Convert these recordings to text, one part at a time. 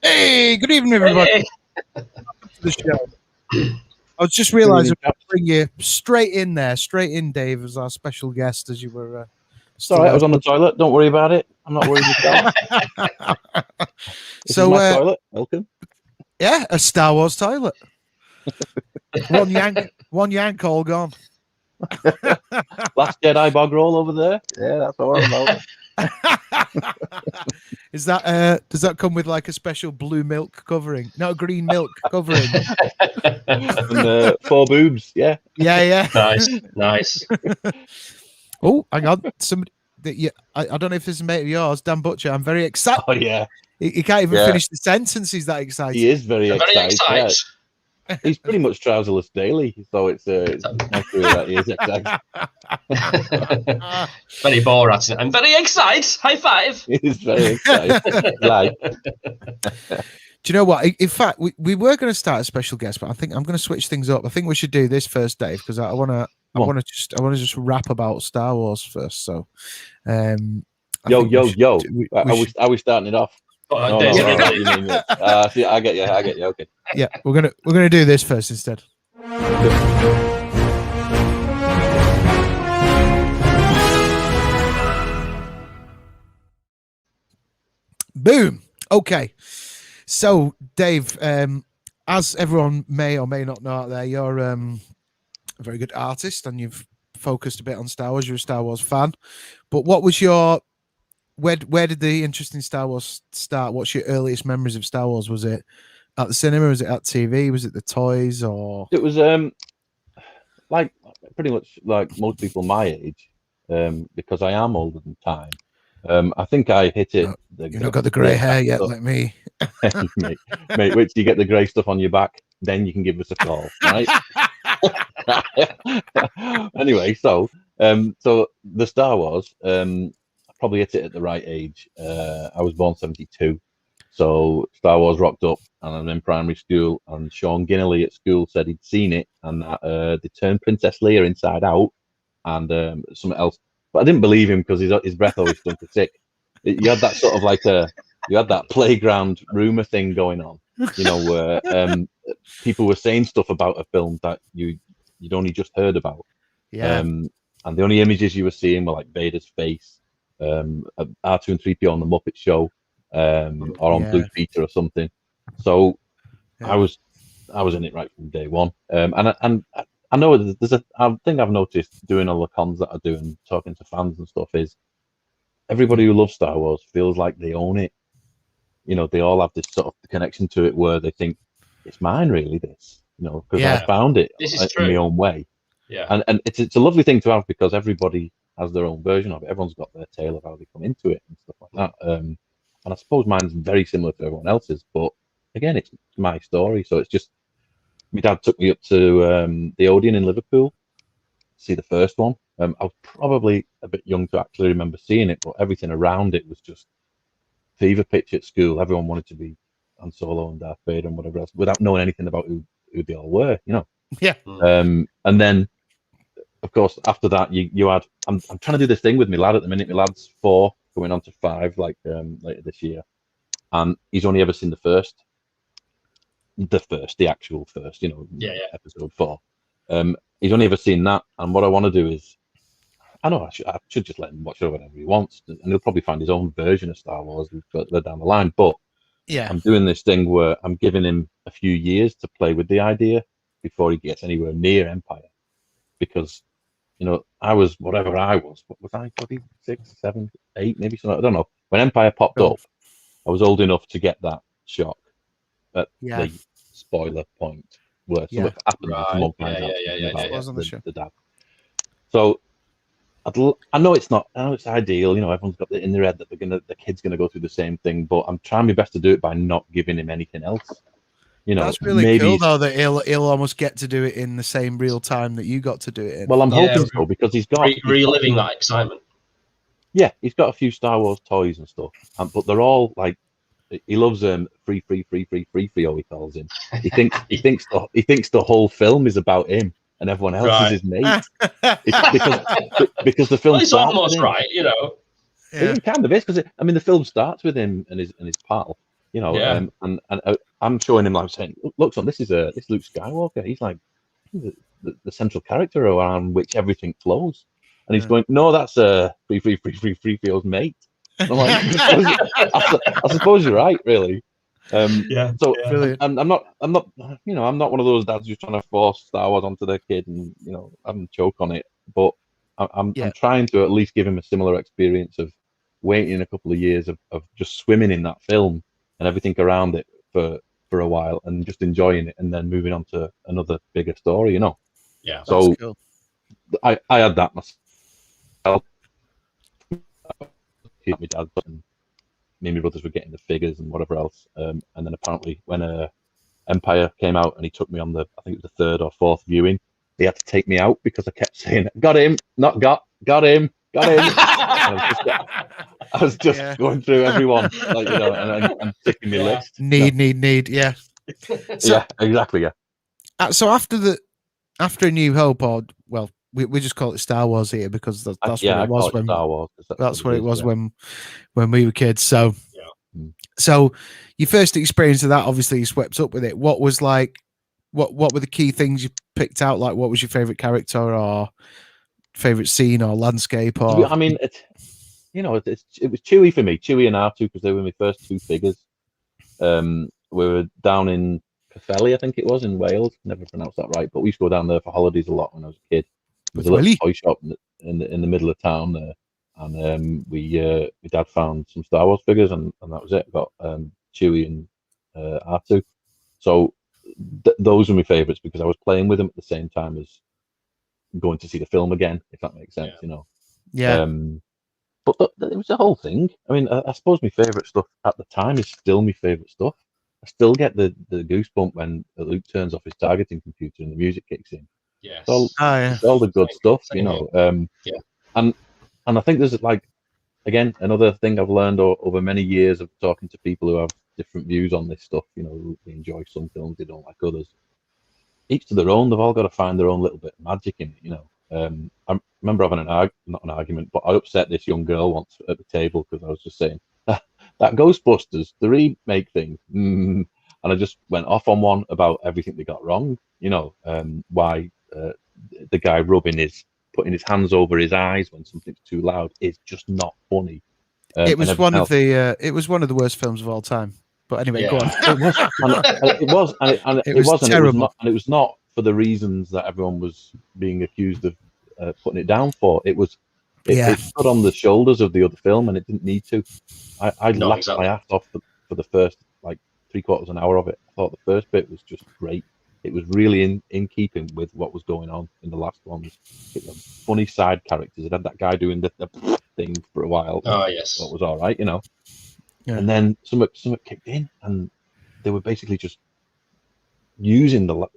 Hey, good evening, everybody. Hey. To the show. I was just realising I'd bring you straight in, Dave, as our special guest, as you were. Sorry, I was on the toilet. Don't worry about it. I'm not worried about it. So, my toilet. Welcome. Yeah, a Star Wars toilet. one yank, all gone. Last Jedi bog roll over there. Yeah, that's all I'm about. Is that does that come with like a special blue milk covering? No, green milk covering. And 4 boobs. Yeah. Yeah. Nice. Oh, hang on. Somebody. Yeah, I don't know if this is a mate of yours, Dan Butcher. I'm very excited. Oh yeah. He can't even finish the sentence. He's that excited. He is very excited. Yeah. He's pretty much trouserless daily, so it's nice to hear that he is excited. Very Borat. I'm very excited. High five. He is very excited. Like. Do you know what? In fact, we were going to start a special guest, but I think I'm going to switch things up. I think we should do this first, Dave, because I want to just rap about Star Wars first. So, Are we starting it off? No, you mean it. See, I get you. Okay. Yeah, we're gonna do this first instead. Boom. Okay. So, Dave, as everyone may or may not know out there, you're a very good artist, and you've focused a bit on Star Wars. You're a Star Wars fan, but what was your where did the interest in Star Wars start? What's your earliest memories of Star Wars? Was it at the cinema? Was it at TV? Was it the toys? Or it was like pretty much like most people my age, because I am older than time. I think I hit it. You've not got the grey hair yet. Let me, mate. Wait till you get the grey stuff on your back, then you can give us a call, right? Anyway, so the Star Wars. Probably hit it at the right age. I was born 72, so Star Wars rocked up, and I was in primary school, and Sean Ginnelly at school said he'd seen it, and that they turned Princess Leia inside out, and something else. But I didn't believe him because his breath always stunk of sick. You had that sort of like you had that playground rumor thing going on, where people were saying stuff about a film that you'd only just heard about. Yeah. And the only images you were seeing were like Vader's face. R2 and 3PO on the Muppet Show, or on Blue Peter or something. So I was in it right from day one. And I know I think I've noticed doing all the cons that I do and talking to fans and stuff is everybody who loves Star Wars feels like they own it. They all have this sort of connection to it where they think it's mine, really. This, because I found it in my own way. Yeah, and it's a lovely thing to have because everybody has their own version of it. Everyone's got their tale of how they come into it and stuff like that. And I suppose mine's very similar to everyone else's, but again, it's my story. So it's just, my dad took me up to the Odeon in Liverpool to see the first one. I was probably a bit young to actually remember seeing it, but everything around it was just fever pitch at school. Everyone wanted to be Han Solo and Darth Vader and whatever else, without knowing anything about who they all were, Yeah. And then, of course, after that, you had. I'm trying to do this thing with my lad at the minute. My lad's 4, going on to 5, later this year, and he's only ever seen the actual first. Episode 4. He's only ever seen that, and what I want to do is, I should just let him watch it whatever he wants, and he'll probably find his own version of Star Wars further down the line. But I'm doing this thing where I'm giving him a few years to play with the idea before he gets anywhere near Empire, because. I was whatever I was. What was I? 46, 7, 8, maybe something. I don't know. When Empire popped up, I was old enough to get that shock at the spoiler point where something happened. The dad. So I know it's not. I know it's ideal. Everyone's got it in their head that the kid's gonna go through the same thing. But I'm trying my best to do it by not giving him anything else. That's really cool, though, that he'll almost get to do it in the same real time that you got to do it in. Well, I'm hoping so, because he's got reliving that excitement. Yeah, he's got a few Star Wars toys and stuff, but they're all like he loves free. He calls him. He thinks the whole film is about him and everyone else is his mate. because the film. Well, it's almost right, It kind of is because the film starts with him and his pal. You know, Yeah. and I'm showing him, like, saying, look, son, this is Luke Skywalker. He's like the central character around which everything flows. And he's going, no, that's Free Field's mate. And I'm like, I suppose you're right, really. Yeah. So Brilliant. I'm not, you know, I'm not one of those dads who's trying to force Star Wars onto their kid and, you know, have them choke on it. But I'm trying to at least give him a similar experience of waiting a couple of years of just swimming in that film and everything around it for a while and just enjoying it and then moving on to another bigger story, you know. Yeah. So cool. I had that myself. My dad and me and my brothers were getting the figures and whatever else. And then apparently when Empire came out and he took me on I think it was the third or fourth viewing, he had to take me out because I kept saying, got him, not got him. I was just going through everyone, like, you know, and ticking my list. Need, yeah. So, yeah, exactly, yeah. So after A New Hope, or well, we just call it Star Wars here because that's what it was when Star Wars. That's what it was when we were kids. So, Yeah. So your first experience of that, obviously, you swept up with it. What was like? What were the key things you picked out? Like, what was your favorite character or favorite scene or landscape? Or I mean, it was Chewie for me, Chewie and R2, because they were my first two figures. We were down in Caerphilly, I think it was, in Wales. Never pronounced that right, but we used to go down there for holidays a lot when I was a kid. There was a little toy shop in the middle of town there, and my dad found some Star Wars figures, and that was it. I got Chewie and R2. So those were my favourites because I was playing with them at the same time as going to see the film again, if that makes sense, you know. Yeah. But it was the whole thing. I mean, I suppose my favourite stuff at the time is still my favourite stuff. I still get the goosebump when Luke turns off his targeting computer and the music kicks in. Yes. It's all the good stuff, you know. And I think there's, like, again, another thing I've learned over many years of talking to people who have different views on this stuff. You know, they enjoy some films, they don't like others. Each to their own. They've all got to find their own little bit of magic in it, you know. I remember having not an argument, but I upset this young girl once at the table because I was just saying that Ghostbusters, the remake thing, and I just went off on one about everything they got wrong. You know, why the guy putting his hands over his eyes when something's too loud is just not funny. It was one of the worst films of all time. But anyway, go on. It was terrible. And it was not for the reasons that everyone was being accused of putting it down for. It stood on the shoulders of the other film, and it didn't need to. I laughed my ass off for the first, like, 3/4 of an hour of it. I thought the first bit was just great. It was really in keeping with what was going on in the last ones. It was funny side characters. It had that guy doing the thing for a while. Oh yes, what was all right, you know. Yeah. And then something kicked in, and they were basically just using the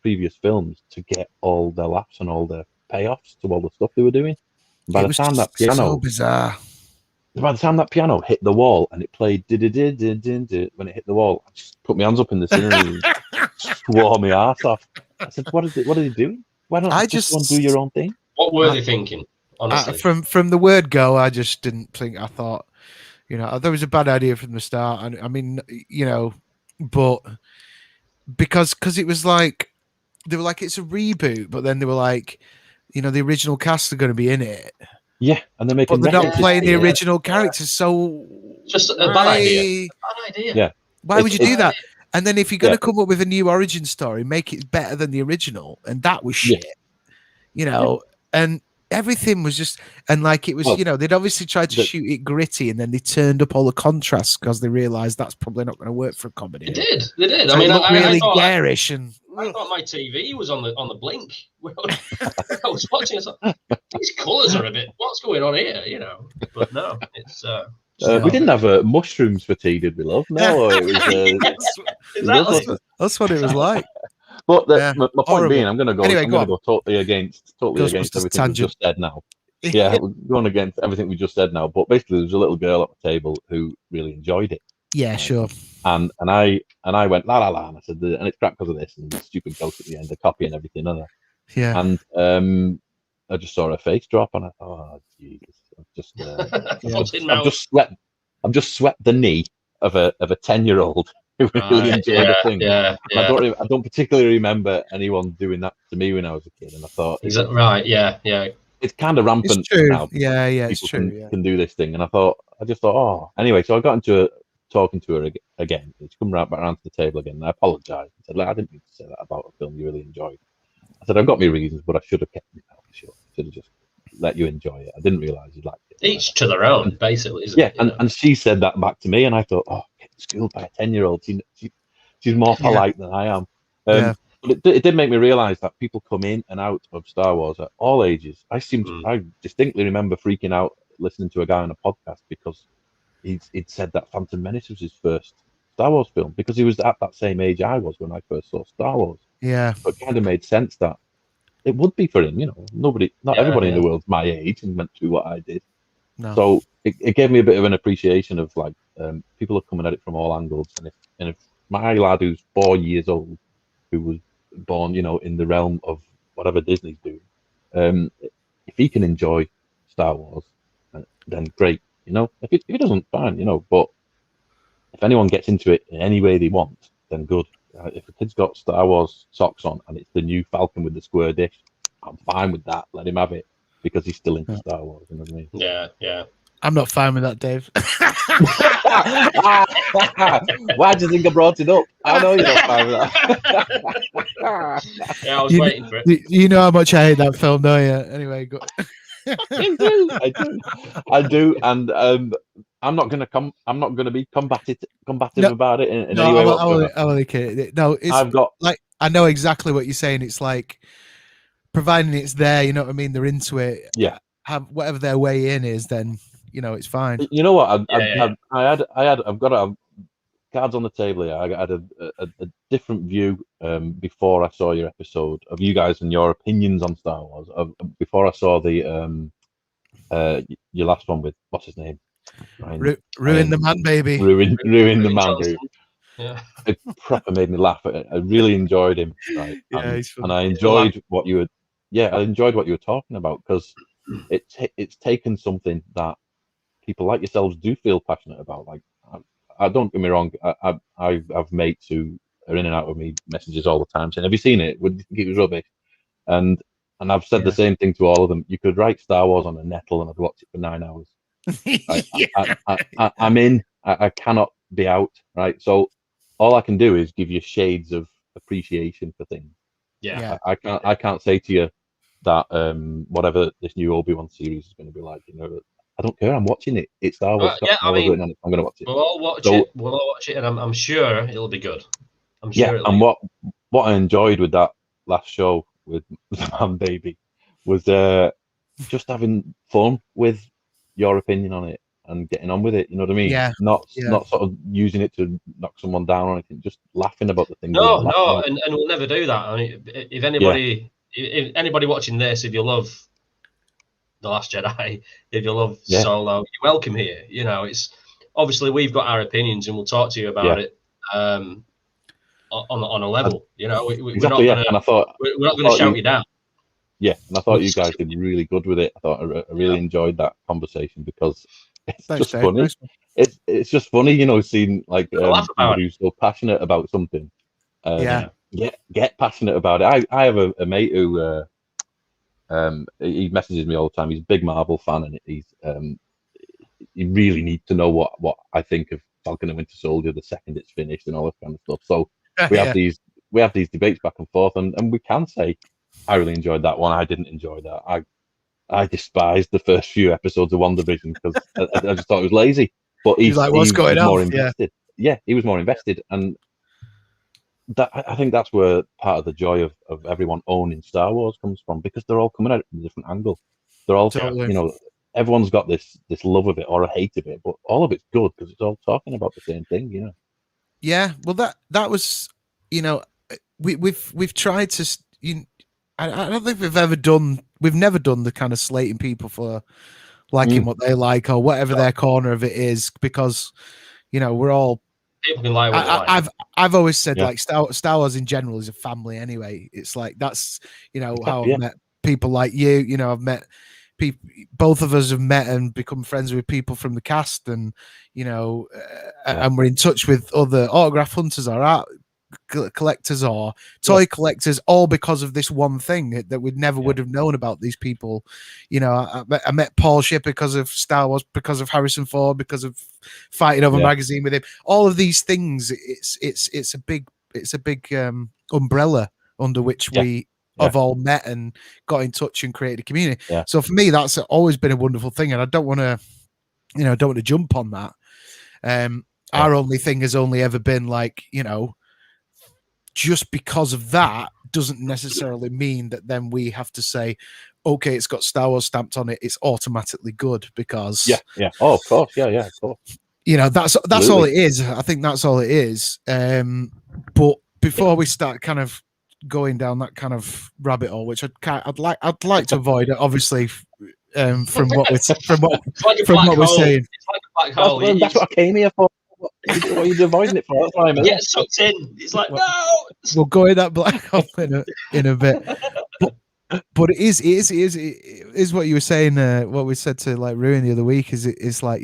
previous films to get all their laughs and all their payoffs to all the stuff they were doing. And by the time that piano, so bizarre. By the time that piano hit the wall and it played when it hit the wall, I just put my hands up in the ceiling and swore my ass off. I said, "What are they doing? Why don't you just go and do your own thing?" What were they thinking? Honestly, from the word go, I just didn't think. I thought, you know, there was a bad idea from the start. And I mean, you know, but because it was like they were like it's a reboot, but then they were like, you know, the original cast are going to be in it. Yeah, and they're making. But they're not playing the original characters, so just a bad idea. Yeah. Why would you do that? And then if you're going to come up with a new origin story, make it better than the original, and that was shit. You know, and everything was just, and like it was, you know, they'd obviously tried to shoot it gritty, and then they turned up all the contrasts because they realized that's probably not going to work for a comedy. They did. So I mean, it looked really garish, and I thought my TV was on the blink. I was watching. I was like, these colours are a bit. What's going on here? You know, but no, it's. We didn't have mushrooms for tea, did we, love? No, it was. That's what it was like. But my point being, I'm going to go. Anyway, I'm going to go totally against everything we just said now. Yeah, we're going against everything we just said now. But basically, there was a little girl at the table who really enjoyed it. Yeah, sure. And I went la la la, and I said, and it's crap because of this and the stupid ghost at the end, the copy and everything, Yeah. And I just saw her face drop, and I thought, oh Jesus, I've just swept the knee, of a 10-year-old who really enjoyed a thing. Yeah. I don't particularly remember anyone doing that to me when I was a kid, and I thought, Is that right? Yeah. it's kind of rampant It's true. now. Yeah, it's People true. can do this thing, and I just thought, oh, anyway. So I got into talking to her again. It's come back around to the table again, and I apologized. I said, I didn't mean to say that about a film you really enjoyed. I said, I've got my reasons, but I should have kept it out. Sure, I should have just let you enjoy it. I didn't realize you liked it. Each to their own, basically, isn't it? And she said that back to me, and I thought, oh, getting schooled by a 10-year-old. She's more polite than I am. But it did make me realize that people come in and out of Star Wars at all ages. I distinctly remember freaking out listening to a guy on a podcast because he'd said that Phantom Menace was his first Star Wars film, because he was at that same age I was when I first saw Star Wars. Yeah. So it kind of made sense that it would be for him. Not everybody in the world's my age and went through what I did. No. So it gave me a bit of an appreciation of like people are coming at it from all angles, and if my lad who's 4 years old, who was born, in the realm of whatever Disney's doing, if he can enjoy Star Wars, then great. If he doesn't, fine. But if anyone gets into it in any way they want, then good. If a kid's got Star Wars socks on and it's the new Falcon with the square dish, I'm fine with that. Let him have it because he's still into Star Wars. You know what I mean? Yeah. I'm not fine with that, Dave. Why do you think I brought it up? I know you're not fine with that. Yeah, I was waiting for it. You know how much I hate that film, don't you? Anyway, go. I do, and I'm not gonna be combative about it in any way whatsoever. I only kidding. No, it's I've got like, I know exactly what you're saying. It's like, providing it's there, you know what I mean? They're into it. Yeah. Have whatever their way in is, then it's fine. You know what? I've got cards on the table here. I had a different view before I saw your episode of you guys and your opinions on Star Wars. Before I saw the your last one with what's his name? Ruin the man, baby. Ruin the man, baby. Yeah. It proper made me laugh. I really enjoyed him. Right? And I enjoyed what you were. Yeah, I enjoyed what you were talking about, because it's taken something that people like yourselves do feel passionate about. Like, I don't get me wrong. I have mates who are in and out of me messages all the time saying, "Have you seen it? Would you think it was rubbish?" And I've said the same thing to all of them. You could write Star Wars on a nettle and I'd watch it for 9 hours. I'm in. I cannot be out. Right. So all I can do is give you shades of appreciation for things. Yeah. I can't say to you that whatever this new Obi-Wan series is going to be like, I don't care. I'm watching it. It's Star Wars. I'm going to watch it. We'll all watch it. We'll all watch it, and I'm sure it'll be good. I'm sure. Yeah. And what I enjoyed with that last show with Man Baby was just having fun with your opinion on it and getting on with it. You know what I mean? Yeah. Not sort of using it to knock someone down or anything. Just laughing about the things. No, and we'll never do that. I mean, if anybody watching this, if you love The Last Jedi, if you love Solo, you're welcome here. It's obviously we've got our opinions and we'll talk to you about it on a level. We're not going to shout you down. Yeah, and I thought you guys did really good with it. I thought I really enjoyed that conversation, because it's just funny. It's just funny, seeing like somebody who's so passionate about something. Get passionate about it. I have a mate who he messages me all the time. He's a big Marvel fan, and you really need to know what I think of Falcon and Winter Soldier the second it's finished and all that kind of stuff. So we have these debates back and forth, and we can say, I really enjoyed that one. I didn't enjoy that. I despised the first few episodes of WandaVision because I just thought it was lazy. But he's like, what's going on? More invested. Yeah, he was more invested, and that I think that's where part of the joy of everyone owning Star Wars comes from, because they're all coming at it from a different angle. They're all, everyone's got this love of it or a hate of it, but all of it's good because it's all talking about the same thing, Yeah, well, that was, we've tried to, I don't think we've never done the kind of slating people for liking what they like or whatever their corner of it is, because, we're all. People can like what they like. I've always said like Star Wars in general is a family anyway. It's like that's how I've met people like you. I've met both of us have met and become friends with people from the cast, and and we're in touch with other autograph hunters or art collectors or toy collectors, all because of this one thing that we never would have known about these people. I met Paul Ship because of Star Wars, because of Harrison Ford, because of fighting over magazine with him. All of these things, it's a big umbrella under which we have all met and got in touch and created a community. So for me, that's always been a wonderful thing, and I don't want to jump on that. Our only thing has only ever been like, just because of that doesn't necessarily mean that then we have to say, okay, it's got Star Wars stamped on it, it's automatically good, because of course, of course. That's all it is. I think that's all it is. But before we start kind of going down that kind of rabbit hole, which I'd like to avoid, obviously, from what we're saying. It's like a black hole. That's what I came here for. What are you avoiding it for? That's why I'm here. Get sucked in. It's like, no. We'll go in that black hole in a bit. But it is what you were saying. What we said to like Ruin the other week is like,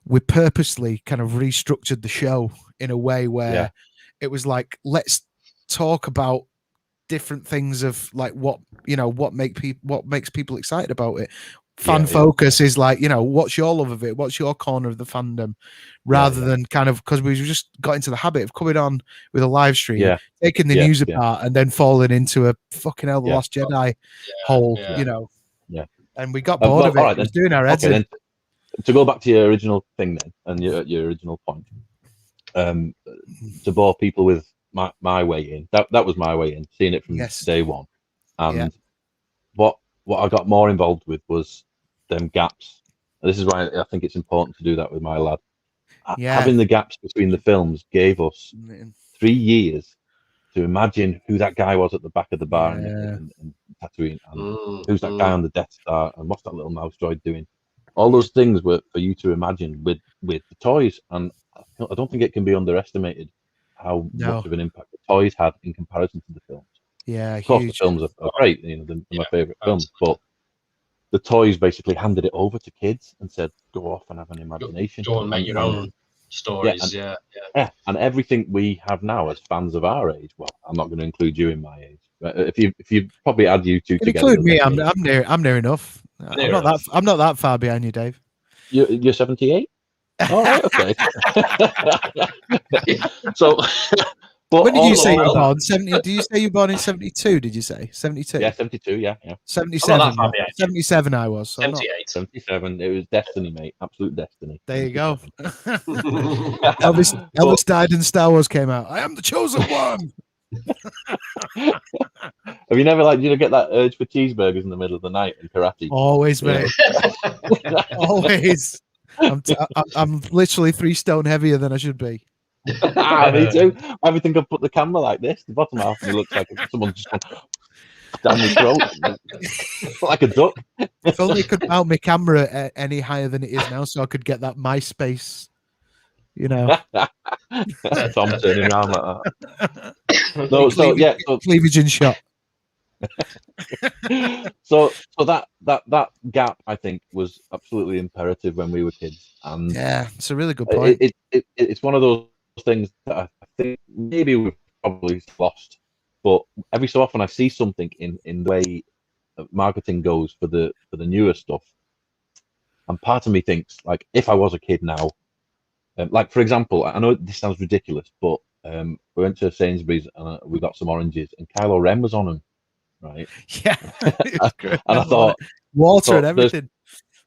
we purposely kind of restructured the show in a way where it was like, let's talk about different things of like what makes people excited about it. Fan focus is like, what's your love of it? What's your corner of the fandom? Rather than kind of, because we just got into the habit of coming on with a live stream, taking the news apart, and then falling into a fucking hell, the Last Jedi hole, And we got bored of it. It was doing our heads in. To go back to your original thing then, and your original point, to bore people with my way in, that was my way in, seeing it from day one. And what I got more involved with was them gaps. And this is why I think it's important to do that with my lad. Having the gaps between the films gave us 3 years to imagine who that guy was at the back of the bar in Tatooine, and who's that guy on the Death Star, and what's that little mouse droid doing. All those things were for you to imagine with the toys, and I don't think it can be underestimated how much of an impact the toys had in comparison to the films. Yeah, of course, the films are great. They're my favorite films, but the toys basically handed it over to kids and said, "Go off and have an imagination. Go and make your own stories." And everything we have now as fans of our age. Well, I'm not going to include you in my age, but if you probably add you two together, include me. I'm near enough. I'm not that far behind you, Dave. You're 78. All right, okay. So. When did you say you were born? 70? Did you say you were born in 72? Did you say 72? Yeah, 72. Yeah. 77. 77. I was. So 78. 77. It was destiny, mate. Absolute destiny. There you go. Elvis died and Star Wars came out. I am the chosen one. Have you never get that urge for cheeseburgers in the middle of the night in karate? Always, mate. Always. I'm literally 3 stone heavier than I should be. Me too. I think I've put the camera like this. The bottom half of me looks like someone's just gone down my throat, like a duck. If only I could mount my camera any higher than it is now, so I could get that MySpace. Tom turning around like that. No, cleavage in shot. so that gap, I think, was absolutely imperative when we were kids, and it's a really good point. It's one of those things that I think maybe we've probably lost, but every so often I see something in the way marketing goes for the newer stuff, and part of me thinks, like, if I was a kid now, like for example, I know this sounds ridiculous, but we went to Sainsbury's and we got some oranges, and Kylo Ren was on them. Right. Yeah. And I thought water and everything.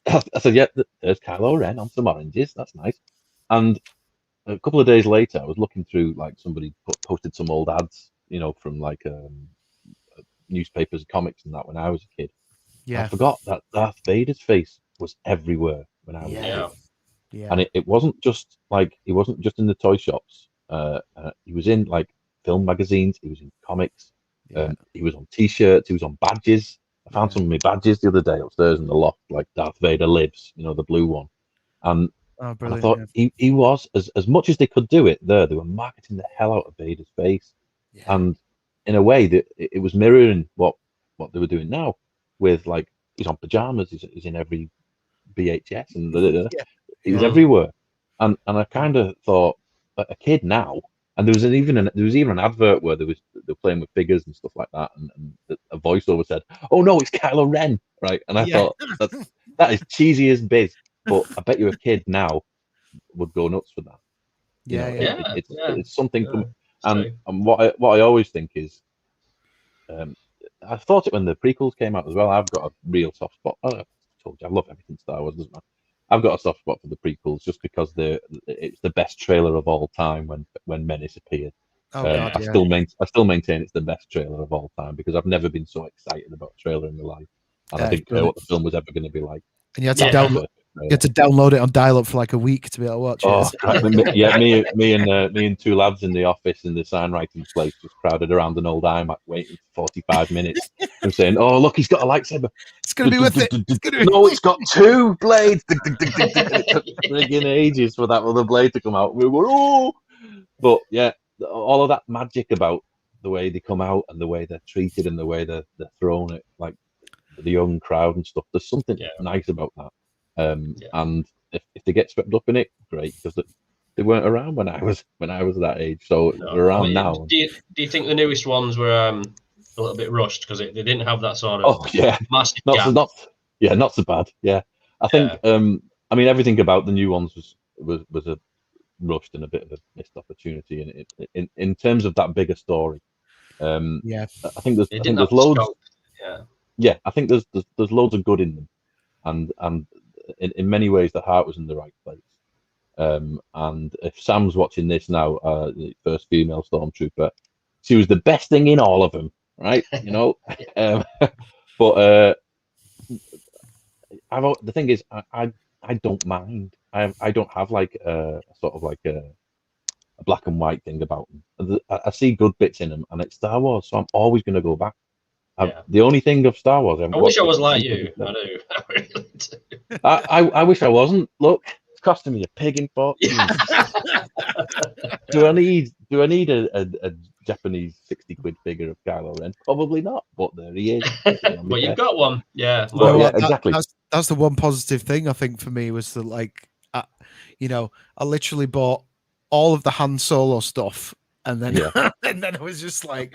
I said, there's Kylo Ren on some oranges. That's nice. And a couple of days later, I was looking through, like, somebody posted some old ads, from like newspapers, comics, and that when I was a kid. Yeah. I forgot that Darth Vader's face was everywhere when I was a kid. Yeah. And it wasn't just he wasn't just in the toy shops. He was in like film magazines. He was in comics. He was on T-shirts. He was on badges. I found some of my badges the other day upstairs in the loft, like Darth Vader lives, the blue one. And I thought he was, as much as they could do it there, they were marketing the hell out of Vader's face. And in a way that it was mirroring what they were doing now with, like, he's on pajamas. He's in every VHS and Yeah. he's everywhere. And I kind of thought, a kid now, and there was even an advert where they were playing with figures and stuff like that, and a voiceover said, "Oh no, it's Kylo Ren," right? And I thought that is cheesy as biz, but I bet you a kid now would go nuts for that. It's something. And what I always think is, I thought it when the prequels came out as well. I've got a real soft spot. I told you, I love everything Star Wars, doesn't matter. I've got a soft spot for the prequels just because it's the best trailer of all time when Menace appeared. I still maintain it's the best trailer of all time because I've never been so excited about a trailer in my life, and I didn't care what the film was ever going to be like. And you had to download it on dial-up for like a week to be able to watch it. Me and two lads in the office in the signwriting place just crowded around an old iMac waiting for 45 minutes and saying, "Oh, look, he's got a lightsaber. It's going to be with it. No, it's got two blades." It took friggin' ages for that other blade to come out. We were, oh! But yeah, all of that magic about the way they come out and the way they're treated and the way they're thrown at like the young crowd and stuff. There's something nice about that. And if they get swept up in it, great, because they weren't around when I was that age, so they're around now. Do you think the newest ones were a little bit rushed because they didn't have that sort of massive gap? Not so bad. Yeah, I think I mean everything about the new ones was a rushed and a bit of a missed opportunity in terms of that bigger story. I think there's loads. I think there's loads of good in them, and in many ways the heart was in the right place. And if Sam's watching this now, the first female stormtrooper, she was the best thing in all of them, right? You know. But the thing is, I don't mind. I don't have like a sort of like a black and white thing about them. I see good bits in them, and it's Star Wars, so I'm always going to go back. The only thing of Star Wars, I wish I was like you. I do. I really do. I wish I wasn't. Look, it's costing me a pig in fortune. Do I need a Japanese 60 quid figure of Kylo Ren? Probably not, but there he is. But you've got one, exactly. That's the one positive thing I think for me was that, like, I literally bought all of the Han Solo stuff. And then, and then I was just like,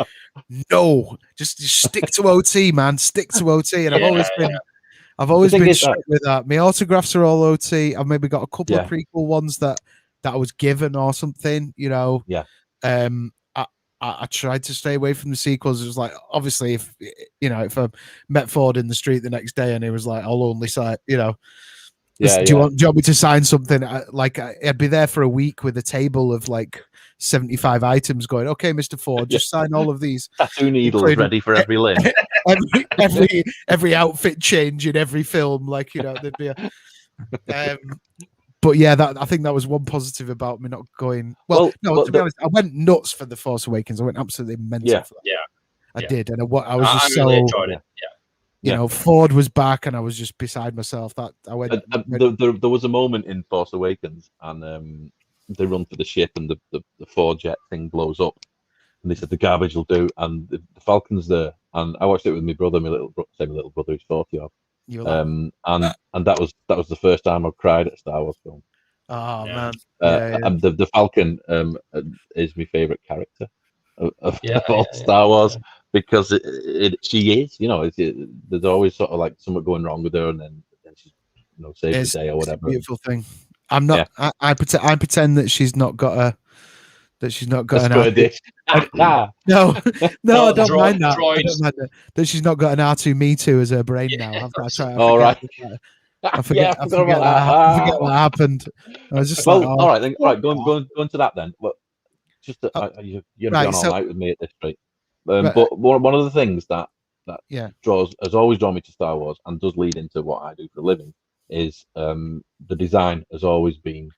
no, just stick to OT, man. Stick to OT. And I've always been strict with that. My autographs are all OT. I've maybe got a couple of prequel ones that I was given or something, you know. Yeah. I tried to stay away from the sequels. It was like, obviously, if I met Ford in the street the next day and he was like, I'll only sign, you know. Do you want me to sign something? I'd be there for a week with a table of like 75 items going, okay, Mr. Ford, just sign all of these. Tattoo needles ready for every limb. every outfit change in every film. Like, you know, there'd be a... but yeah, I think that was one positive about me not going... to be honest, I went nuts for The Force Awakens. I went absolutely mental for that. Yeah. I did. And I was just really enjoyed it. Yeah. You know, Ford was back, and I was just beside myself. That I went. There was a moment in Force Awakens, and they run for the ship, and the Ford jet thing blows up, and they said the garbage will do, and the Falcon's there, and I watched it with my brother, my little brother who's 40 odd, and that was the first time I've cried at a Star Wars film. Oh man! And the Falcon is my favorite character of all Star Wars. Because she is, you know, there's always sort of like something going wrong with her, and then she's, you know, saves the day or whatever. It's a beautiful thing. I'm not. Yeah. I pretend that she's not got a. That she's not got an R2. No, I don't mind that. I don't mind that she's not got an R2-Me2 as her brain now. I forget what happened. I was just like, all right, going to that then. Well, just you're gonna be on all night with me at this rate. But one of the things that has always drawn me to Star Wars and does lead into what I do for a living is the design has always been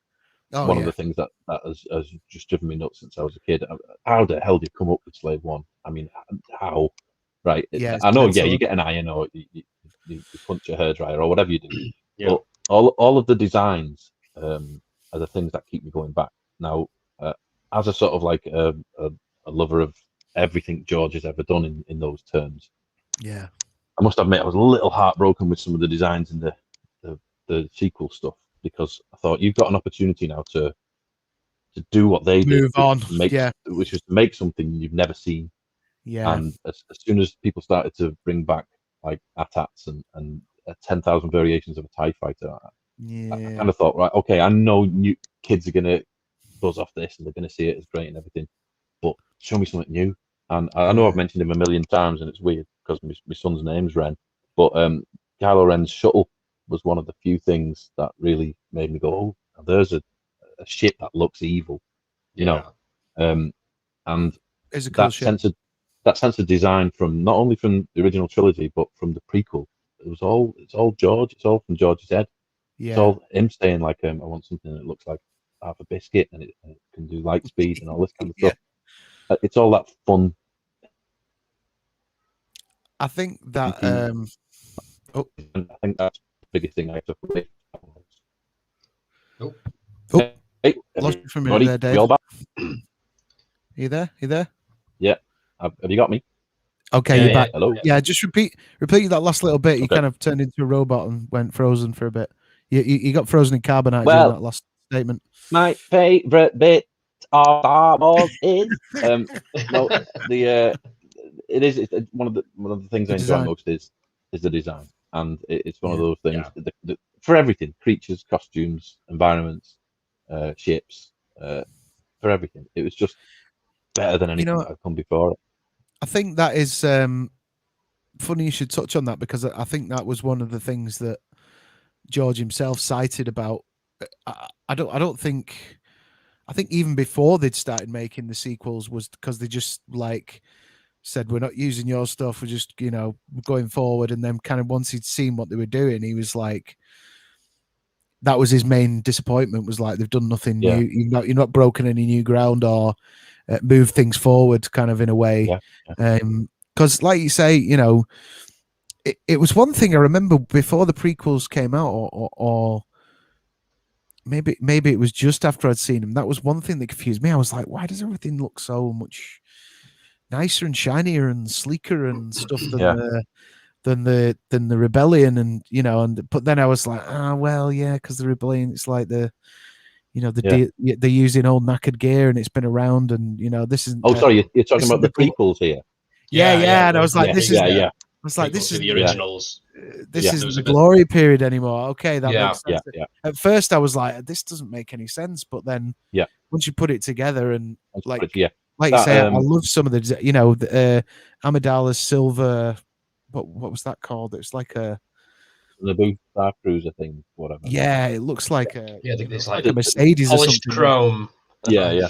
one of the things that has just driven me nuts since I was a kid. How the hell do you come up with Slave One? I mean, how? Right? Yeah, I know. Yeah, you get an iron or you punch a hairdryer or whatever you do. But all of the designs are the things that keep me going back. Now, as a sort of like a lover of everything George has ever done in those terms. Yeah. I must admit, I was a little heartbroken with some of the designs in the sequel stuff, because I thought you've got an opportunity now to do what they did, Move on. which was to make something you've never seen. Yeah. And as soon as people started to bring back like AT-ATs and 10,000 variations of a TIE fighter, I kind of thought, right, okay, I know new kids are gonna buzz off this and they're gonna see it as great and everything, but show me something new. And I know I've mentioned him a million times, and it's weird because my son's name's Ren, but Kylo Ren's shuttle was one of the few things that really made me go, oh, there's a ship that looks evil, you know. And it's a cool ship. That sense of design from not only from the original trilogy but from the prequel, it's all George. It's all from George's head. It's all him saying like, I want something that looks like half a biscuit and it can do light speed and all this kind of stuff. It's all that fun. I think that I think that's the biggest thing I took away. Hey, lost you for a minute there, Dave. You there? Yeah. Have you got me? Okay, you're back. Hello. Yeah, just repeat that last little bit. You kind of turned into a robot and went frozen for a bit. You got frozen in carbonite during that last statement. My favorite bit of Star Wars is it's one of the things I enjoy most is the design, and it's one of those things for everything: creatures, costumes, environments, ships, for everything. It was just better than anything that had come before it. I think that is funny you should touch on that, because I think that was one of the things that George himself cited about. I think even before they'd started making the sequels was because they just like said, we're not using your stuff, we're just going forward. And then kind of once he'd seen what they were doing, he was like, that was his main disappointment, was like, they've done nothing new. You're not broken any new ground or moved things forward kind of in a way. Because like you say, it was one thing I remember before the prequels came out, or maybe it was just after I'd seen them. That was one thing that confused me. I was like, why does everything look so much nicer and shinier and sleeker and stuff than the Rebellion? But then I was like, because the Rebellion, it's like they're using old knackered gear and it's been around, and this is. Oh, sorry, you're talking about the prequels here. Yeah, and I was like, this is. I was like, this is the originals. This isn't the glory period anymore. Okay, that makes sense. At first, I was like, this doesn't make any sense, but then once you put it together and like you say, I love some of the Amidala's silver. What was that called? It's like a the Star Cruiser thing, whatever. Yeah, it looks like a it's like a Mercedes or polished something. chrome. Yeah.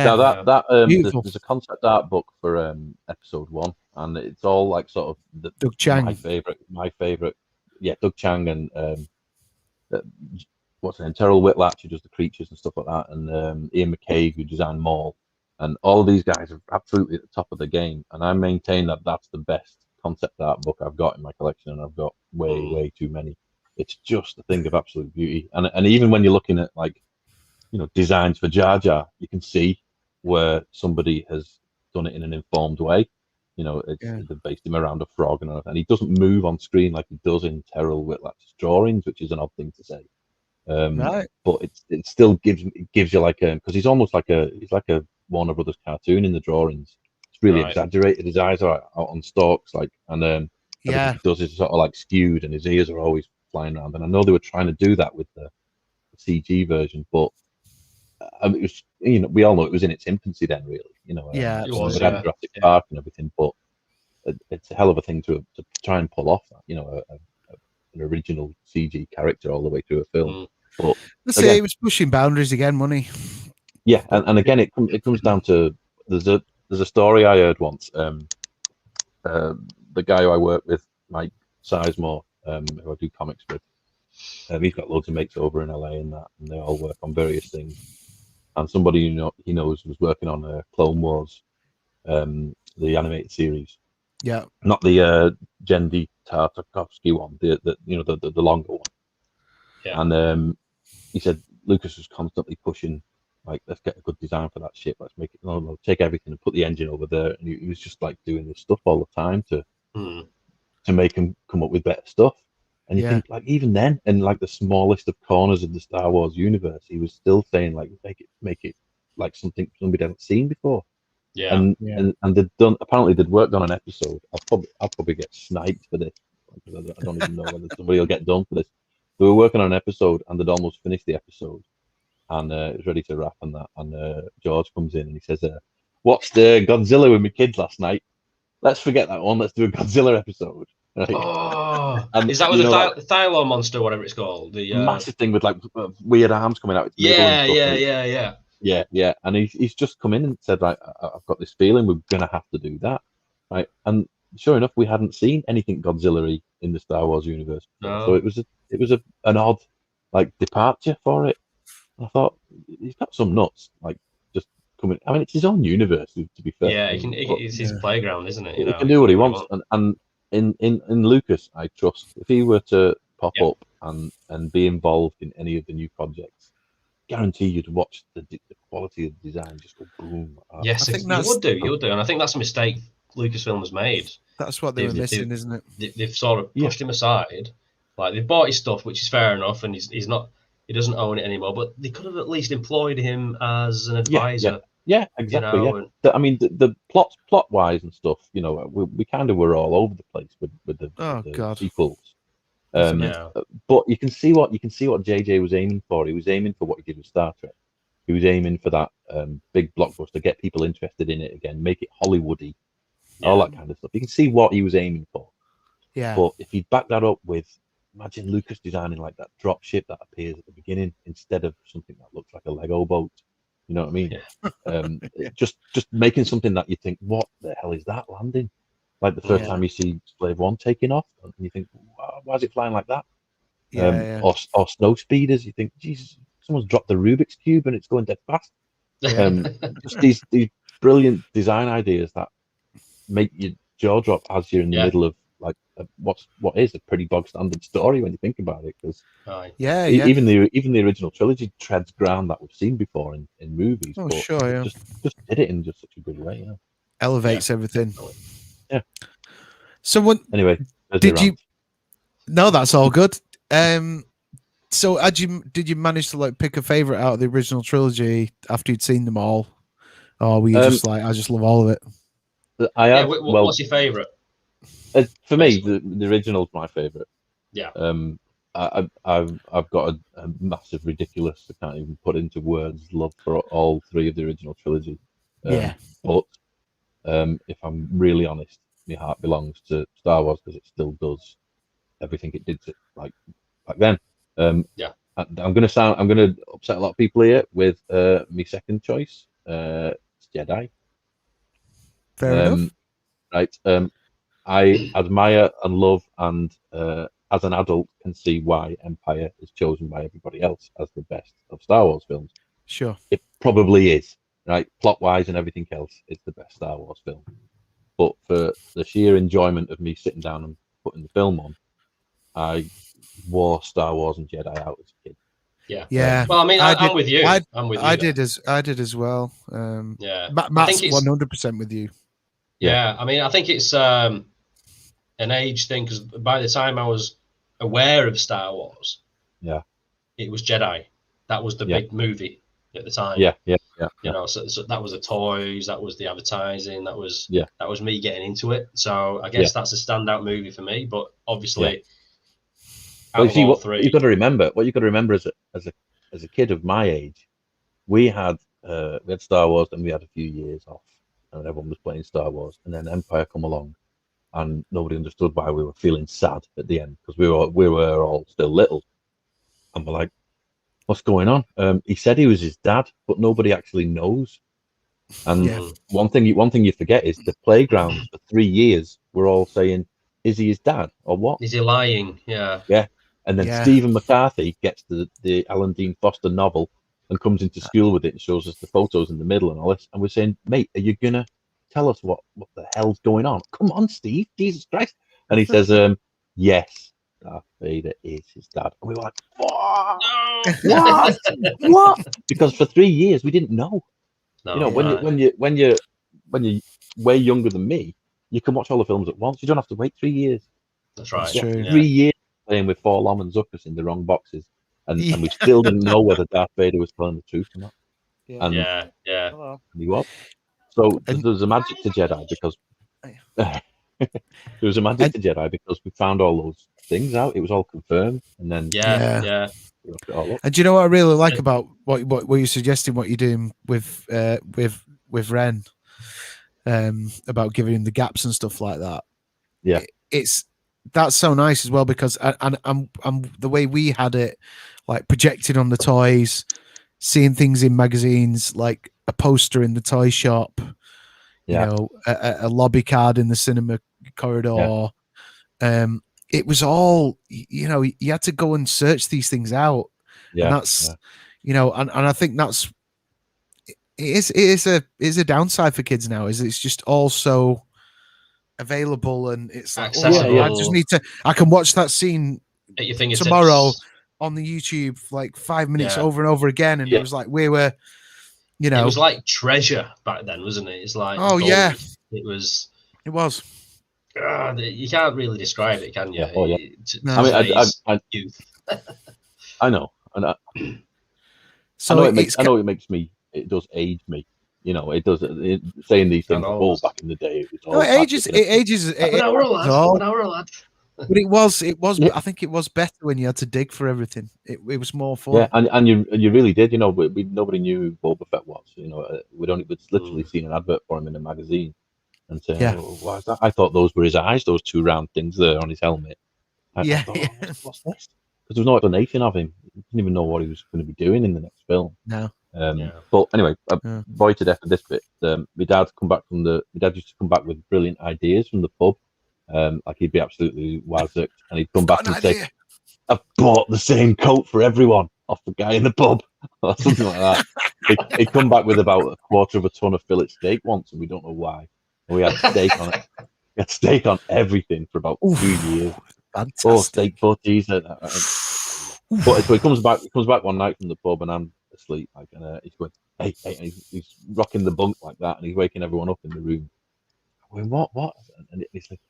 Now there's a concept art book for episode 1, and it's all like sort of Doug Chang. My favorite. Yeah, Doug Chang and what's her name? Terrell Whitlatch, who does the creatures and stuff like that, and Ian McCabe, who designed Maul, and all of these guys are absolutely at the top of the game. And I maintain that that's the best concept art book I've got in my collection, and I've got way too many. It's just a thing of absolute beauty, and even when you're looking at like designs for Jar Jar, you can see where somebody has done it in an informed way. They've based him around a frog and he doesn't move on screen like he does in Terrell Whitlatch's drawings, which is an odd thing to say. But it still gives you like because he's almost like a Warner Brothers cartoon in the drawings. It's really exaggerated. His eyes are out on stalks, and everything he does is sort of like skewed, and his ears are always flying around. And I know they were trying to do that with the CG version, but it was, we all know it was in its infancy then, really. it was, Jurassic Park and everything, but it's a hell of a thing to try and pull off that, an original CG character all the way through a film. But let's say he was pushing boundaries again, wasn't he? Yeah, and again, it comes down to there's a story I heard once. The guy who I work with, Mike Sizemore, who I do comics with, he's got loads of mates over in LA and they all work on various things. And somebody he knows was working on Clone Wars, the animated series. Yeah, not the Genndy Tartakovsky one, the longer one. Yeah. And he said Lucas was constantly pushing, like, let's get a good design for that ship. Let's make it. No, take everything and put the engine over there. And he was just like doing this stuff all the time to to make them come up with better stuff. And you think, like, even then, in like the smallest of corners of the Star Wars universe, he was still saying, like, make it like something somebody hasn't seen before. And they'd worked on an episode. I'll probably get sniped for this, because I don't even know whether somebody will get done for this. They were working on an episode, and they'd almost finished the episode, and it was ready to wrap and that. And George comes in and he says, "Watched Godzilla with my kids last night. Let's forget that one. Let's do a Godzilla episode." Right? Oh, and is that with the Thylo monster, whatever it's called? The massive thing with like weird arms coming out. Yeah. And he's just come in and said, right, I've got this feeling we're gonna have to do that, right? And sure enough, we hadn't seen anything Godzilla-y in the Star Wars universe, so it was an odd like departure for it. I thought he's got some nuts, like just coming. I mean, it's his own universe, to be fair. Yeah, it's his playground, isn't it? He can do what he wants, and in Lucas, I trust. If he were to pop up and be involved in any of the new projects, guarantee you'd watch the quality of the design just go boom. Yes, you would do, and I think that's a mistake Lucasfilm has made. That's what they were missing, isn't it? They've sort of pushed him aside. Like, they bought his stuff, which is fair enough, and he doesn't own it anymore. But they could have at least employed him as an advisor. Yeah, exactly. You know, I mean, the plot wise and stuff. You know, we kind of were all over the place with the sequels. But you can see what JJ was aiming for. He was aiming for what he did with Star Trek. He was aiming for that big blockbuster, get people interested in it again, make it Hollywoody, all that kind of stuff. You can see what he was aiming for. Yeah. But if you back that up with, imagine Lucas designing like that drop ship that appears at the beginning instead of something that looks like a Lego boat. You know what I mean? Yeah. Just making something that you think, what the hell is that landing? Like the first time you see Slave One taking off, and you think, wow, why is it flying like that? Or snow speeders, you think, Jesus, someone's dropped the Rubik's Cube and it's going dead fast. Just these brilliant design ideas that make your jaw drop as you're in the middle of like what is a pretty bog standard story when you think about it. Because even the original trilogy treads ground that we've seen before in movies. Oh, but sure, just did it in just such a good way. Yeah, elevates everything. Yeah. So anyway, did you? No, that's all good. So did you manage to like pick a favorite out of the original trilogy after you'd seen them all, or were you just like, I just love all of it? What's your favorite? For me, the original is my favorite. Yeah. I've got a massive, ridiculous, I can't even put into words, love for all three of the original trilogy. But if I'm really honest, my heart belongs to Star Wars because it still does everything it did to, like back then. I'm gonna upset a lot of people here with my second choice. It's Jedi. Fair enough. Right. I admire and love, and as an adult can see why Empire is chosen by everybody else as the best of Star Wars films. Sure. It probably is, right? Plot wise and everything else, it's the best Star Wars film. But for the sheer enjoyment of me sitting down and putting the film on, I wore Star Wars and Jedi out as a kid. Yeah. Well, I mean, I'm with you. I did as well. Matt's 100% with you. Yeah, I mean, I think it's an age thing because by the time I was aware of Star Wars, it was Jedi. That was the big movie at the time. Yeah. You know, so that was the toys, that was the advertising, that was me getting into it. So I guess that's a standout movie for me. But obviously, well, you see, what you've got to remember as a kid of my age, we had Star Wars and we had a few years off, and everyone was playing Star Wars, and then Empire come along, and nobody understood why we were feeling sad at the end because we were all still little, and we're like, what's going on? He said he was his dad, but nobody actually knows. And one thing you forget is the playground for 3 years we're all saying, is he his dad or what? Is he lying? Yeah. And then Stephen McCarthy gets the Alan Dean Foster novel and comes into school with it and shows us the photos in the middle and all this. And we're saying, mate, are you gonna tell us what the hell's going on? Come on, Steve, Jesus Christ. And he says, yes, Darth Vader is his dad. And we were like, what? No. What? Because for 3 years we didn't know. No, you know, when you're way younger than me, you can watch all the films at once. You don't have to wait 3 years. That's right. That's true. 3 years playing with 4 Lom and Zuckus in the wrong boxes, and we still didn't know whether Darth Vader was telling the truth or not. Yeah. And Yeah. he was. So And- there's a magic to Jedi because there was a magic to Jedi because we found all those things out. It was all confirmed, and then Yeah. we looked it all up. And do you know what I really like about what you're suggesting, what you're doing with Ren, about giving him the gaps and stuff like that? Yeah, that's so nice as well, because and the way we had it, like projected on the toys, seeing things in magazines, like a poster in the toy shop, you know, a lobby card in the cinema corridor. It was all, you know, you had to go and search these things out. And that's, you know, and I think that's, it is a downside for kids now, is it's just all so available, and it's like, accessible. I just need to, I can watch that scene at your fingertips tomorrow on the YouTube like 5 minutes over and over again. And it was like, we were, you know, it was like treasure back then, wasn't it? It's like, oh gold. yeah, it was. You can't really describe it, can you? I youth. I know, and so I know it makes me, it does age me. You know, it does. Saying these things back in the day, it was all it ages. When I were a lad. But it was. I think it was better when you had to dig for everything. It was more fun. Yeah, and you really did. You know, nobody knew who Boba Fett was. You know, we'd literally seen an advert for him in a magazine, and saying, "Oh, why is that?" I thought those were his eyes, those 2 round things there on his helmet. I thought, what's this? Because there was no explanation of him. You didn't even know what he was going to be doing in the next film. No. But anyway, boy to death for this bit. My dad used to come back with brilliant ideas from the pub. Like he'd be absolutely wazzocked, and he'd come back and say, "I bought the same coat for everyone off the guy in the pub," or something like that. He'd come back with about 1/4 of a ton of fillet steak once, and we don't know why. And we had steak on it. We had steak on everything for about 2 years. Fantastic. Oh, steak butties. But so he comes back one night from the pub, and I'm asleep, like, and he's going, hey, and he's rocking the bunk like that, and he's waking everyone up in the room. I'm going, what? And he's like,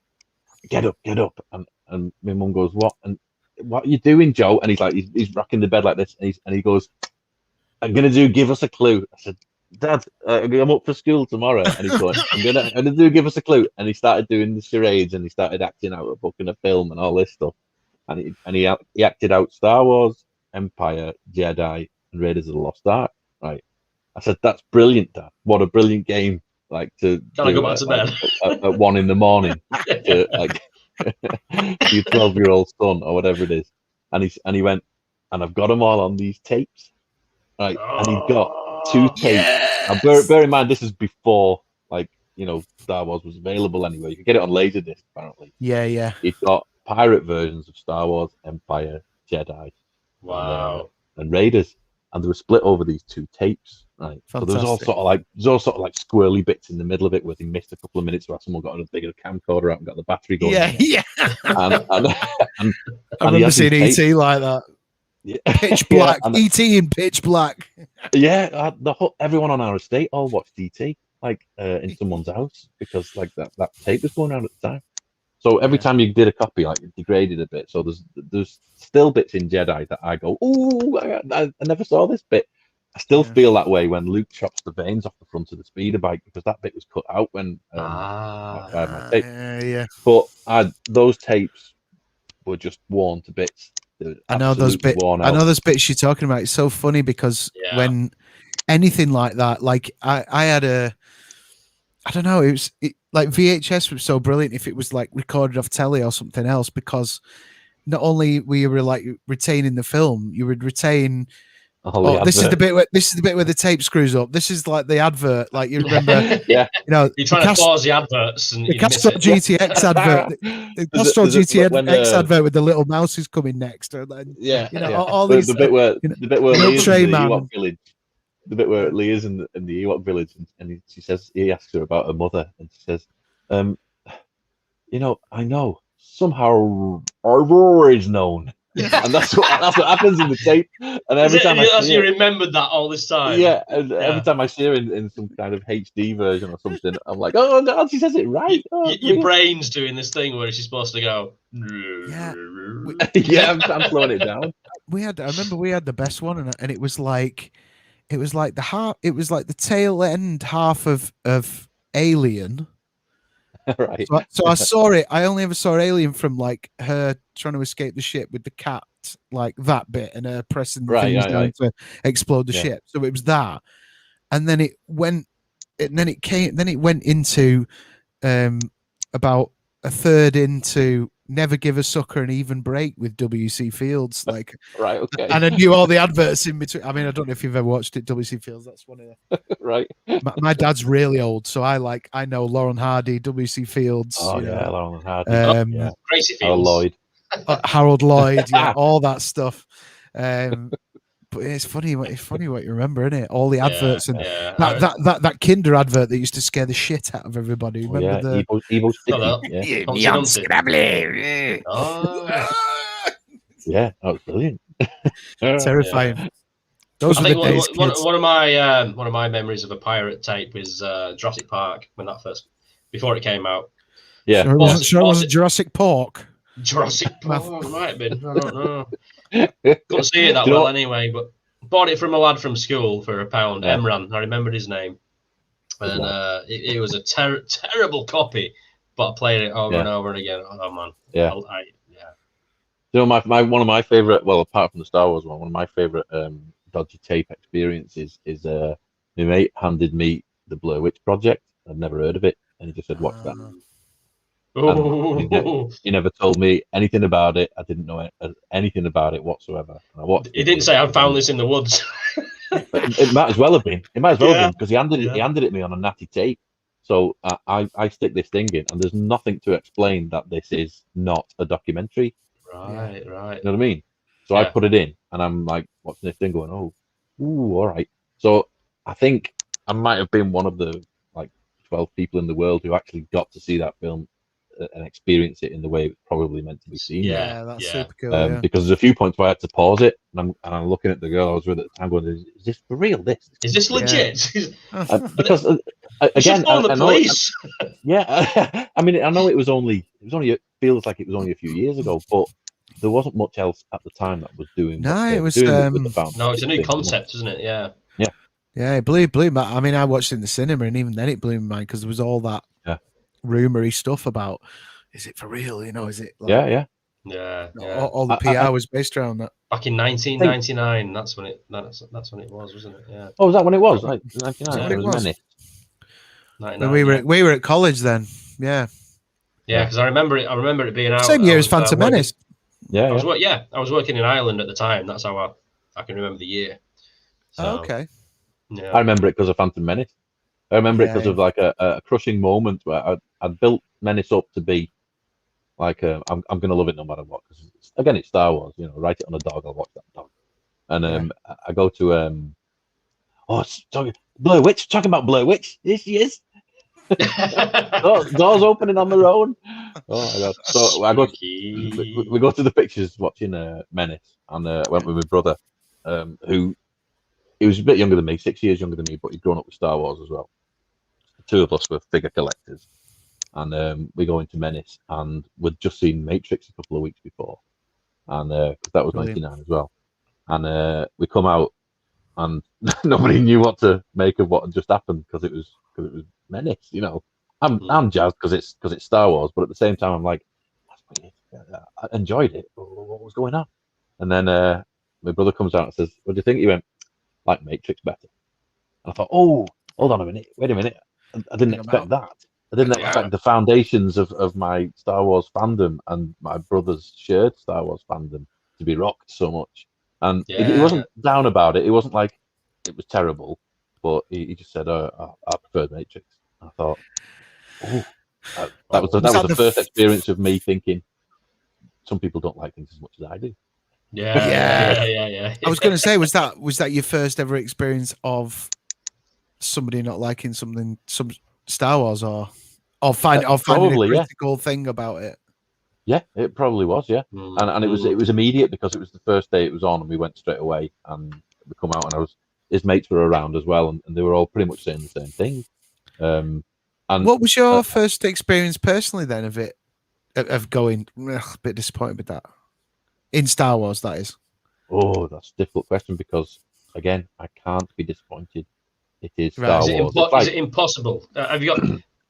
get up, and my mum goes, what? And what are you doing, Joe? And he's like, he's rocking the bed like this, and he goes, I'm gonna give us a clue. I said, Dad, I'm up for school tomorrow, and he's going, I'm gonna give us a clue. And he started doing the charades, and he started acting out a book and a film and all this stuff, and he acted out Star Wars, Empire, Jedi, and Raiders of the Lost Ark. Right? I said, that's brilliant, Dad. What a brilliant game! Like to go back to bed at 1 a.m. to like your 12-year-old son or whatever it is, and he went, and I've got them all on these tapes, right? And he got 2 tapes. Yes! Now, bear in mind, this is before, like, you know, Star Wars was available anyway. You could get it on Laserdisc, apparently. Yeah. He got pirate versions of Star Wars, Empire, Jedi, and Raiders, and they were split over these 2 tapes. Right, fantastic. So there's all sort of like squirrely bits in the middle of it where they missed a couple of minutes where someone got a bigger camcorder out and got the battery going. Yeah. And I remember seeing ET like that. Yeah. Pitch black. ET in pitch black. Yeah, everyone on our estate all watched ET, like in someone's house, because like that tape was going around at the time. So every time you did a copy, like it degraded a bit. So there's still bits in Jedi that I go, ooh, I never saw this bit. I still feel that way when Luke chops the veins off the front of the speeder bike, because that bit was cut out when I had my tape. But those tapes were just worn to bits. I know those bits. I know those bits you're talking about. It's so funny because when anything like that, like I had I don't know, like VHS was so brilliant if it was like recorded off telly or something else, because not only were you like retaining the film, you would retain. This is the bit where the tape screws up. This is like the advert. Like you remember, you know, you're trying to pause the adverts and the Castro GTX advert, the Castro GTX advert with the little mouse is coming next. And then, all these the bit where Lee is in the Ewok village, the bit where Lee is in the Ewok village, and he asks her about her mother, and she says, you know, I know somehow I've always known. And that's what happens in the tape. And every time you remembered that all this time. Yeah, and every time I see her in some kind of HD version or something, I'm like, oh no, she says it right. Your brain's doing this thing where she's supposed to go. Yeah, yeah, I'm slowing it down. I remember we had the best one, and it was like the tail end half of Alien. Right. So I saw it. I only ever saw Alien from like her trying to escape the ship with the cat, like that bit, and her pressing the things down to explode the ship. So it was that, and then it went into about a third into Never Give a Sucker an Even Break with W.C. Fields, like right, okay. And I knew all the adverts in between. I mean, I don't know if you've ever watched it, W.C. Fields. That's one of the right. My dad's really old, so I know Lauren Hardy, W.C. Fields. Oh yeah, Lauren Hardy. Gracie Fields. Harold Lloyd, all that stuff. But it's funny what you remember, isn't it? All the adverts and that Kinder advert that used to scare the shit out of everybody. Remember the evil sticky? Yeah, Scrabbly. Yeah, that was brilliant. Terrifying. Yeah. Those I were think the days, one of my memories of a pirate tape was Jurassic Park when that first before it came out. Yeah, sure it wasn't Jurassic Park. Jurassic Park might have been. I don't know. Couldn't see it that well anyway, but bought it from a lad from school for £1. Emran, I remembered his name, and it was a terrible copy, but I played it over and over again. Oh man, yeah. One of my favorite, well, apart from the Star Wars one of my favorite dodgy tape experiences is my mate handed me the Blair Witch Project. I'd never heard of it, and he just said, "Watch that." He never told me anything about it. I didn't know anything about it whatsoever. He didn't say, "I found this in the woods." It might as well have been. It might as well have been because he handed it to me on a natty tape. So I stick this thing in, and there's nothing to explain that this is not a documentary. Right. You know what I mean? So I put it in, and I'm like watching this thing, going, "Oh, ooh, all right." So I think I might have been one of the 12 people in the world who actually got to see that film and experience it in the way it's probably meant to be seen. Yeah, that's super cool. Because there's a few points where I had to pause it, and I'm looking at the girl I was with at the time, going, "Is this for real? Is this legit?" Because again, I the police. I mean, I know it feels like it was only a few years ago, but there wasn't much else at the time that was doing. No, it was. It's a new concept, isn't it? Yeah. Yeah, it blew me. I mean, I watched it in the cinema, and even then, it blew my mind because there was all that rumory stuff about, is it for real? Is it? Like, All the PR was based around that. Back in 1999, that's when it was, wasn't it? Yeah. Oh, was that when it was? 1999. It was Menace. We were at college then. Yeah. Yeah, because I remember it being out. Same year as Phantom Menace. I was working in Ireland at the time. That's how I can remember the year. So, okay. Yeah. I remember it because of Phantom Menace. I remember it because of like a crushing moment where I'd built Menace up to be like I'm going to love it no matter what. Because again, it's Star Wars. Write it on a dog. I'll watch that dog. And I go to Blair Witch. Talking about Blair Witch. Here she is. Doors opening on their own. Oh my god! So we go to the pictures watching Menace, and went with my brother, who he was a bit younger than me, 6 years younger than me, but he'd grown up with Star Wars as well. The two of us were figure collectors, and we go into Menace, and we'd just seen Matrix a couple of weeks before, and that was 99 as well, and we come out, and nobody knew what to make of what had just happened because it was Menace. I'm jazzed because it's Star Wars, but at the same time I'm like, that's weird. I enjoyed it. What was going on? And then my brother comes out and says, "What do you think?" He went, "Like Matrix better." And I thought, oh, hold on a minute, wait a minute. I didn't expect that. I didn't expect the foundations of my Star Wars fandom and my brother's shared Star Wars fandom to be rocked so much. And he wasn't down about it. It wasn't like it was terrible, but he just said, I preferred Matrix. I thought, oh, that was the first experience of me thinking, some people don't like things as much as I do. Yeah. I was going to say, was that your first ever experience of somebody not liking some Star Wars, or finding a critical thing about it? Yeah, it probably was. Yeah, and it was immediate because it was the first day it was on, and we went straight away, and we come out, and his mates were around as well, and they were all pretty much saying the same thing. And what was your first experience personally then of it, of going? A bit disappointed with that in Star Wars, that is. Oh, that's a difficult question because again, I can't be disappointed. It is Star Wars. Is it impossible? Have you got?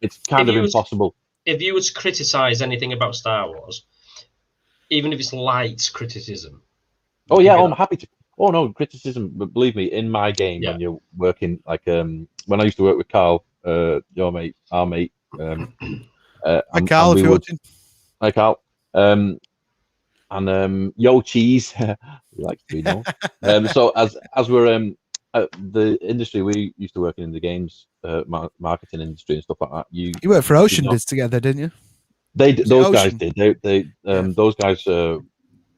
It's kind of impossible. If you were to criticize anything about Star Wars, even if it's light criticism. Oh yeah, I'm happy to. Oh no, criticism. But believe me, in my game, when you're working, like when I used to work with Carl, your mate, our mate. Hi Carl, if you're watching. Hi Carl. And Yo Cheese, he likes to be known. So as we're the industry we used to work in the games marketing industry and stuff like that. You worked for Ocean together, didn't you? Those guys did. Those guys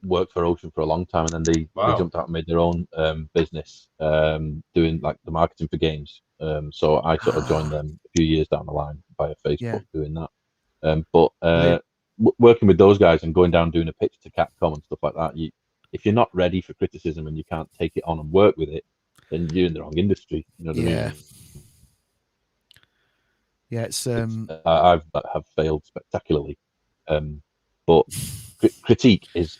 worked for Ocean for a long time, and then they jumped out and made their own business doing like the marketing for games. So I sort of joined them a few years down the line via Facebook doing that. But working with those guys and going down doing a pitch to Capcom and stuff like that, if you're not ready for criticism and you can't take it on and work with it, then you're in the wrong industry. You know what I mean? Yeah, it's I have failed spectacularly, but critique is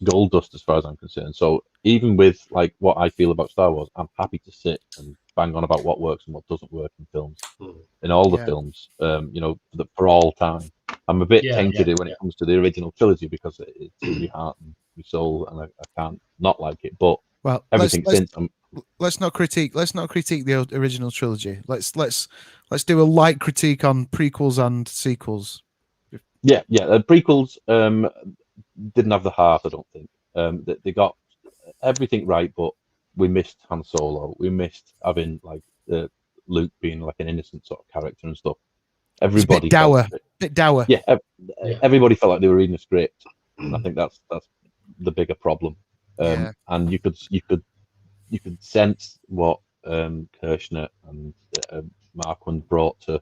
gold dust as far as I'm concerned. So even with like what I feel about Star Wars, I'm happy to sit and bang on about what works and what doesn't work in films, in all the films. You know, for all time. I'm a bit tainted when it comes to the original trilogy because it's in my heart and my soul, and I can't not like it. But everything since. Let's not critique the original trilogy. Let's do a light critique on prequels and sequels. Yeah. Prequels didn't have the heart, I don't think. They got everything right, but we missed Han Solo. We missed having like Luke being like an innocent sort of character and stuff. Everybody bit dour. Yeah, everybody felt like they were reading a script, and I think that's the bigger problem. And you could sense what Kirshner and Marquand brought to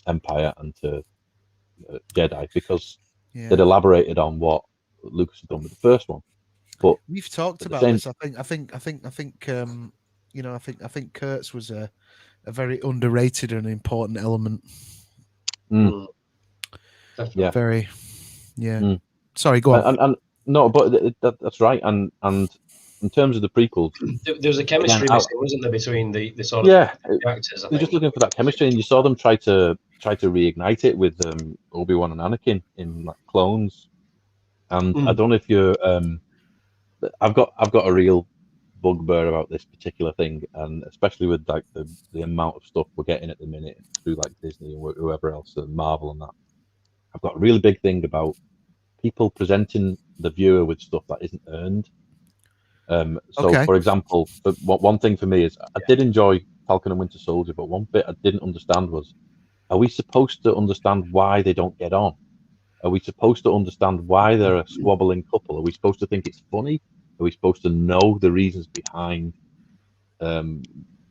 Empire and to Jedi because they'd elaborated on what Lucas had done with the first one. But we've talked about this. I think you know, I think Kurtz was a very underrated and important element. Yeah. Very. Yeah. Sorry, go on. And no, but that's right. And in terms of the prequels, there was a chemistry missing, wasn't there, between the sort of characters? You're just looking for that chemistry, and you saw them try to reignite it with Obi-Wan and Anakin in like Clones. And I don't know if you're. I've got a real bugbear about this particular thing, and especially with like the amount of stuff we're getting at the minute through like Disney and whoever else, and Marvel and that. I've got a really big thing about people presenting the viewer with stuff that isn't earned. For example, one thing for me is I did enjoy Falcon and Winter Soldier, but one bit I didn't understand was: are we supposed to understand why they don't get on? Are we supposed to understand why they're a squabbling couple? Are we supposed to think it's funny? Are we supposed to know the reasons behind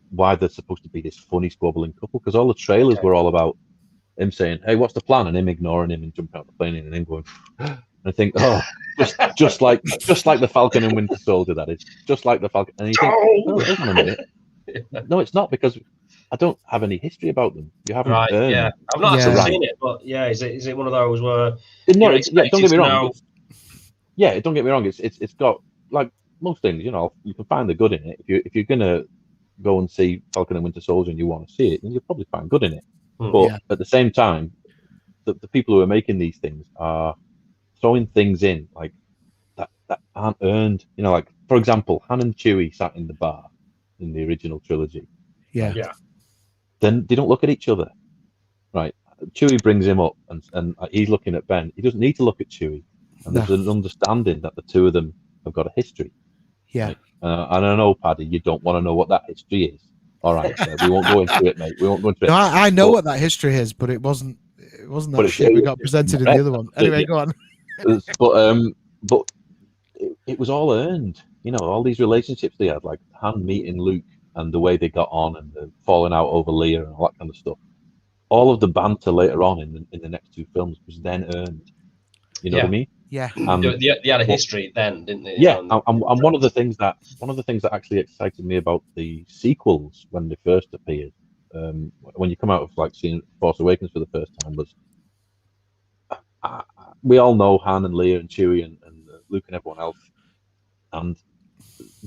why they're supposed to be this funny squabbling couple? Because all the trailers were all about him saying, "Hey, what's the plan?" and him ignoring him and jumping out the plane and him going. And I think, just like the Falcon and Winter Soldier, that is just like the Falcon. And you think, hang on a minute. No, it's not, because I don't have any history about them. You haven't. I've not actually seen it, but is it one of those where? No, don't get me wrong. Don't get me wrong. It's got, like most things, you know, you can find the good in it. If you're gonna go and see Falcon and Winter Soldier and you want to see it, then you'll probably find good in it. But at the same time, the people who are making these things are throwing things in like that aren't earned. You know, like for example, Han and Chewie sat in the bar in the original trilogy. Then they don't look at each other, right? Chewie brings him up, and he's looking at Ben. He doesn't need to look at Chewie, and there's an understanding that the two of them have got a history. Right? And I know, Paddy, you don't want to know what that history is. All right, we won't go into it, mate. We won't go into it. No, I know what that history is, but it wasn't that shit we got presented in the other one. Anyway, go on. But it was all earned. You know, all these relationships they had, like Han meeting Luke and the way they got on and the falling out over Leia and all that kind of stuff. all of the banter later on in the next two films was then earned. You know what I mean? Yeah. They had a history then, didn't they? Yeah, and one of the things that actually excited me about the sequels when they first appeared, when you come out of like seeing Force Awakens for the first time, was we all know Han and Leia and Chewie and Luke and everyone else, and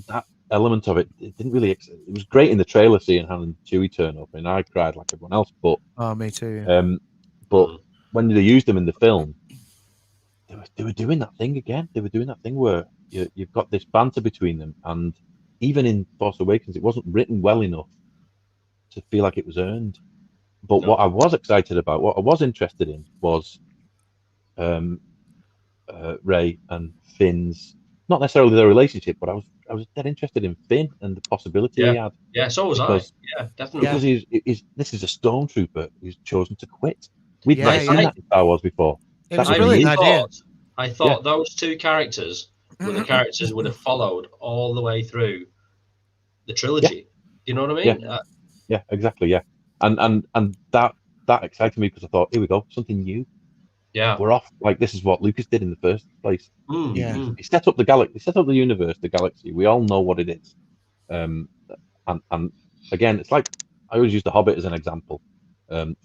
that element of it didn't really. It was great in the trailer seeing Han and Chewie turn up, and I cried like everyone else. But me too. Yeah. But when they used them in the film, they were doing that thing again. They were doing that thing where you've got this banter between them, and even in Force Awakens, it wasn't written well enough to feel like it was earned. But what I was excited about, what I was interested in, was Rey and Finn's, not necessarily their relationship, but I was dead interested in Finn and the possibility he had. Yeah, so was I. Yeah, definitely. Because this is a stormtrooper who's chosen to quit. We'd never seen that in Star Wars before. It was a brilliant idea. I thought those two characters were the characters would have followed all the way through the trilogy. Do you know what I mean? Yeah, exactly. Yeah, and that excited me because I thought, here we go, something new. Yeah, we're off. Like, this is what Lucas did in the first place. He set up the galaxy, he set up the universe, the galaxy. We all know what it is. And again, it's like I always use The Hobbit as an example.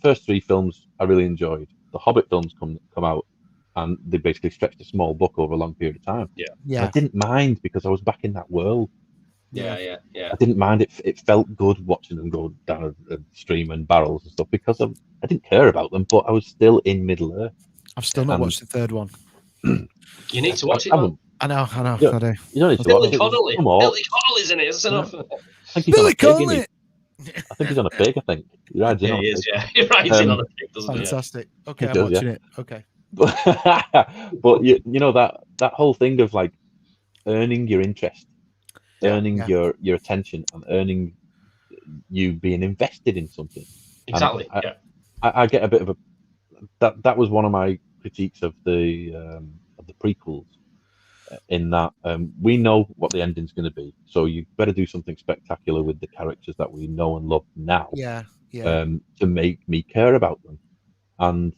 First three films I really enjoyed. The Hobbit films come out, and they basically stretched a small book over a long period of time. Yeah. I didn't mind because I was back in that world. Yeah. I didn't mind it. It felt good watching them go down a stream and barrels and stuff because I didn't care about them, but I was still in Middle Earth. I've still not watched the third one. You need to watch it. I know. I do. You don't need to Billy watch Connolly. it. Come on. Billy Connolly's in it. It's enough. I think he's Billy on a pig, Connolly. isn't he? I think he's on a pig. I think he rides in on a pig. He rides in on a pig, doesn't he? Fantastic. Okay, I'm watching it. Okay. But you know that whole thing of like earning your interest, earning your attention, and earning you being invested in something. Exactly. I get a bit of a that was one of my critiques of the prequels, in that we know what the ending's going to be, so you better do something spectacular with the characters that we know and love now. To make me care about them. And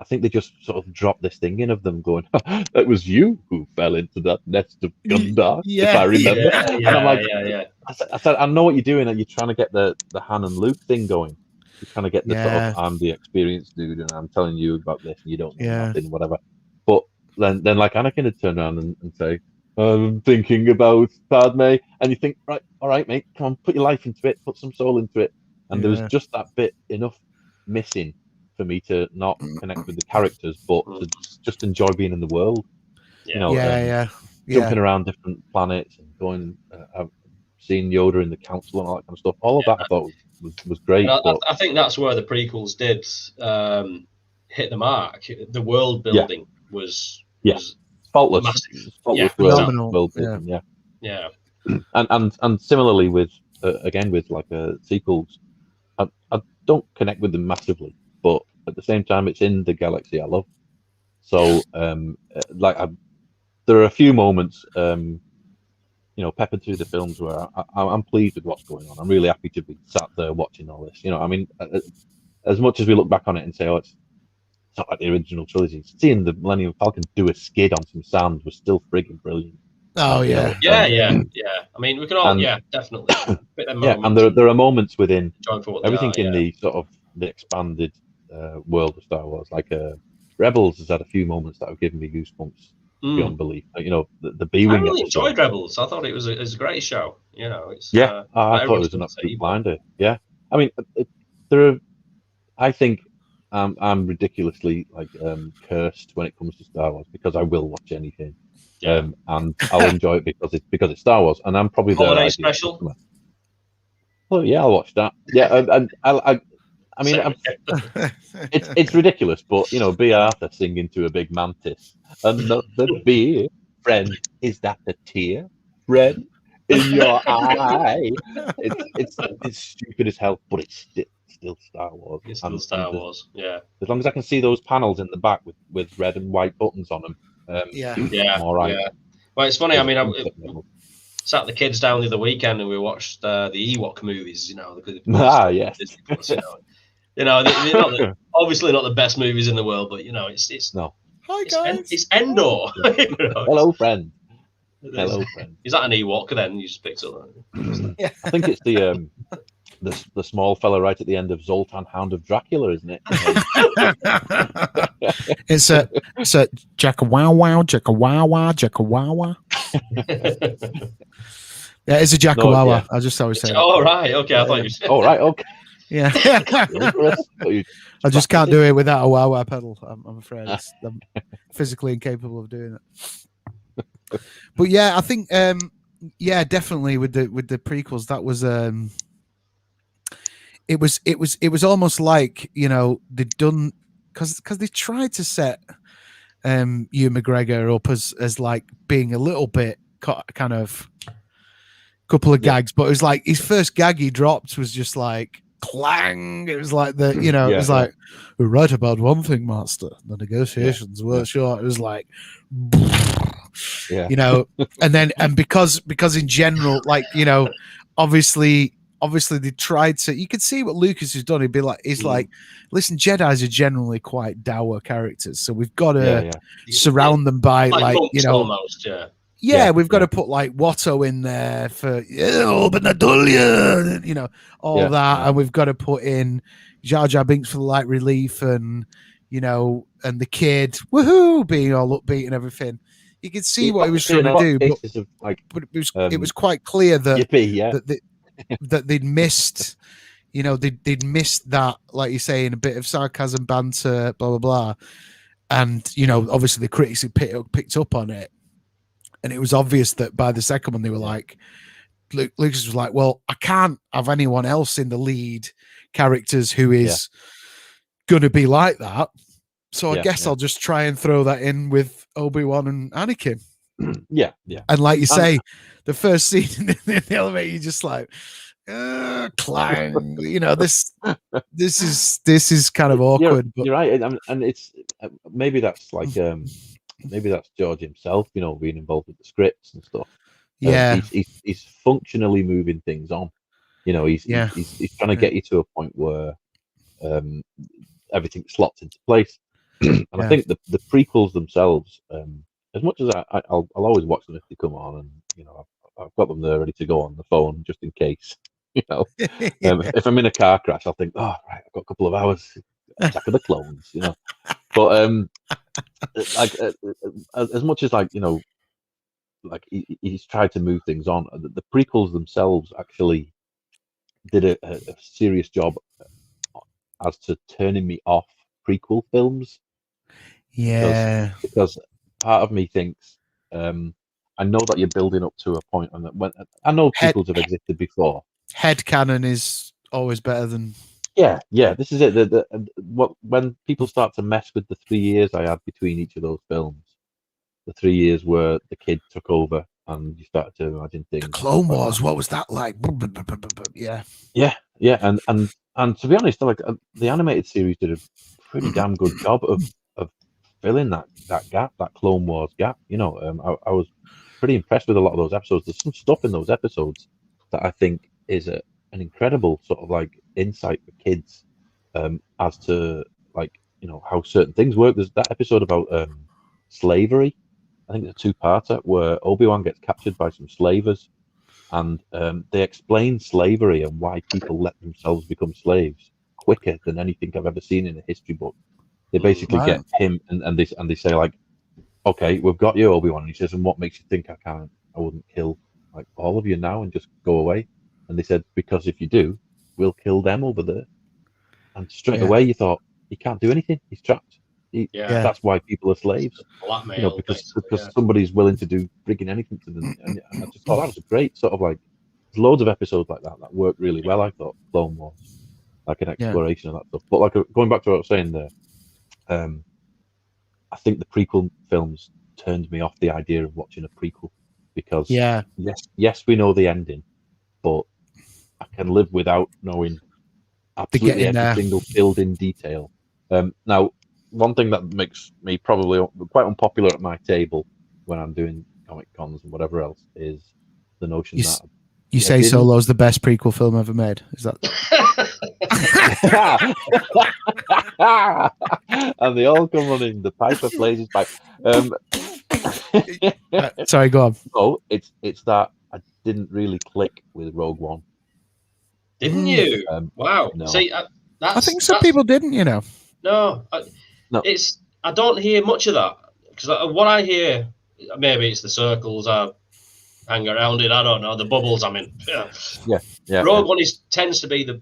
I think they just sort of dropped this thing in of them going, "That was you who fell into that nest of Gundar," if I remember. And I'm like, I said, I know what you're doing, and you're trying to get the Han and Luke thing going. You're trying to get the sort of, I'm the experienced dude, and I'm telling you about this, and you don't know nothing, whatever. But then like Anakin had turn around and say, "I'm thinking about Padme," and you think, right, all right, mate, come on, put your life into it, put some soul into it. And there was just that bit enough missing for me to not connect with the characters, but to just enjoy being in the world. Jumping around different planets and going, seeing Yoda in the council and all that kind of stuff. All of that I thought was great. I think that's where the prequels did hit the mark. The world building was faultless. Massive. Phenomenal. World building. Yeah. And similarly with again with like sequels, I don't connect with them massively, but at the same time, it's in the galaxy I love. So there are a few moments, peppered through the films where I'm pleased with what's going on. I'm really happy to be sat there watching all this. I mean, as much as we look back on it and say, "Oh, it's not like the original trilogy," seeing the Millennium Falcon do a skid on some sand was still frigging brilliant. Oh yeah. I mean, we can all, definitely. And there are moments within everything in the sort of the expanded world of Star Wars. Like Rebels has had a few moments that have given me goosebumps beyond belief. The B-wing. I really enjoyed Rebels. I thought it was a great show. It's I thought it was an absolute blinder. Yeah, I mean, there are. I think I'm ridiculously cursed when it comes to Star Wars because I will watch anything. And I'll enjoy it because it's Star Wars, and I'm probably the holiday special. Well, yeah, I'll watch that. Yeah, and I mean, it's ridiculous, but B. Arthur singing to a big mantis. Another beer, friend. Is that a tear, friend, in your eye? It's stupid as hell, but it's still Star Wars. It's still Star Wars. Yeah. As long as I can see those panels in the back with red and white buttons on them. I'm all right. Yeah. Well, it's funny. I mean, I sat the kids down the other weekend and we watched the Ewok movies. Yes. You know, they're obviously not the best movies in the world, but you know, it's no. Hi guys, it's Endor. You know, Hello, friend. Hello, friend. Is that an Ewok then? You just picked up. I think it's the small fella right at the end of Zoltan, Hound of Dracula, isn't it? it's a Jacka Wow Wow, Jacka Wow Wow, Jacka Wow Wow. Yeah, it's a Jacka Wow Wow. I just always say. Oh right, okay. I thought you said. Oh right, okay. Yeah. I just can't do it without a Wow Wow pedal. I'm afraid I'm physically incapable of doing it. But yeah, I think definitely with the prequels, that was it was almost like, you know, they'd done because they tried to set Ewan McGregor up as like being a little bit kind of couple of gags, but it was like his first gag he dropped was just like clang. It was like it was like, we're right about one thing, Master. The negotiations were short. It was like, you know, and because in general, like, you know, obviously they tried to. You could see what Lucas has done. He'd be like, like, listen, Jedi's are generally quite dour characters, so we've got to surround them by like you know, almost, we've got to put like Watto in there for you know, all that, and we've got to put in Jar Jar Binks for the light relief, and you know, and the kid, woohoo, being all upbeat and everything. You could see what he was trying to do, but it was quite clear that that they'd missed, you know, they'd missed that, like you say, in a bit of sarcasm, banter, blah blah blah, and you know, obviously the critics had picked up on it. And it was obvious that by the second one, they were like, Lucas was like, well, I can't have anyone else in the lead characters who is going to be like that. So I guess I'll just try and throw that in with Obi-Wan and Anakin. Yeah. And like you say, the first scene in the elevator, you're just like, clang. You know, this is kind of awkward. You're right. And it's maybe that's like... maybe that's George himself, you know, being involved with the scripts and stuff. He's functionally moving things on. You know, he's trying to get you to a point where everything slots into place. And I think the prequels themselves, as much as I'll always watch them if they come on, and you know, I've got them there ready to go on the phone just in case. You know, if I'm in a car crash, I'll think, oh right, I've got a couple of hours. Attack of the Clones, you know. But like as much as, like, you know, like he's tried to move things on, the prequels themselves actually did a serious job as to turning me off prequel films. Because part of me thinks, I know that you're building up to a point, and when I know prequels have existed before. Headcanon is always better than. Yeah. This is it. When people start to mess with the 3 years I had between each of those films, the 3 years where the kid took over and you started to imagine things. The Clone Wars, what was that like? Yeah. And to be honest, like the animated series did a pretty damn good job of filling that gap, that Clone Wars gap. You know, I was pretty impressed with a lot of those episodes. There's some stuff in those episodes that I think is an incredible sort of like insight for kids as to, like, you know, how certain things work. There's that episode about slavery. I think it's a two-parter where Obi-Wan gets captured by some slavers, and they explain slavery and why people let themselves become slaves quicker than anything I've ever seen in a history book. They basically get him and they say, like, okay, we've got you, Obi-Wan. And he says, and what makes you think I wouldn't kill like all of you now and just go away? And they said, because if you do, we'll kill them over there. And straight away you thought, he can't do anything. He's trapped. That's why people are slaves. Blackmail, you know, because somebody's willing to do frigging anything to them. And I just thought that was a great sort of like, there's loads of episodes like that worked really well. I thought Clone Wars, like an exploration of that stuff. But like going back to what I was saying there, I think the prequel films turned me off the idea of watching a prequel, because yes, we know the ending, but I can live without knowing absolutely every single build-in detail. Now, one thing that makes me probably quite unpopular at my table when I'm doing comic cons and whatever else is the notion that You say Solo's the best prequel film ever made? Is that? And they all come running. The Piper plays his pipe. Sorry, go on. No, it's that I didn't really click with Rogue One. Didn't you? Wow. No. See, I think some people didn't. You know. No. I don't hear much of that because what I hear, maybe it's the circles I hang around in. I don't know the bubbles I'm in. Yeah. Rogue One tends to be the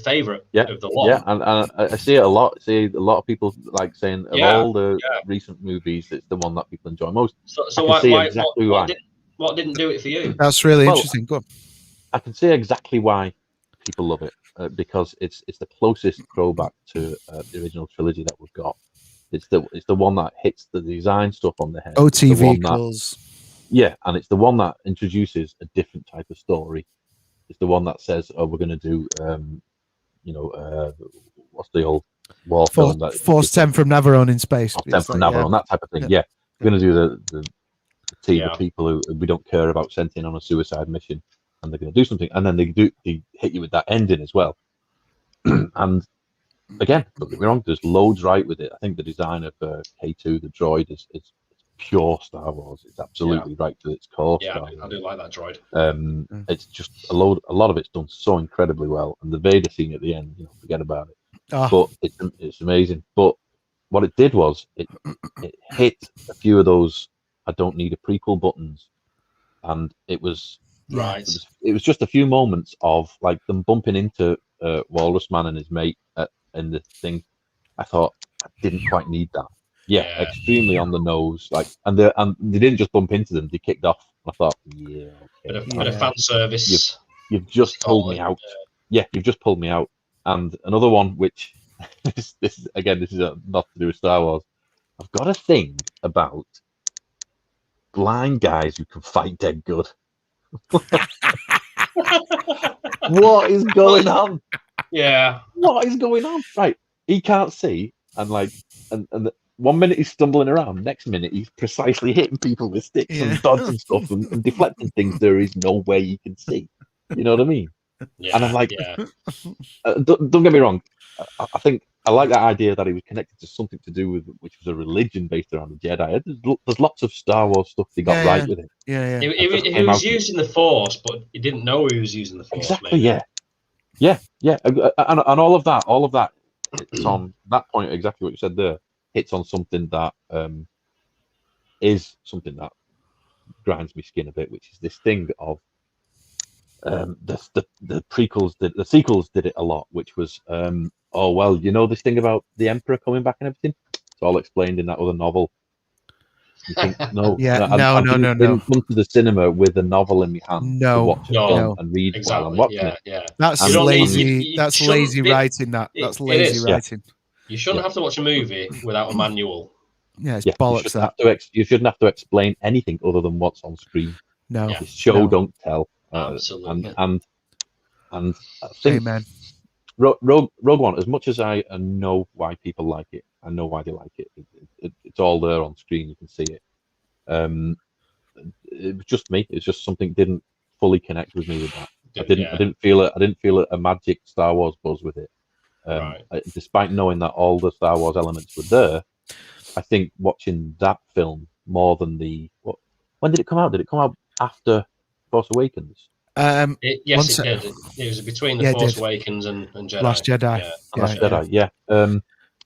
favorite of the lot. Yeah, and I see it a lot. See a lot of people like saying of all the recent movies, it's the one that people enjoy most. So what didn't do it for you? That's really interesting. Go on. I can see exactly why people love it because it's the closest throwback to the original trilogy that we've got. It's the one that hits the design stuff on the head. OT vehicles. And it's the one that introduces a different type of story. It's the one that says, "Oh, we're going to do, what's the old war film that Force 10 from Navarone in space? Force 10 from Navarone, that type of thing." Yeah, we're going to do the team of people who we don't care about sending on a suicide mission, and they're going to do something, and then they hit you with that ending as well. And again, don't get me wrong, there's loads right with it. I think the design of K2, the droid, is pure Star Wars. It's absolutely right to its core. Yeah, I do like that droid. It's just a lot of it's done so incredibly well, and the Vader scene at the end, forget about it. But it's amazing. But what it did was it hit a few of those I don't need a prequel buttons, and it was right. It was just a few moments of like them bumping into Walrus Man and his mate in the thing. I thought I didn't quite need that. Yeah, extremely on the nose. Like, and they didn't just bump into them; they kicked off. I thought, bit of fan service. You've just pulled me out. Yeah, you've just pulled me out. And another one, which this is not to do with Star Wars. I've got a thing about blind guys who can fight dead good. What is going on? Yeah. What is going on? Right. He can't see, and and 1 minute he's stumbling around, next minute he's precisely hitting people with sticks and dodging stuff and deflecting things there is no way you can see. You know what I mean? Yeah, and I'm like, don't get me wrong. I think I like that idea that he was connected to something to do with, which was a religion based around the Jedi. There's lots of Star Wars stuff they got right with it. Yeah. He was using the Force, but he didn't know he was using the Force. Exactly. Maybe. Yeah. And all of that. It's on that point. Exactly what you said there. Hits on something that is something that grinds my skin a bit, which is this thing of the prequels the sequels did it a lot, which was this thing about the Emperor coming back and everything. It's all explained in that other novel. You think, no. No. Didn't come to the cinema with a novel in my hand to watch a film and read while I'm watching it. Yeah. That's lazy. That's lazy writing. That's lazy writing. You shouldn't have to watch a movie without a manual. Yeah, it's bollocks. You shouldn't have to explain anything other than what's on screen. No, it's show don't tell. Absolutely. And I think Amen. Rogue One, as much as I know why people like it, I know why they like it. It's all there on screen. You can see it. It was just me. It's just something didn't fully connect with me with that. I didn't feel a magic Star Wars buzz with it. Despite knowing that all the Star Wars elements were there, I think watching that film more than when did it come out? Did it come out after Force Awakens? Yes, it did. It was between the Force Awakens and Jedi. Last Jedi. Last Jedi. Yeah.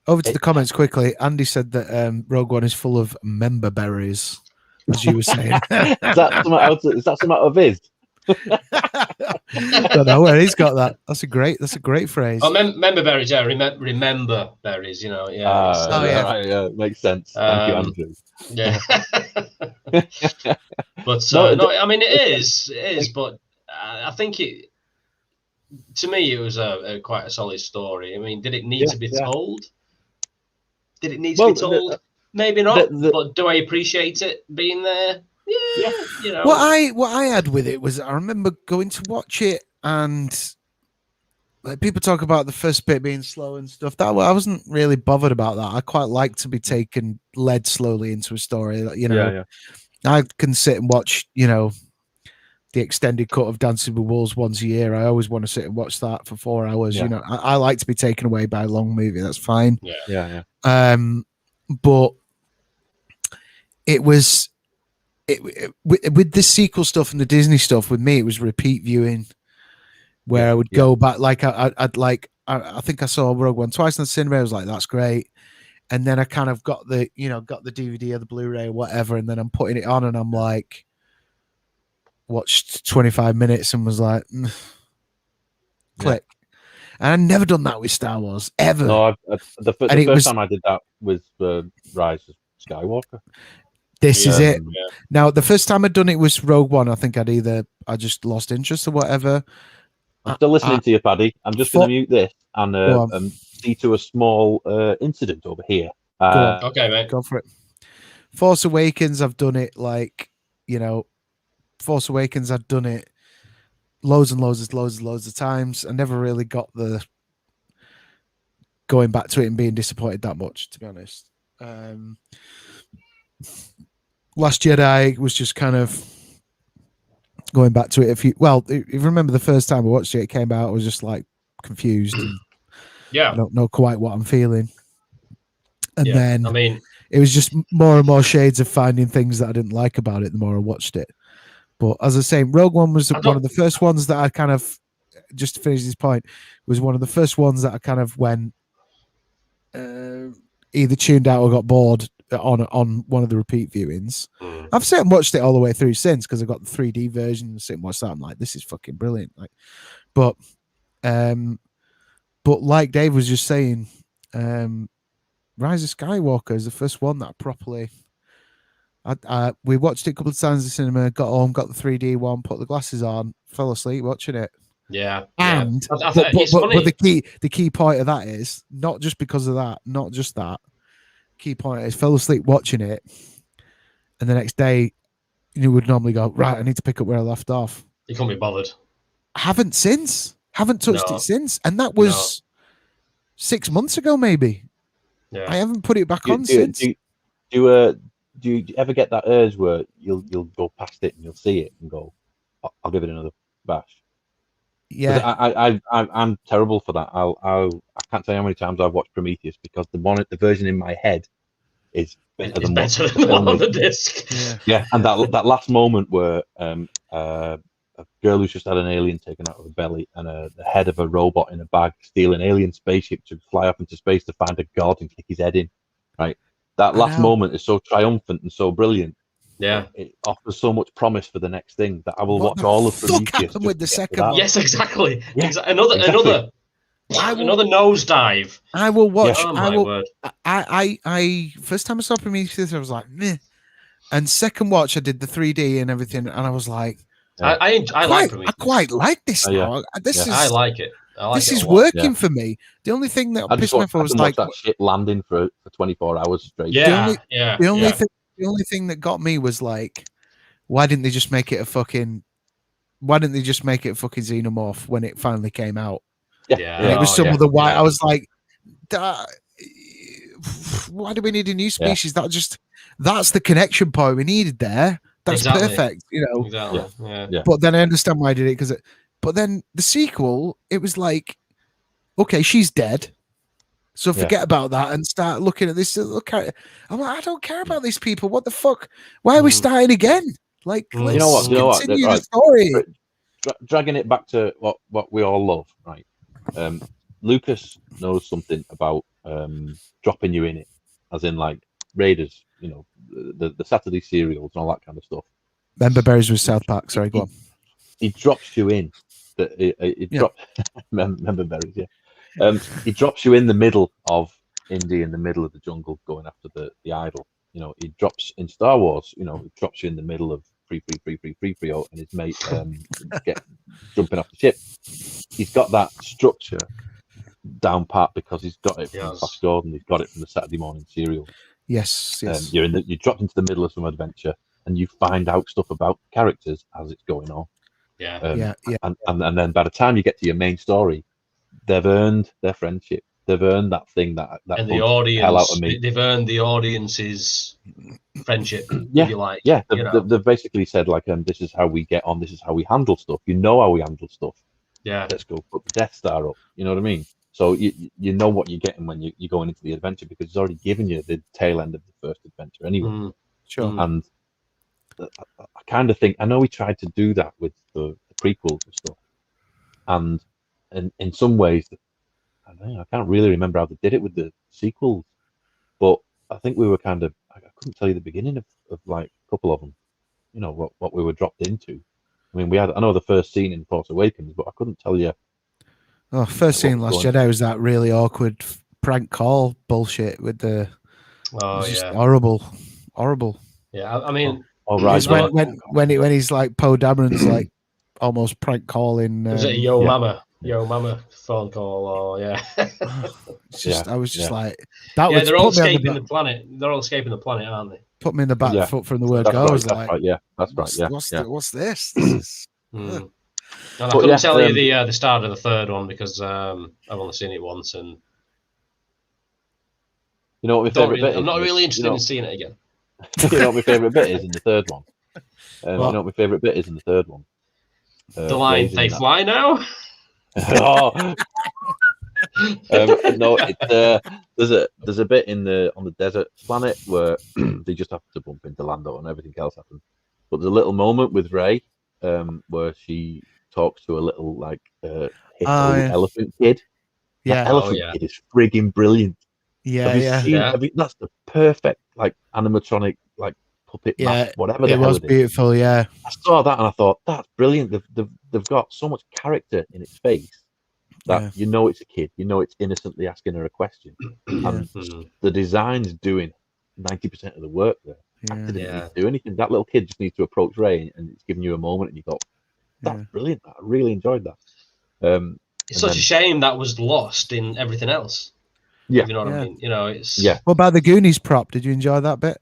Over to the comments quickly. Andy said that Rogue One is full of member berries, as you were saying. Is that something out of his? Don't know where he's got that. That's a great phrase. Oh, member berries, yeah. Remember berries, yeah. Yeah, makes sense. Thank you, Andrew. Yeah. But I mean, it is, but I think to me, it was quite a solid story. I mean, did it need to be told? Did it need to be told? Maybe not. But do I appreciate it being there? Yeah. What I had with it was I remember going to watch it and like people talk about the first bit being slow and stuff. That I wasn't really bothered about that. I quite like to be led slowly into a story. I can sit and watch, the extended cut of Dancing with Wolves once a year. I always want to sit and watch that for 4 hours. Yeah. You know, I like to be taken away by a long movie. That's fine. Yeah. But it was with the sequel stuff and the Disney stuff. With me, it was repeat viewing, where I would go back. Like I think I saw Rogue One twice in the cinema. I was like, that's great. And then I kind of got the DVD or the Blu-ray or whatever, and then I'm putting it on, and I'm like, watched 25 minutes and was like, click. And I've never done that with Star Wars ever. No, the first time I did that was Rise of Skywalker. This is it. Yeah. Now, the first time I'd done it was Rogue One. I think I just lost interest or whatever. I'm still listening to you, Paddy. I'm just going to mute this and see to a small incident over here. Okay, mate. Go for it. Force Awakens, I've done it Force Awakens, I'd done it loads of times. I never really got the going back to it and being disappointed that much, to be honest. Last Jedi was just kind of going back to it. If you remember the first time I watched it, it came out, I was just like confused. I don't know quite what I'm feeling. And then, I mean, it was just more and more shades of finding things that I didn't like about it the more I watched it. But as I say, Rogue One was one of the first ones that I kind of, just to finish this point, was one of the first ones that I kind of went, either tuned out or got bored on one of the repeat viewings. I've sat and watched it all the way through since, because I've got the 3D version and sit and watch that. I'm like, this is fucking brilliant. But like Dave was just saying, Rise of Skywalker is the first one that I properly. We watched it a couple of times in the cinema, got home, got the 3D one, put the glasses on, fell asleep watching it. Yeah. And but the key point of that is not just because of that, not just that. Key point is fell asleep watching it, and the next day you would normally go, right, I need to pick up where I left off. You can't be bothered. Haven't touched it since, and that was 6 months ago, maybe. Yeah. I haven't put it back on since. Do you ever get that urge where you'll go past it and you'll see it and go, I'll give it another bash? Yeah, I'm terrible for that. I can't tell you how many times I've watched Prometheus, because the version in my head is better than the one on the disc. Yeah, and that last moment where a girl who's just had an alien taken out of her belly and the head of a robot in a bag steal an alien spaceship to fly up into space to find a god and kick his head in, right? That last moment is so triumphant and so brilliant. Yeah, it offers so much promise for the next thing that I will watch all of Prometheus. With the second one? Yes, exactly. Yeah, another nosedive. I will watch. Oh my word! I first time I saw Prometheus, I was like, meh. And second watch, I did the 3D and everything, and I was like, I like Prometheus. I quite like this now. I like it. This is working for me. The only thing that pissed me off was like that shit landing for 24 hours straight. The only thing that got me was like, why didn't they just make it a fucking xenomorph when it finally came out? Yeah. And it was some of the white. I was like, why do we need a new species? That's the connection point we needed there. That's perfect, you know. Exactly. Yeah. But then I understand why I did it, but then the sequel, it was like, okay, she's dead. So forget about that and start looking at this. I'm like, I don't care about these people. What the fuck? Why are we starting again? Like, let's continue the story. Dragging it back to what we all love, right? Lucas knows something about dropping you in it, as in like Raiders, you know, the Saturday serials and all that kind of stuff. Member Berries with South Park. Sorry, go on. He drops you in. Member Berries, yeah. He drops you in the middle of Indy, in the middle of the jungle, going after the idol. You know, he drops in Star Wars. You know, he drops you in the middle of free, and his mate jumping off the ship. He's got that structure down pat because he's got it from Flash Gordon. He's got it from the Saturday morning serial. Yes. You're dropped into the middle of some adventure, and you find out stuff about characters as it's going on. And then by the time you get to your main story, they've earned their friendship. They've earned that thing that and the audience. Hell out of me. They've earned the audience's friendship, Yeah, if you like. yeah. You know? They've basically said like, this is how we get on. This is how we handle stuff. You know how we handle stuff. Yeah. Let's go put the Death Star up. You know what I mean? So you know what you're getting when you're going into the adventure, because it's already given you the tail end of the first adventure anyway. Sure. And I kind of think, I know we tried to do that with the prequels and stuff, and in some ways, I can't really remember how they did it with the sequels, but I think we were kind of, I couldn't tell you the beginning of like a couple of them, you know, what we were dropped into. I mean, I know the first scene in Force Awakens, but I couldn't tell you. Oh, first scene Last Jedi was that really awkward prank call bullshit with the. Oh, just horrible. Yeah, I mean, right. When he's like Poe Dameron's like almost prank calling. Was it a Yo Mama phone call? Or it's just, I was just like, that. Yeah, they're all escaping the planet. They're all escaping the planet, aren't they? Put me in the back foot from the word go. I was like, right, yeah, that's right. Yeah, what's this? This is. And I couldn't tell you the start of the third one because I've only seen it once, and you know what my favorite bit is? I'm not really interested in seeing it again. You know what my favorite bit is in the third one? You know what my favorite bit is in the third one? The line, "They fly now." No, there's a bit on the desert planet where they just have to bump into Lando and everything else happens. But there's a little moment with Rey where she talks to a little elephant kid. Yeah, that elephant kid is frigging brilliant. Yeah. That's the perfect like animatronic like puppet mask, whatever. It was beautiful. Yeah, I saw that and I thought that's brilliant. They've got so much character in its face that you know it's a kid. You know it's innocently asking her a question, and the design's doing 90% of the work there. Actor didn't need to do anything. That little kid just needs to approach Rey, and it's giving you a moment, and you go, "That's brilliant." I really enjoyed that. It's such a shame that was lost in everything else. Yeah, you know what I mean. You know, it's What about the Goonies prop? Did you enjoy that bit?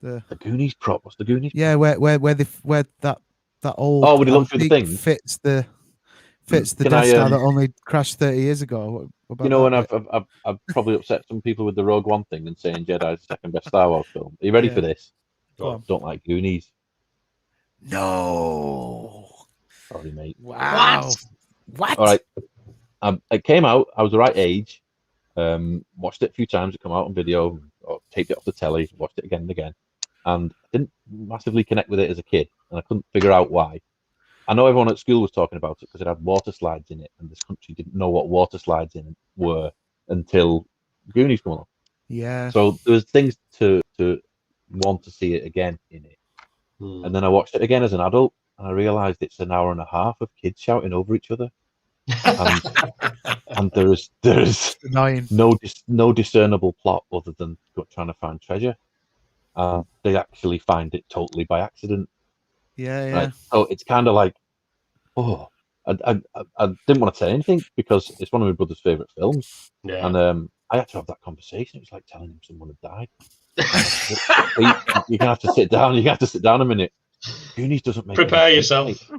The Goonies prop. What's the Goonies? Yeah, prop? where that old when he looked through the thing fits the Death Star that only crashed 30 years ago. You know, and I've probably upset some people with the Rogue One thing and saying Jedi's the second best Star Wars film. Are you ready for this? Don't like Goonies. No. Sorry, mate. Wow. What? All right. It came out. I was the right age. Watched it a few times. It come out on video. Or taped it off the telly. Watched it again and again. And I didn't massively connect with it as a kid, and I couldn't figure out why. I know everyone at school was talking about it because it had water slides in it, and this country didn't know what water slides were until Goonies came along. Yeah. So there was things to want to see it again in it. And then I watched it again as an adult, and I realised it's an hour and a half of kids shouting over each other, and there's no discernible plot other than trying to find treasure. They actually find it totally by accident. Yeah. Right? So it's kind of like, I didn't want to say anything because it's one of my brother's favourite films. Yeah. And I had to have that conversation. It was like telling him someone had died. You're gonna have to sit down. You have to sit down a minute. Goonies doesn't make. Prepare yourself.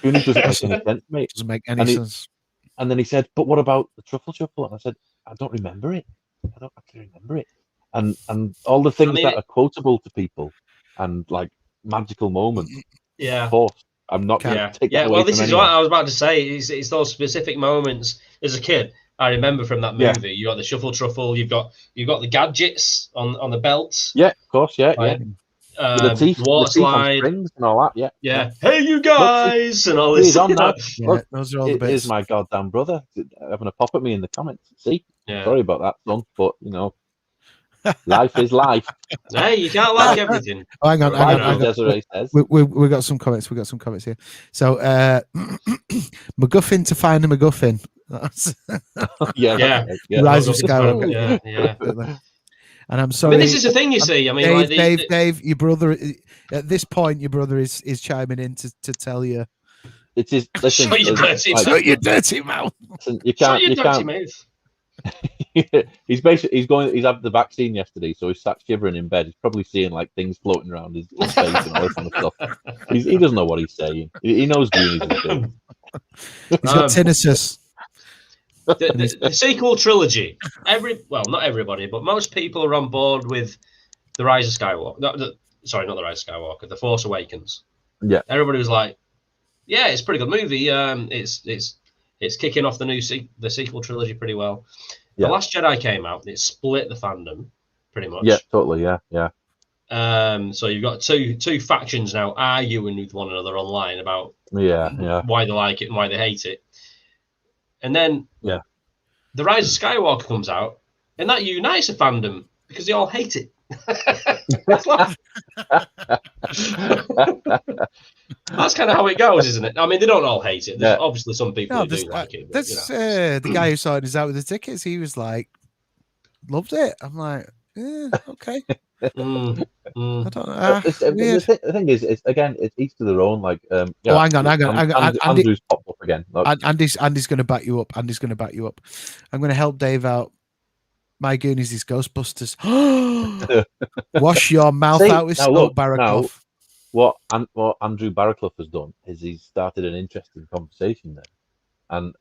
Goonies doesn't make any sense, mate. Doesn't make any sense. And then he said, "But what about the Truffle Shuffle?" And I said, "I don't remember it. I don't actually remember it." And all the things that are quotable to people and like magical moments. Yeah. Of course, I'm not going to take that away well, this from is anyone. what I was about to say. It's those specific moments as a kid. I remember from that movie. You got the Shuffle Truffle. You've got the gadgets on the belts. Yeah, of course. Yeah, right? The teeth, water slide, strings and all that. Yeah. Hey, you guys, and all this. On that. Look, those are all the bits. Here's my goddamn brother having a pop at me in the comments. See, sorry about that, son, but you know, life is life. Hey, you can't like everything. Hang on. Desiree says. We got some comments. We got some comments here. So, MacGuffin to find a MacGuffin. Yeah. Rise of Skywalker. Yeah. And I'm sorry. I mean, this is the thing you see. I mean, Dave, your brother. At this point, your brother is chiming in to tell you. It is. Listen, shut your dirty mouth. Listen, you can't. He's had the vaccine yesterday, so he's sat shivering in bed. He's probably seeing like things floating around his face and all this kind of stuff. He doesn't know what he's saying. He knows Goonies is good. He's got tinnitus. The sequel trilogy. Not everybody, but most people are on board with The Rise of Skywalker. Sorry, not The Rise of Skywalker. The Force Awakens. Yeah. Everybody was like, "Yeah, it's a pretty good movie. It's kicking off the sequel trilogy pretty well." Yeah. The Last Jedi came out. It split the fandom pretty much. Yeah, totally. Yeah. So you've got two factions now arguing with one another online about why they like it and why they hate it. And then The Rise of Skywalker comes out, and that unites a fandom because they all hate it. That's kind of how it goes, isn't it? I mean, they don't all hate it. There's obviously some people who do like it. But, the guy who sorted us out with the tickets. He was like, loved it. I'm like, okay. I don't know. The thing is, it's each to their own. Like, hang on. Andrew's popped up again. Andy's going to back you up. I'm going to help Dave out. My Goonies is Ghostbusters. Wash your mouth out with smoke, Barakov. What Andrew Barakov has done is he's started an interesting conversation there, and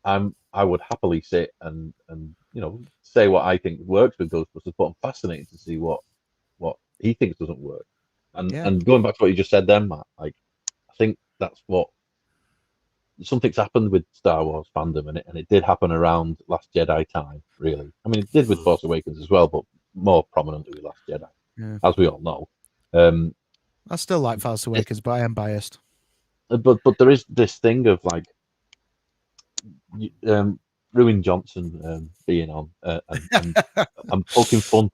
I would happily sit and say what I think works with Ghostbusters, but I'm fascinated to see what he thinks doesn't work. And going back to what you just said then, Matt, like I think that's what something's happened with Star Wars fandom, and it did happen around Last Jedi time, really. I mean, it did with Force Awakens as well, but more prominently with Last Jedi, as we all know. I still like Force Awakens, but I am biased. But there is this thing of like Ruin Johnson being on and poking fun,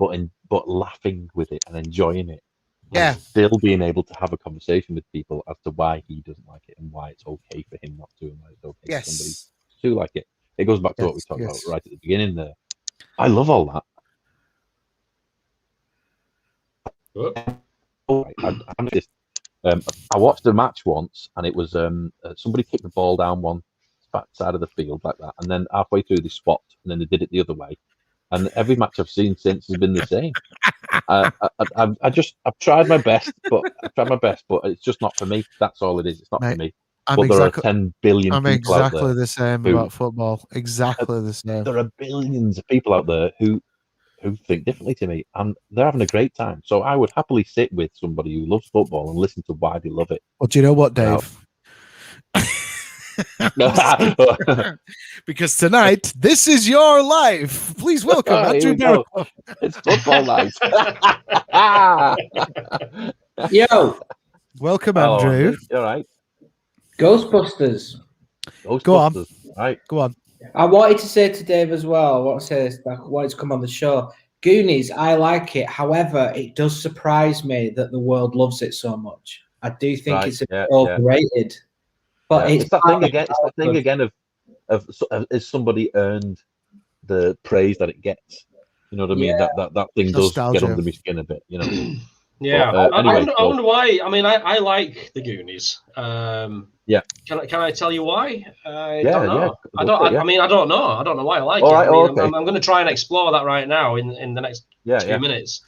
but laughing with it and enjoying it. Yeah, still being able to have a conversation with people as to why he doesn't like it and why it's okay for him not to, and why it's okay for somebody to like it. It goes back to what we talked about right at the beginning there. I love all that. I watched a match once, and it was somebody kicked the ball down one side of the field like that, and then halfway through they swapped, and then they did it the other way. And every match I've seen since has been the same. I've tried my best, but it's just not for me. That's all it is. It's not for me. There are 10 billion. I'm people exactly out there the same about football. Exactly the same. There are billions of people out there who think differently to me, and they're having a great time. So I would happily sit with somebody who loves football and listen to why they love it. Well, do you know what, Dave? Because tonight, this is your life. Please welcome Andrew Barakov. It's football night. Yo, welcome, Andrew. All right. Ghostbusters. Go on. Right. Go on. I wanted to say to Dave as well. I wanted to come on the show. Goonies, I like it. However, it does surprise me that the world loves it so much. I do think it's a bit overrated. But it's that thing again. It's the thing again of is somebody earned the praise that it gets? You know what I mean? That thing Nostalgia. Does get under my skin a bit. You know. Yeah. But, anyway, I wonder why. I mean, I like the Goonies. Yeah. Can I tell you why? I Yeah, don't know. yeah. I mean, I don't know. I don't know why I like All it. right, I mean, okay. I'm going to try and explore that right now in the next 2 minutes.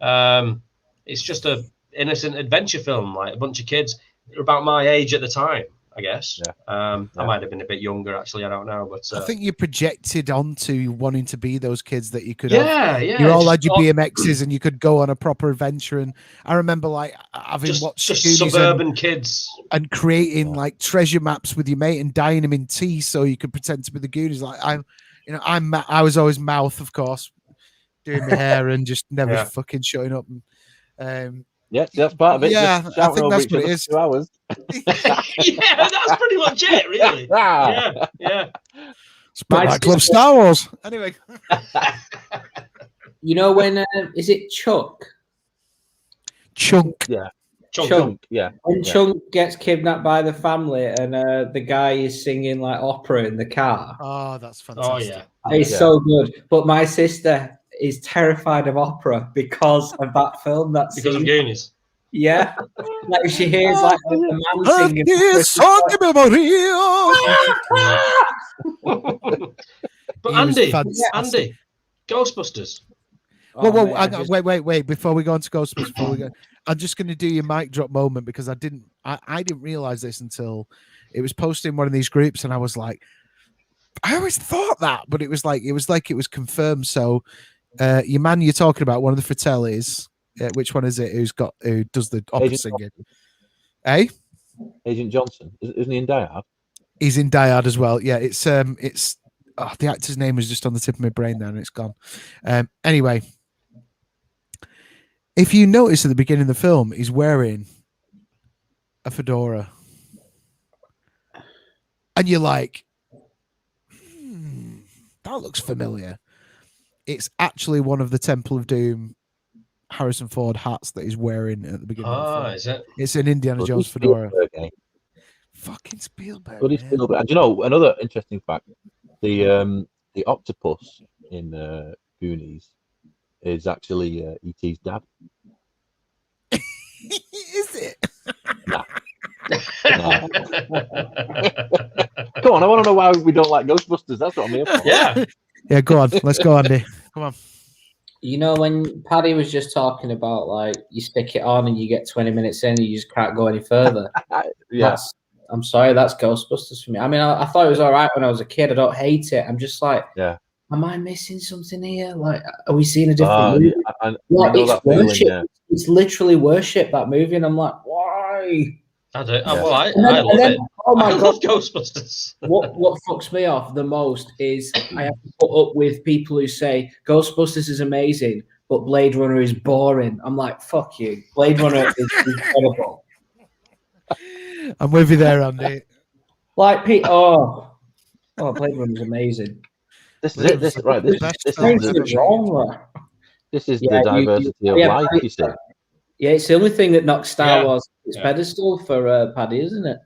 It's just a innocent adventure film, like a bunch of kids about my age at the time, I guess. I might have been a bit younger, actually. I don't know, but I think you projected onto wanting to be those kids that you could. Yeah. You all had your BMXs, and you could go on a proper adventure. And I remember, like, having watched just suburban kids and creating like treasure maps with your mate and dyeing them in tea so you could pretend to be the Goonies. Like I was always Mouth, of course, doing my hair and just never fucking showing up. And, that's part of it. Yeah, I think that's what it is. 2 hours. Yeah, that's pretty much it, really. Yeah. It's a bit like Club Star Wars. Anyway. You know when, is it Chuck? Chunk. Yeah. Chunk. Yeah. When Chunk gets kidnapped by the family and the guy is singing like opera in the car. Oh, that's fantastic. Oh, yeah. It's so good. But my sister is terrified of opera because of that film. Because of Goonies. Yeah. Like she hears like the man singing. But Andy, Ghostbusters. Wait! Before we go on to Ghostbusters, I'm just going to do your mic drop moment because I didn't realize this until it was posted in one of these groups, and I was like, I always thought that, but it was confirmed. So, your man you're talking about, one of the Fratellis, Which one is it? Who does the opera singing? Agent Johnson, isn't he in Die Hard? He's in Die Hard as well. Yeah, it's the actor's name was just on the tip of my brain now and it's gone. Anyway, if you notice at the beginning of the film, he's wearing a fedora, and you're like, that looks familiar. It's actually one of the Temple of Doom Harrison Ford hats that he's wearing at the beginning of the film. Is it? It's an Indiana Jones fedora. Fucking Spielberg. But Spielberg. And you know, another interesting fact: the octopus in Goonies is actually E.T.'s dad. Is it? Nah. Come on, I want to know why we don't like Ghostbusters. That's what I'm here for. Yeah. Yeah, go on. Let's go, Andy. Come on. You know, when Paddy was just talking about, like, you stick it on and you get 20 minutes in and you just can't go any further. Yeah. I'm sorry, that's Ghostbusters for me. I mean, I thought it was all right when I was a kid. I don't hate it. I'm just like, am I missing something here? Like, are we seeing a different movie? I know that worship. feeling, yeah. It's literally worship, that movie. And I'm like, why? I do. Yeah. Well, I love it. Oh my God. Love Ghostbusters. What fucks me off the most is I have to put up with people who say Ghostbusters is amazing, but Blade Runner is boring. I'm like, fuck you. Blade Runner is incredible. I'm with you there, Andy. Like, Blade Runner is amazing. This is it. This is the diversity of life, you see. Yeah, it's the only thing that knocks Star Wars its pedestal for Paddy, isn't it?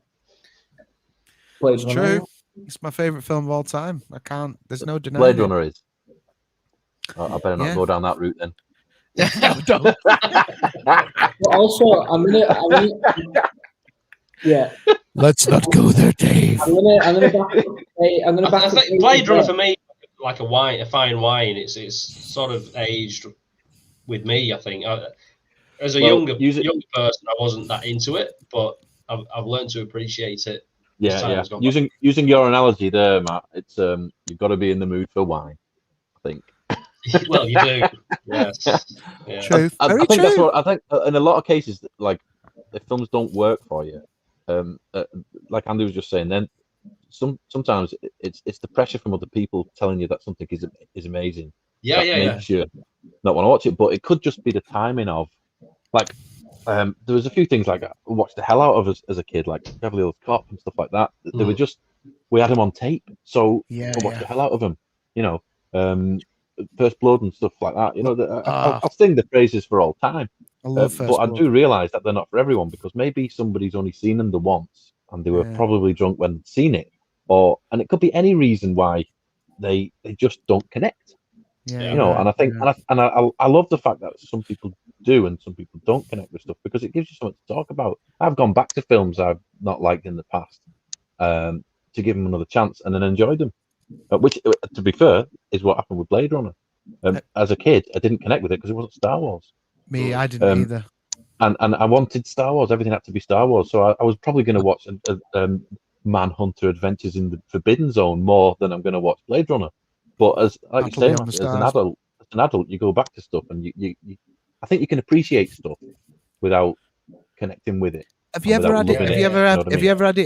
It's true. It's my favorite film of all time. I can't. There's no denying. Blade Runner is. I better not go down that route then. Yeah, no, don't. But also, I'm gonna. Yeah. Let's not go there, Dave. I'm gonna back up. Blade Runner for me, like a fine wine. It's sort of aged with me. I think as a younger person, I wasn't that into it, but I've learned to appreciate it. Yeah. Using your analogy there, Matt, it's you've got to be in the mood for wine. I think. Well, you do. Yes. Yeah. True. I think that's what I think. In a lot of cases, like if films don't work for you, like Andy was just saying, then sometimes it's the pressure from other people telling you that something is amazing. Makes you not want to watch it. But it could just be the timing of, like, there was a few things like I watched the hell out of as a kid, like Beverly Hills Cop and stuff like that. They were just, we had them on tape, so I watched the hell out of them. You know, First Blood and stuff like that. You know, I'll sing the praises for all time. I love First but Blood. I do realise that they're not for everyone, because maybe somebody's only seen them the once and they were probably drunk when they'd seen it, and it could be any reason why they just don't connect. You know, and I think I love the fact that some people do and some people don't connect with stuff, because it gives you something to talk about. I've gone back to films I've not liked in the past to give them another chance and then enjoyed them, which, to be fair, is what happened with Blade Runner. As a kid, I didn't connect with it because it wasn't Star Wars. Me, I didn't either. And I wanted Star Wars. Everything had to be Star Wars. So I was probably going to watch Manhunter Adventures in the Forbidden Zone more than I'm going to watch Blade Runner. But as you say, as an adult, you go back to stuff, and you I think you can appreciate stuff without connecting with it. Have you ever had it? Have you ever had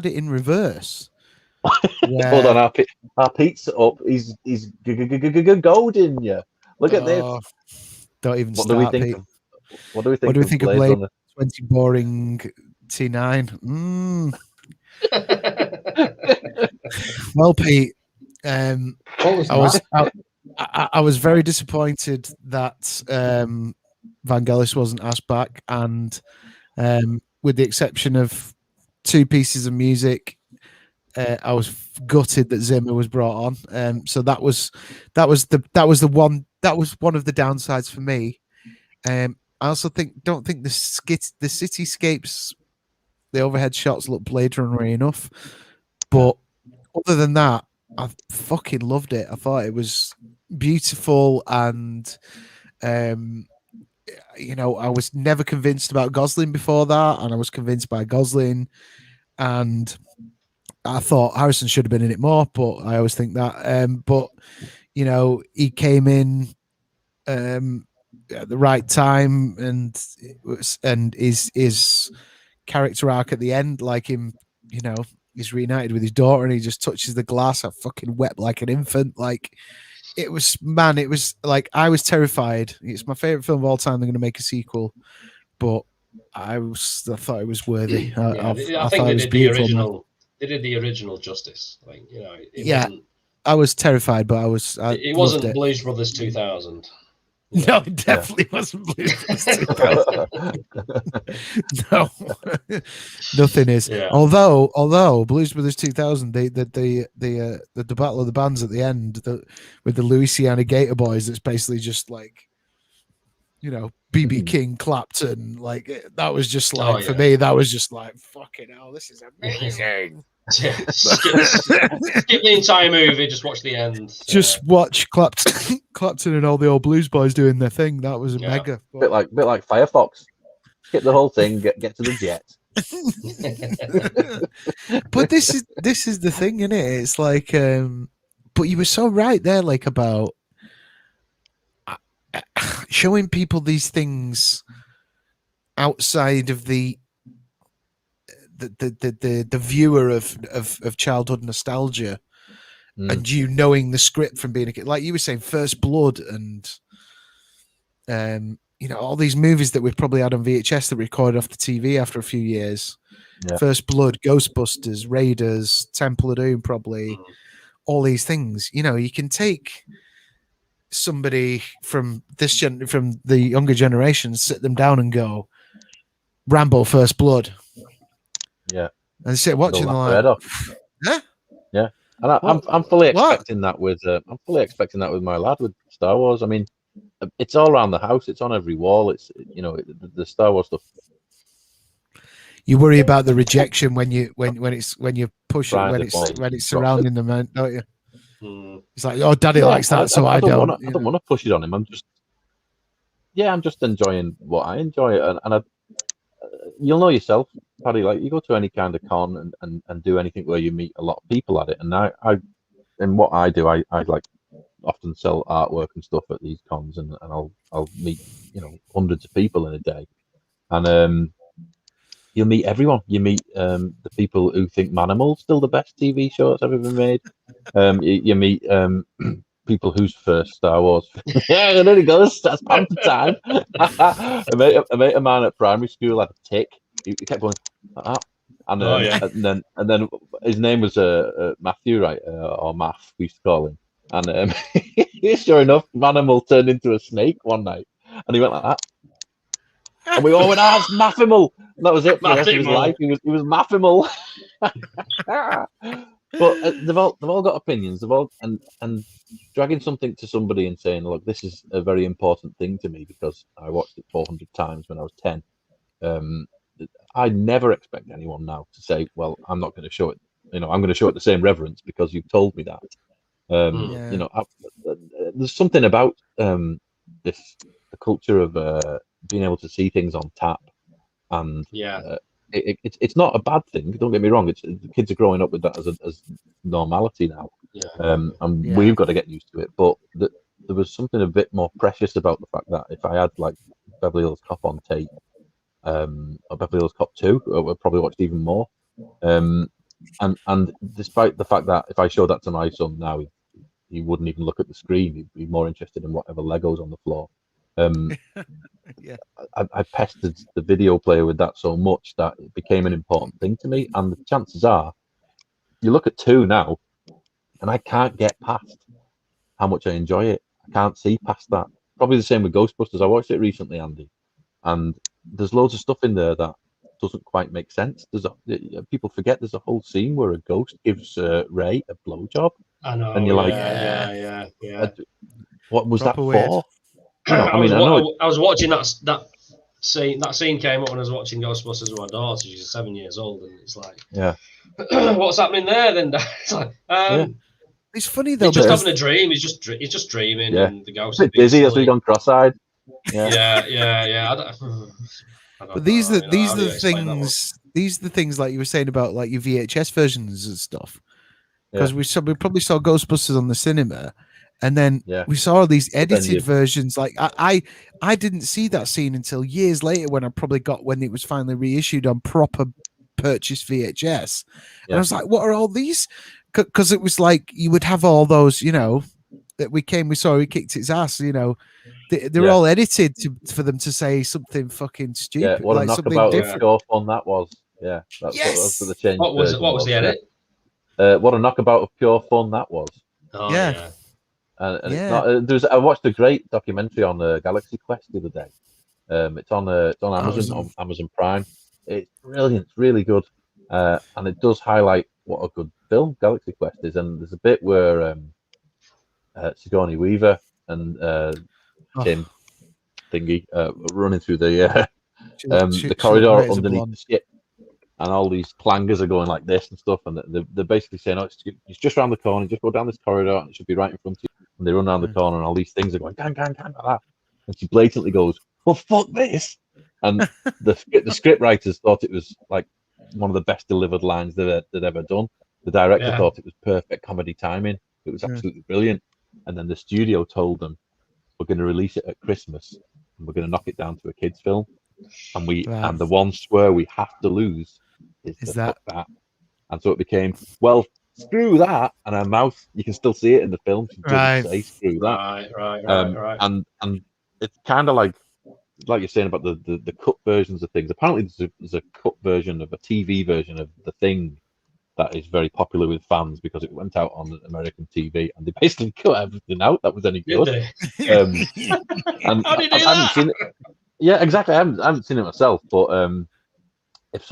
it in reverse? Hold on, our Pete's up. He's golden. Yeah, look at this. Don't even what start, do we think Pete. What do we think? What do we think of Blade Blade 20 boring T9? Well, Pete, I was very disappointed that Vangelis wasn't asked back, and with the exception of 2 pieces of music, I was gutted that Zimmer was brought on. So that was one of the downsides for me. I also don't think the cityscapes, the overhead shots look Blade Runner enough. But other than that, I fucking loved it. I thought it was beautiful, and you know, I was never convinced about Gosling before that, and I was convinced by Gosling, and I thought Harrison should have been in it more, but I always think that. But you know, he came in at the right time, and his character arc at the end, like him, he's reunited with his daughter, and he just touches the glass. I fucking wept like an infant. Like it was like I was terrified. It's my favorite film of all time. They're going to make a sequel, but I thought it was worthy. I think they did the original. They did the original justice. Like I was terrified, but it wasn't Blues Brothers 2000. No, it definitely wasn't Blues Brothers 2000. No, nothing is. Yeah. Although Blues Brothers 2000, the Battle of the Bands at the end, with the Louisiana Gator Boys, that's basically just like, BB King, Clapton, like that was just like for me, that was just like fucking hell, this is amazing. Yeah. Skip the entire movie, just watch the end. Just watch Clapton and all the old blues boys doing their thing. That was a mega. Bit like Firefox. Skip the whole thing, get to the jet. But this is the thing, isn't it? It's like, but you were so right there, like about showing people these things outside of the viewer of childhood nostalgia, and you knowing the script from being a kid, like you were saying, First Blood, and all these movies that we've probably had on VHS that recorded off the TV after a few years. First Blood, Ghostbusters, Raiders, Temple of Doom, probably all these things. You can take somebody from from the younger generation, sit them down and go, Rambo, First Blood. Yeah, and sit watching like, yeah, and I'm fully expecting that with my lad with Star Wars. I mean, it's all around the house. It's on every wall. It's the Star Wars stuff. You worry about the rejection when you push it, when it's surrounding the man, don't you? It's like, oh, Daddy likes that, so I don't. I don't want to push it on him. I'm just enjoying what I enjoy, and you'll know yourself, Paddy. Like you go to any kind of con and do anything where you meet a lot of people at it, and I what I do, I like often sell artwork and stuff at these cons, and I'll meet hundreds of people in a day, and you'll meet everyone. You meet the people who think Manimal's still the best TV show that's ever been made. You meet people whose first Star Wars. Yeah, there he goes. That's panther time. I met a man at primary school had a tick. He kept going like that, and then his name was Matthew, right, or Math, we used to call him. And sure enough, Manimal turned into a snake one night, and he went like that. And we all went, it's Maffimal. And that was it for the rest of his life. He was Maffimal. But they've all got opinions. They've all and dragging something to somebody and saying, look, this is a very important thing to me because I watched it 400 times when I was 10. I never expect anyone now to say, well, I'm not going to show it. I'm going to show it the same reverence because you've told me that. There's something about the culture of being able to see things on tap, and it's not a bad thing. Don't get me wrong. The kids are growing up with that as normality now, and we've got to get used to it. But there was something a bit more precious about the fact that if I had like Beverly Hills Cop on tape, or Beverly Hills Cop 2, I would probably watched even more. And despite the fact that if I showed that to my son now, he wouldn't even look at the screen. He'd be more interested in whatever Legos on the floor. I pestered the video player with that so much that it became an important thing to me. And the chances are, you look at 2 now, and I can't get past how much I enjoy it. I can't see past that. Probably the same with Ghostbusters. I watched it recently, Andy, and there's loads of stuff in there that doesn't quite make sense. People forget there's a whole scene where a ghost gives Ray a blowjob. I know. And you're like, what was proper that for? I was watching that scene. That scene came up when I was watching Ghostbusters with my daughter. She's 7 years old, and it's like, what's happening there? Then it's like, it's funny though. He's just having a dream. He's just dreaming, and the ghost is busy. Has he gone cross-eyed? Yeah. But these are the things. These are the things like you were saying about like your VHS versions and stuff. Because we probably saw Ghostbusters on the cinema, And then we saw all these edited versions. Like I didn't see that scene until years later when I probably got when it was finally reissued on proper purchase VHS. And I was like, what are all these? Because it was like you would have all those, you know, that we saw, he kicked its ass, you know. They're all edited for them to say something fucking stupid. Yeah, what like a knockabout of pure fun that was. Yeah, that's what the change. What was the edit? What a knockabout of pure fun that was. Oh yeah. And it's not. I watched a great documentary on Galaxy Quest the other day. It's on Amazon on Amazon Prime. It's brilliant. It's really good, and it does highlight what a good film Galaxy Quest is. And there's a bit where Sigourney Weaver and Tim Thingy running through the corridor underneath the ship, and all these clangers are going like this and stuff, and they're basically saying, "Oh, it's just around the corner. Just go down this corridor, and it should be right in front of you." And they run around the corner, and all these things are going, "Gang, gang, gang," like that. And she blatantly goes, "Well, fuck this!" And the script writers thought it was like one of the best delivered lines they'd ever done. The director thought it was perfect comedy timing. It was absolutely brilliant. And then the studio told them, "We're going to release it at Christmas, and we're going to knock it down to a kids' film." And and the one swear we have to lose is that. And so it became, well, screw that. And her mouth, you can still see it in the film. She doesn't say screw that. Right. And it's kind of like you're saying about the cut versions of things. Apparently, there's a cut version of a TV version of The Thing that is very popular with fans because it went out on American TV, and they basically cut everything out that was any good. And how do you do I haven't seen it. Yeah, exactly. I haven't seen it myself, but if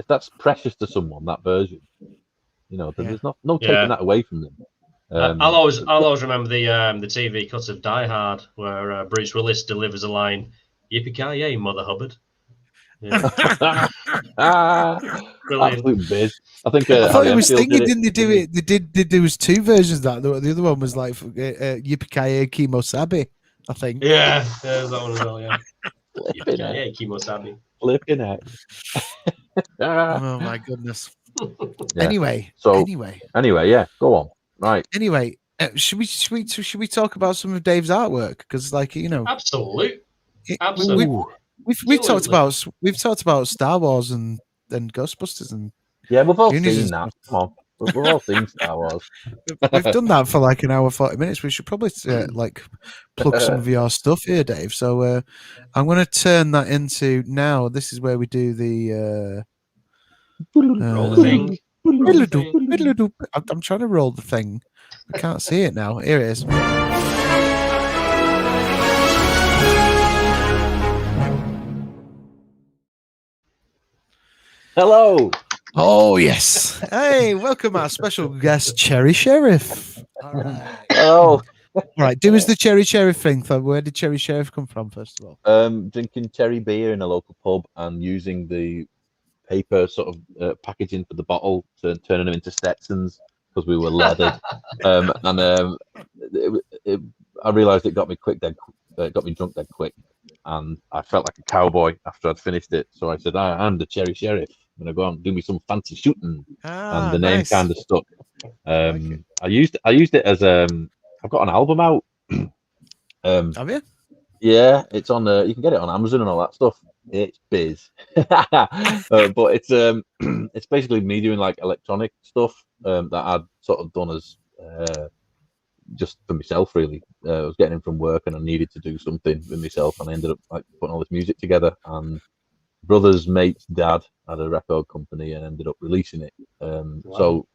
that's precious to someone, that version, you know, then there's no taking that away from them. I'll always remember the TV cut of Die Hard where Bruce Willis delivers a line, "Yippee-ki-yay, Mother Hubbard." Yeah. Absolute biz. I think I thought it was thinking, didn't they do it? There was two versions of that. The other one was like Yippee-ki-yay, Kimo-sabe, I think. Yeah, there's that one as well. Yeah, Yippee-ki-yay, Kimo-sabe. Flipping out. Oh my goodness. Yeah. Anyway, yeah, go on. Right. Anyway, should we talk about some of Dave's artwork? Because, like, you know, absolutely. We've talked about Star Wars and Ghostbusters and we've all seen that. Come on, we've all seen Star Wars. We've done that for like an hour 40 minutes. We should probably like plug some of your stuff here, Dave. So I'm going to turn that into now. This is where we do the roll the thing. I'm trying to roll the thing. I can't see it now. Here it is. Hello. Oh yes. Hey, welcome our special guest, Cherry Sheriff. All right. Oh. All right. Do us the Cherry Sheriff thing. Where did Cherry Sheriff come from, first of all? Drinking cherry beer in a local pub and using the paper sort of packaging for the bottle to turning them into Stetsons because we were leathered. I realised it got me drunk dead quick, and I felt like a cowboy after I'd finished it. So I said, "I'm the Cherry Sheriff. I'm gonna go out and do me some fancy shooting," and the name kind of stuck. I used it as I've got an album out. Have you? Yeah, it's on. You can get it on Amazon and all that stuff. It's biz, but it's basically me doing like electronic stuff that I'd sort of done as just for myself. Really, I was getting in from work and I needed to do something with myself, and I ended up like putting all this music together. And brother's mate's dad had a record company and ended up releasing it. So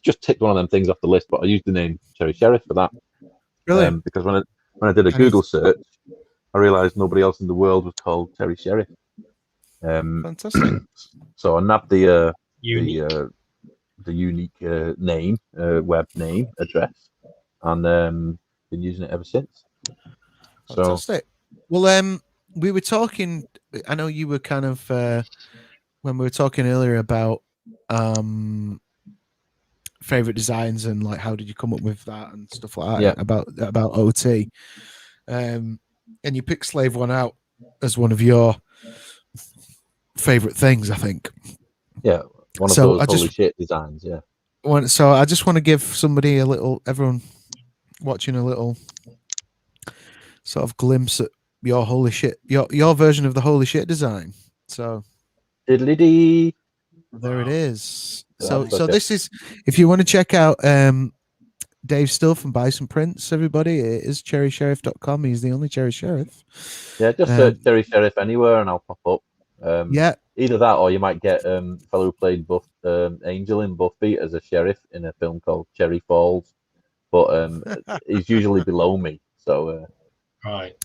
just ticked one of them things off the list. But I used the name Cherry Sheriff for that. Really? Because when I did a Google search, I realised nobody else in the world was called Cherry Sheriff. Fantastic. So I nabbed the Unique name, web name address, and been using it ever since. Fantastic. So, well, we were talking. I know you were kind of when we were talking earlier about favorite designs and like how did you come up with that and stuff like that about OT. And you picked Slave One out as one of your favorite things, I think. Yeah, one of those holy shit designs. Yeah. So I just want to give everyone watching a little sort of glimpse at your holy shit, your version of the holy shit design. So Diddly-dee. there it is. Yeah, So this is, if you want to check out Dave's stuff and buy some prints, everybody, it is cherrysheriff.com. He's the only Cherry Sheriff. Yeah, just search Cherry Sheriff anywhere and I'll pop up. Yeah. Either that or you might get fellow who played Angel in Buffy as a sheriff in a film called Cherry Falls. But he's usually below me. So right.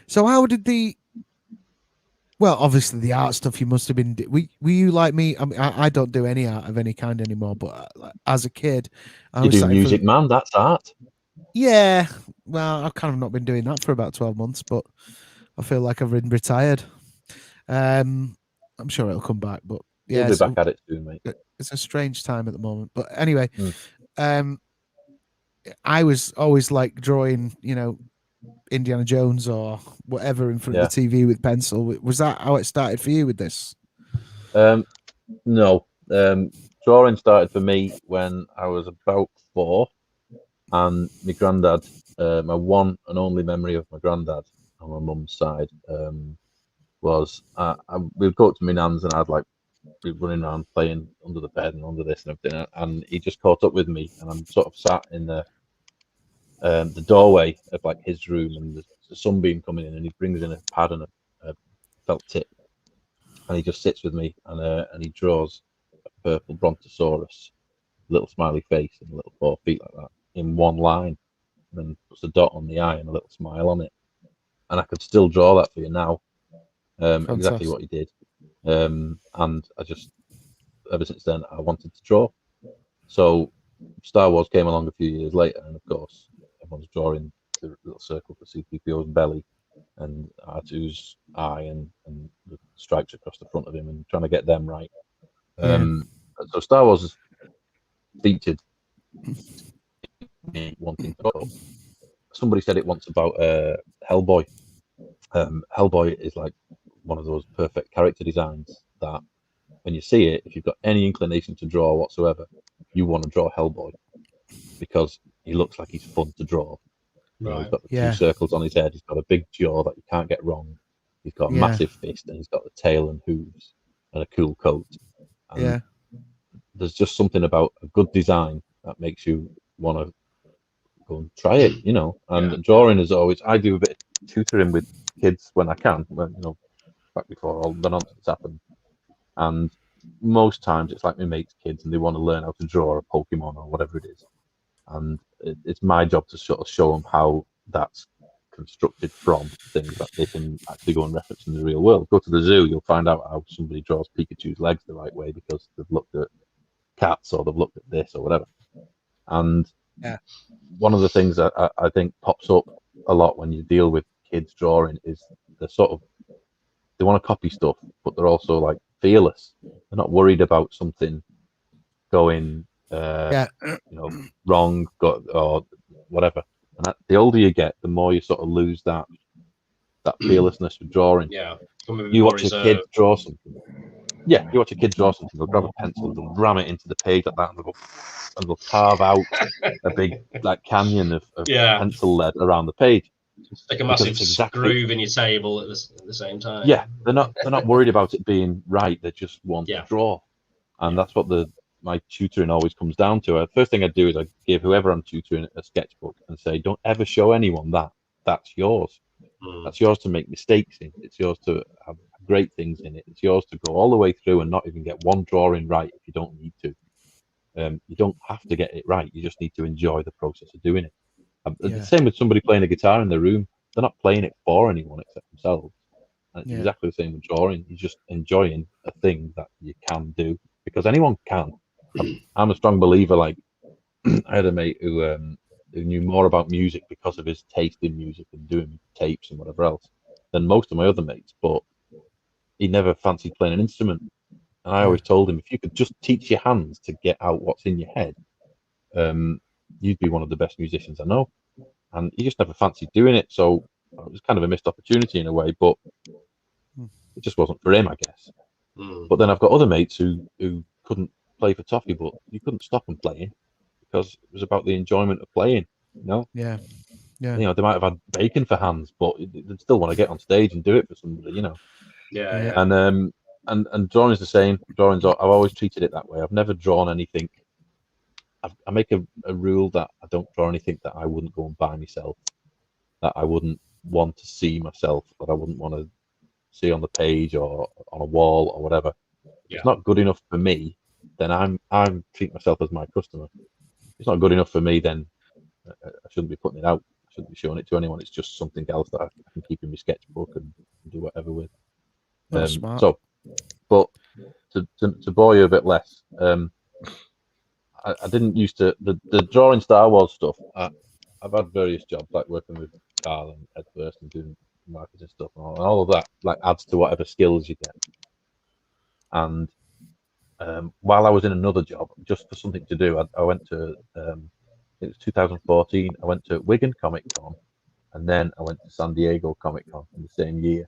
So how did well, obviously the art stuff you must have been. Were you like me? I mean, I don't do any art of any kind anymore. But as a kid, I you was do music, man. That's art. Yeah, well, I've kind of not been doing that for about 12 months, but I feel like I've been retired. I'm sure it'll come back, but yeah, you'll be back at it soon, mate. It's a strange time at the moment. But anyway, I was always like drawing, Indiana Jones or whatever in front of the TV with pencil. Was that how it started for you with this? No. Drawing started for me when I was about 4, and my granddad, my one and only memory of my granddad on my mum's side, was we'd go up to my nan's and I'd like be running around playing under the bed and under this and everything, and he just caught up with me, and I'm sort of sat in the doorway of like his room, and there's a sunbeam coming in, and he brings in a pad and a felt tip, and he just sits with me, and he draws a purple brontosaurus, little smiley face and little 4 feet like that in one line, and then puts a dot on the eye and a little smile on it, and I could still draw that for you now, exactly what he did, and I just ever since then I wanted to draw. So Star Wars came along a few years later, and of course everyone's drawing the little circle for C-3PO's belly and R2's eye and the stripes across the front of him, and trying to get them right. So Star Wars is featured me wanting to draw. Somebody said it once about Hellboy. Hellboy is like one of those perfect character designs that when you see it, if you've got any inclination to draw whatsoever, you want to draw Hellboy because he looks like he's fun to draw. He's got the 2 circles on his head. He's got a big jaw that you can't get wrong. He's got a massive fist, and he's got the tail and hooves and a cool coat. And there's just something about a good design that makes you want to go and try it, And drawing is always. I do a bit of tutoring with kids when I can, back before all the nonsense happened. And most times it's like my mates' kids, and they want to learn how to draw a Pokemon or whatever it is. And it's my job to sort of show them how that's constructed from things that they can actually go and reference in the real world. Go to the zoo, you'll find out how somebody draws Pikachu's legs the right way because they've looked at cats or they've looked at this or whatever. And one of the things that I think pops up a lot when you deal with kids drawing is they want to copy stuff, but they're also like fearless. They're not worried about something going wrong or whatever. And the older you get, the more you sort of lose that fearlessness with drawing. You watch a kid draw something. Yeah, you watch a kid draw something. They'll grab a pencil, they'll ram it into the page like that, and they'll carve out a big like canyon of pencil lead around the page. It's like a massive groove in your table at the same time. Yeah, they're not worried about it being right. They just want to draw, and that's what my tutoring always comes down to. The first thing I do is I give whoever I'm tutoring a sketchbook and say, don't ever show anyone that. That's yours. That's yours to make mistakes in. It's yours to have great things in it. It's yours to go all the way through and not even get one drawing right if you don't need to. You don't have to get it right. You just need to enjoy the process of doing it. The same with somebody playing a guitar in their room. They're not playing it for anyone except themselves. And it's exactly the same with drawing. You're just enjoying a thing that you can do because anyone can. I'm a strong believer. Like I had a mate who knew more about music because of his taste in music and doing tapes and whatever else than most of my other mates, but he never fancied playing an instrument. And I always told him, if you could just teach your hands to get out what's in your head, you'd be one of the best musicians I know. And he just never fancied doing it, so it was kind of a missed opportunity in a way, but it just wasn't for him, I guess. But then I've got other mates who couldn't play for toffee, but you couldn't stop them playing because it was about the enjoyment of playing. No. Yeah. Yeah. You know, they might have had bacon for hands, but they'd still want to get on stage and do it for somebody, you know. Yeah. And drawing's the same. I've always treated it that way. I've never drawn anything. I make a rule that I don't draw anything that I wouldn't go and buy myself, that I wouldn't want to see myself, that I wouldn't want to see on the page or on a wall or whatever. If it's not good enough for me, then I'm treating myself as my customer. If it's not good enough for me, then I shouldn't be putting it out. I shouldn't be showing it to anyone. It's just something else that I can keep in my sketchbook and do whatever with. Smart. So, but to bore you a bit less, I didn't used to the drawing Star Wars stuff. I've had various jobs like working with Carl and Ed First and doing marketing stuff and all of that. Like adds to whatever skills you get. And while I was in another job, just for something to do, I went to it was 2014. I went to Wigan Comic Con, and then I went to San Diego Comic Con in the same year.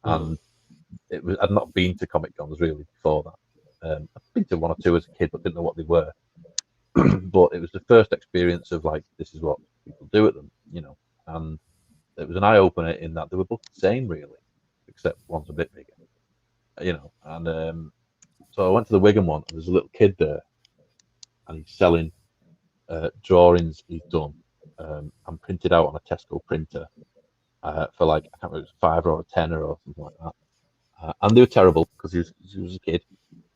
And I'd not been to Comic Cons really before that. I'd been to one or two as a kid, but didn't know what they were. But it was the first experience of like, this is what people do at them, you know. And it was an eye opener in that they were both the same really, except one's a bit bigger, you know. And so I went to the Wigan one, and there's a little kid there, and he's selling drawings he's done and printed out on a Tesco printer for like, I can't remember, it was $5 or $10 or something like that. And they were terrible because he was a kid,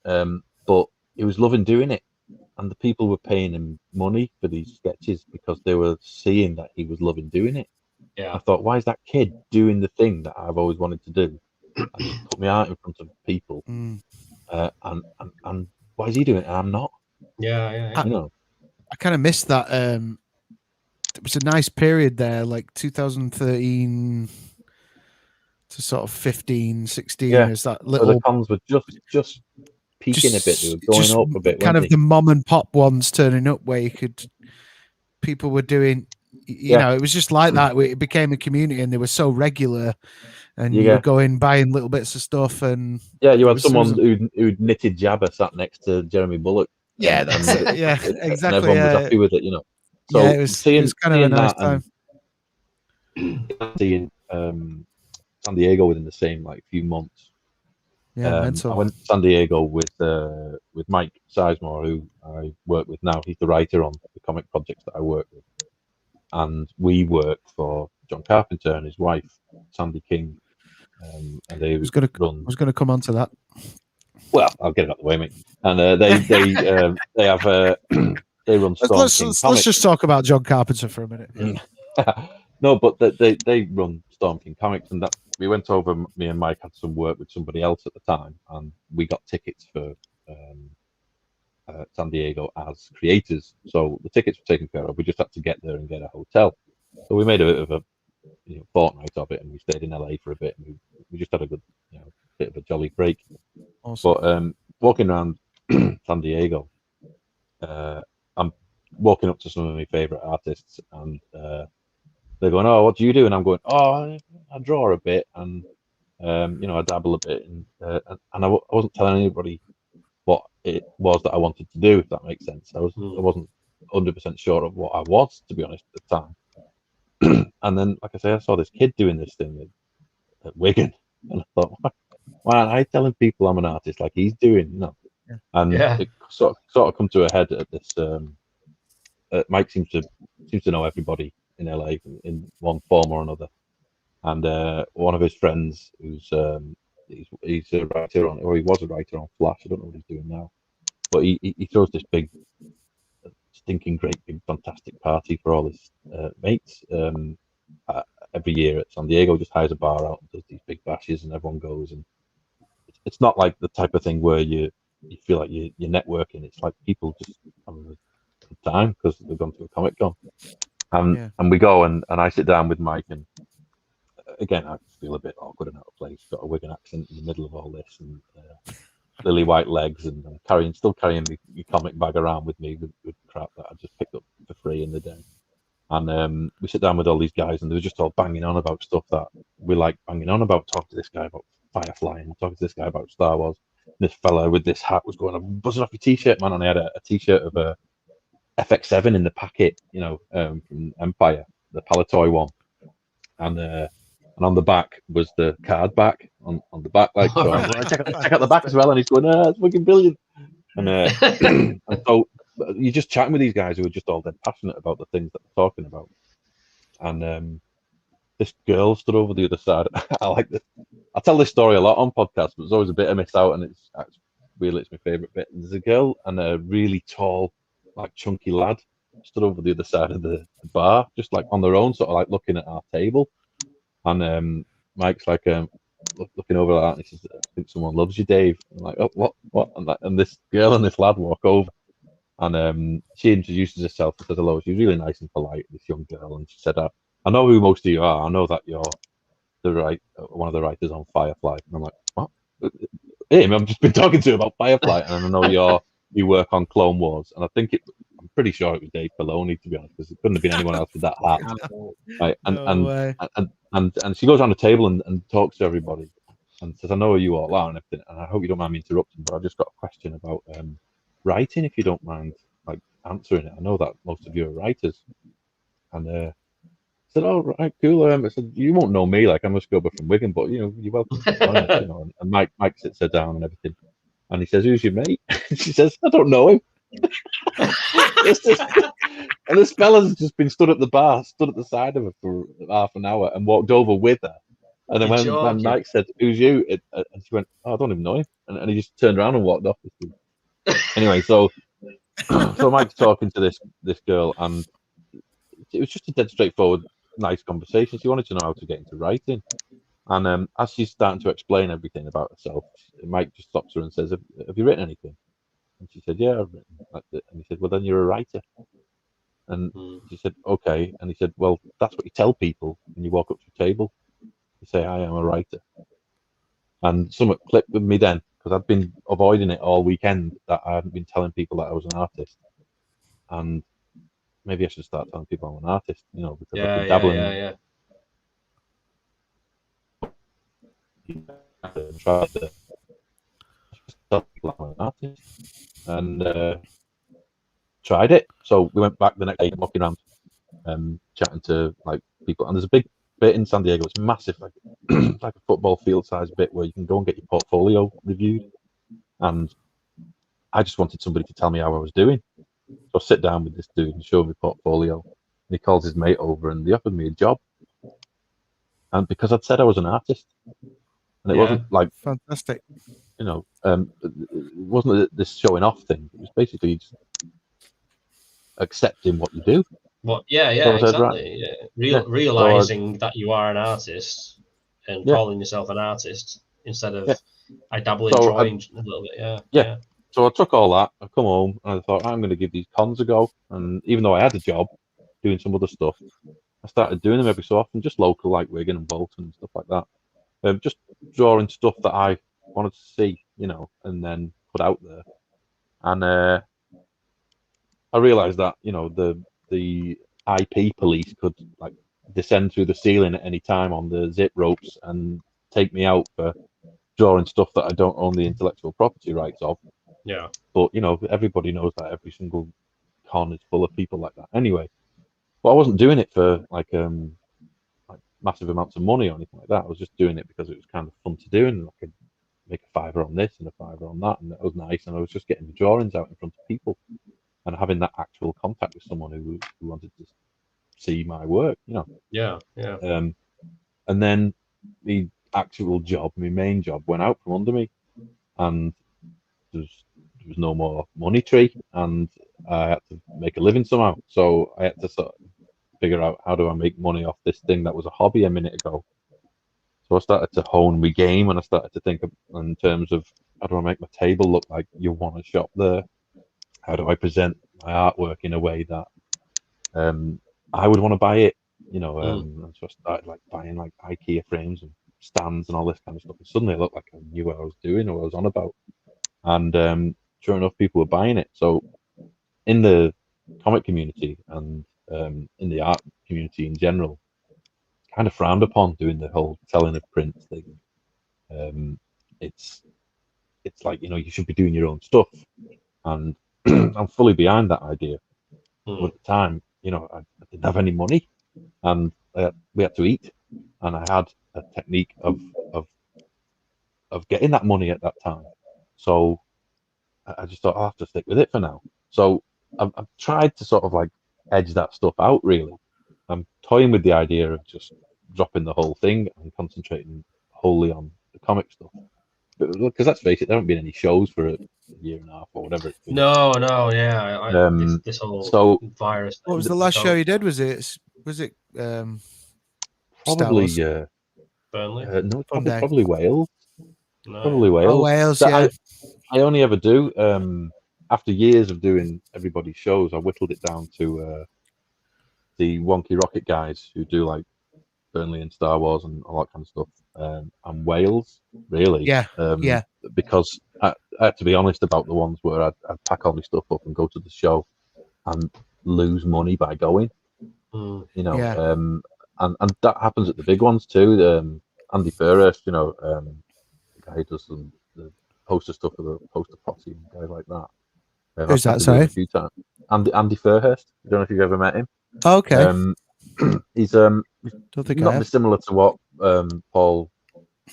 but he was loving doing it. And the people were paying him money for these sketches because they were seeing that he was loving doing it. Yeah. I thought, why is that kid doing the thing that I've always wanted to do? And just put me out in front of people. And why is he doing it and I'm not? Yeah. You know. I kind of missed that. It was a nice period there, like 2013 to sort of 15, 16. Yeah. Is that little? So the cons were just peaking a bit. They were going up a bit. Kind of the mom and pop ones turning up where people were doing, you know, it was just like that. It became a community and they were so regular, and you were going buying little bits of stuff. And you had someone who'd knitted Jabba sat next to Jeremy Bullock. Yeah, that's it. Yeah, exactly. And everyone was happy with it, you know. So yeah, it was kind of a nice time. Seeing San Diego within the same like few months. Yeah, I went to San Diego with Mike Sizemore, who I work with now. He's the writer on the comic projects that I work with, and we work for John Carpenter and his wife Sandy King. And they I was going to come on to that. Well, I'll get it out the way, mate. And they have they run Storm King Comics. Let's just talk about John Carpenter for a minute. Yeah. No, but they run Storm King Comics, and that we went over. Me and Mike had some work with somebody else at the time, and we got tickets for San Diego as creators. So the tickets were taken care of. We just had to get there and get a hotel. So we made a bit of a fortnight of it, and we stayed in LA for a bit. And we just had a good, bit of a jolly break. Awesome. But walking around San Diego, I'm walking up to some of my favorite artists, and they're going, "Oh, what do you do?" And I'm going, "Oh, I draw a bit, and I dabble a bit." And I wasn't telling anybody what it was that I wanted to do, if that makes sense. I wasn't 100% sure of what I was, to be honest, at the time. And then, like I say, I saw this kid doing this thing at Wigan, and I thought, why aren't I telling people I'm an artist like he's doing? Yeah. And it sort of come to a head at this. Mike seems to know everybody in LA in one form or another, and one of his friends who's he's a writer on, or he was a writer on Flash. I don't know what he's doing now, but he throws this big, stinking great big fantastic party for all his mates every year at San Diego. Just hires a bar out and does these big bashes, and everyone goes. And it's not like the type of thing where you feel like you're networking. It's like people just having a good time because they've gone to a Comic Con. And we go and I sit down with Mike, and again I feel a bit awkward and out of place. Got a Wigan accent in the middle of all this, and lily white legs, and still carrying my comic bag around with me with crap that I just picked up for free in the day. And we sit down with all these guys, and they're just all banging on about stuff that we like banging on about. Talking to this guy about Firefly, and talking to this guy about Star Wars. And this fella with this hat was going, "I'm buzzing off your t-shirt, man!" And I had a t-shirt of FX7 in the packet, from Empire, the Palatoy one, and on the back was the card back on the back, like, so I'm like, check out the back as well, and he's going, it's fucking brilliant, and and so you're just chatting with these guys who are just all dead passionate about the things that they're talking about, and this girl stood over the other side. I like this. I tell this story a lot on podcasts, but there's always a bit I miss out, and it's my favourite bit. There's a girl and a really tall, like chunky lad stood over the other side of the bar, just like on their own, sort of like looking at our table. And Mike's like looking over like that, and he says, "I think someone loves you, Dave." I'm like, "Oh, what?" And this girl and this lad walk over, and she introduces herself and says hello. She's really nice and polite, this young girl, and she said, "I know who most of you are. I know that you're one of the writers on Firefly." And I'm like, "What? Him? I've just been talking to you about Firefly, and I know you work on Clone Wars." And I'm pretty sure it was Dave Filoni, to be honest, because it couldn't have been anyone else with that hat. Right? And she goes around the table and talks to everybody and says, "I know who you all are and everything, and I hope you don't mind me interrupting, but I've just got a question about writing, if you don't mind like answering it. I know that most of you are writers." And I said, "Oh, right, cool." I said, "You won't know me, like I'm a scrubber from Wigan, but you're welcome to join us, And Mike sits her down and everything, and he says, "Who's your mate?" She says, "I don't know him." And this fella's just been stood at the side of her for half an hour and walked over with her. And then when Mike said, "Who's you?" and she went, "Oh, I don't even know him," and he just turned around and walked off. Anyway, so Mike's talking to this girl, and it was just a dead straightforward, nice conversation. She wanted to know how to get into writing, and as she's starting to explain everything about herself, Mike just stops her and says, "Have you written anything?" And she said, "Yeah, I've written." And he said, "Well, then you're a writer." And she said, "Okay." And he said, "Well, that's what you tell people when you walk up to a table. You say, 'I am a writer.'" And something clicked with me then, because I'd been avoiding it all weekend, that I hadn't been telling people that I was an artist. And maybe I should start telling people I'm an artist, because I've been dabbling. And try to tell people I'm an artist. And tried it. So we went back the next day, walking around, chatting to like people. And there's a big bit in San Diego. It's massive, like like a football field size bit where you can go and get your portfolio reviewed. And I just wanted somebody to tell me how I was doing. So I sit down with this dude and show him my portfolio. And he calls his mate over, and they offered me a job. And because I'd said I was an artist, and it wasn't like fantastic, it wasn't this showing off thing. It was basically just accepting what you do. So exactly. Right. Yeah. Realizing that you are an artist and calling yourself an artist instead of I dabble in drawing a little bit. Yeah. So I took all that. I come home and I thought, I'm going to give these cons a go. And even though I had a job doing some other stuff, I started doing them every so often, just local, like Wigan and Bolton and stuff like that. Just drawing stuff that I wanted to see, and then put out there. And I realised that, the IP police could like descend through the ceiling at any time on the zip ropes and take me out for drawing stuff that I don't own the intellectual property rights of. Yeah. But everybody knows that every single con is full of people like that. Anyway, but I wasn't doing it for like massive amounts of money or anything like that. I was just doing it because it was kind of fun to do, and I could make a $5 on this and a $5 on that, and it was nice. And I was just getting the drawings out in front of people and having that actual contact with someone who wanted to see my work, Yeah. And then the actual job, my main job, went out from under me, and there was no more money tree, and I had to make a living somehow. So I had to sort of figure out, how do I make money off this thing that was a hobby a minute ago. So I started to hone my game, and I started to think in terms of, how do I make my table look like you want to shop there? How do I present my artwork in a way that I would want to buy it? And so I started like buying like IKEA frames and stands and all this kind of stuff. And suddenly it looked like I knew what I was doing or what I was on about. And sure enough, people were buying it. So in the comic community and in the art community in general, kind of frowned upon doing the whole telling of print thing. It's like, you should be doing your own stuff. And I'm fully behind that idea. Well, at the time, I didn't have any money, and we had to eat, and I had a technique of getting that money at that time. So I just thought I'll have to stick with it for now. So I've tried to sort of like edge that stuff out. Really, I'm toying with the idea of just dropping the whole thing and concentrating wholly on the comic stuff. Because let's face it, there haven't been any shows for a year and a half or whatever it's been. No, yeah. This whole virus. What was the last show you did? Was it probably Burnley? No, probably Wales. No. Probably Wales. Oh, Wales, yeah. I only ever do after years of doing everybody's shows. I whittled it down to the Wonky Rocket guys who do like Burnley and Star Wars and all that kind of stuff, and Wales, really. Yeah. Because I had to be honest about the ones where I'd pack all my stuff up and go to the show and lose money by going. And that happens at the big ones too. Andy Fairhurst, the guy who does the poster stuff for the poster posse and guys like that. Who's that? Sorry, a few times. Andy Fairhurst. I don't know if you've ever met him. Okay. He's Don't think not dissimilar to what Paul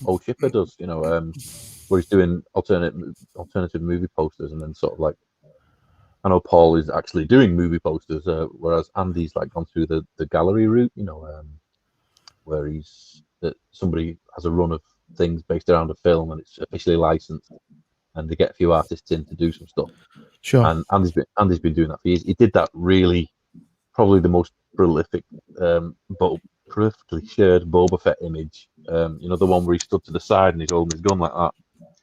O'Shipper does. Where he's doing alternative movie posters, and then sort of like, I know Paul is actually doing movie posters, whereas Andy's like gone through the gallery route. Where somebody has a run of things based around a film and it's officially licensed, and they get a few artists in to do some stuff. Sure. And Andy's been doing that for years. He did that really, probably the most prolific, but perfectly shared Boba Fett image. The one where he stood to the side and he's holding his gun like that.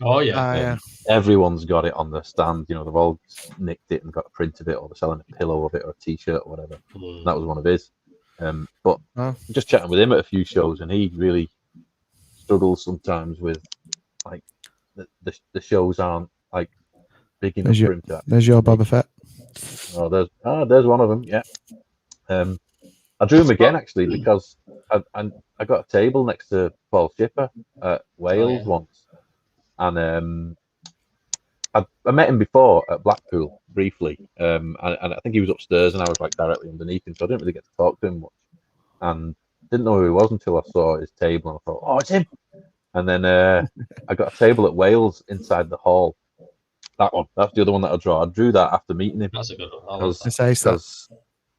Oh yeah. Yeah. Everyone's got it on their stand. They've all nicked it and got a print of it, or they're selling a pillow of it or a T-shirt or whatever. That was one of his. But just chatting with him at a few shows, and he really struggles sometimes with like the shows aren't like big enough for him to. There's your Boba Fett. Oh, there's one of them. Yeah. I drew him again actually because I got a table next to Paul Shipper at Wales once, and I met him before at Blackpool briefly, and I think he was upstairs and I was like directly underneath him, so I didn't really get to talk to him much, and didn't know who he was until I saw his table and I thought, oh, it's him. And then I got a table at Wales inside the hall. That one, that's the other one that I draw. I drew that after meeting him. That's a good one. Because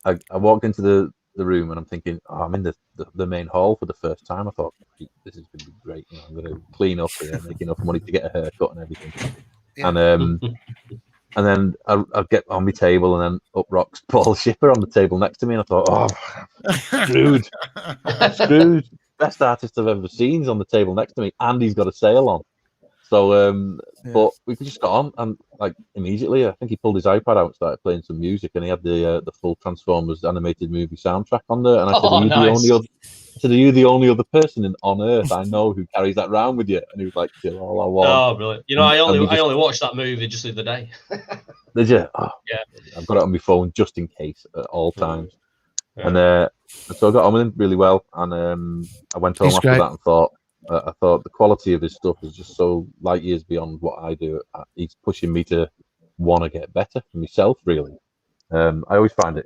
I walked into the room and I'm thinking, oh, I'm in the main hall for the first time. I thought, this is going to be great. I'm going to clean up here, make enough money to get a haircut and everything. Yeah. And then I get on my table, and then up rocks Paul Shipper on the table next to me, and I thought, oh, screwed. Best artist I've ever seen is on the table next to me, and he's got a sale on. So, but we just got on, and like immediately, I think he pulled his iPad out and started playing some music, and he had the full Transformers animated movie soundtrack on there. And I said, "Are you the only other person on Earth I know who carries that around with you?" And he was like, "All I want." Oh, brilliant! I only watched that movie just the other day. Did you? Oh, yeah. I've got it on my phone just in case at all times. Yeah. And so I got on with him really well, and I went home after that and thought. I thought the quality of his stuff is just so light years beyond what I do. He's pushing me to want to get better for myself, really. I always find it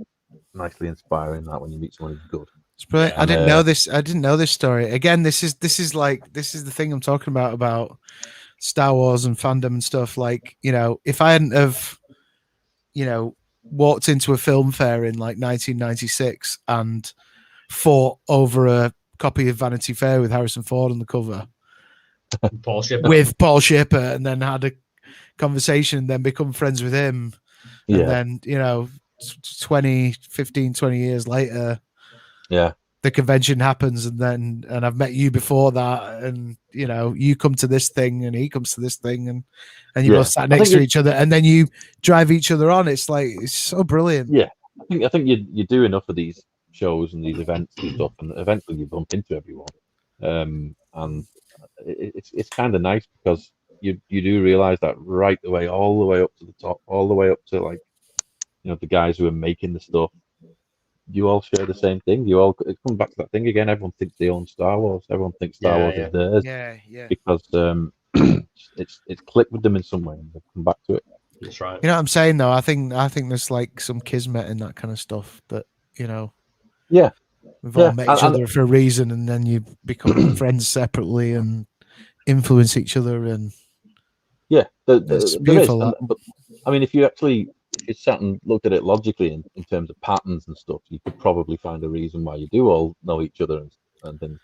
nicely inspiring that when you meet someone who's good. It's brilliant. I didn't know this. I didn't know this story. Again, this is the thing I'm talking about Star Wars and fandom and stuff. Like, if I hadn't have, walked into a film fair in like 1996 and fought over a copy of Vanity Fair with Harrison Ford on the cover with Paul Shipper, and then had a conversation, then become friends with him, and then 20 years later the convention happens, and I've met you before that, and you come to this thing and he comes to this thing, and you both sat next to each other, and then you drive each other on. It's like, it's so brilliant. I think you do enough of these shows and these events and stuff, and eventually you bump into everyone, and it's kind of nice because you do realize that right away, all the way up to the top, all the way up to like the guys who are making the stuff, you all share the same thing. It comes back to that thing again. Everyone thinks they own Star Wars. Everyone thinks Star Wars is theirs. Because it's clicked with them in some way, and they come back to it. That's right. You know what I'm saying, though? I think there's like some kismet in that kind of stuff that, you know, we've all met each other for a reason, and then you become friends separately and influence each other, and it's beautiful. But I mean, if you sat and looked at it logically in terms of patterns and stuff, you could probably find a reason why you do all know each other and things.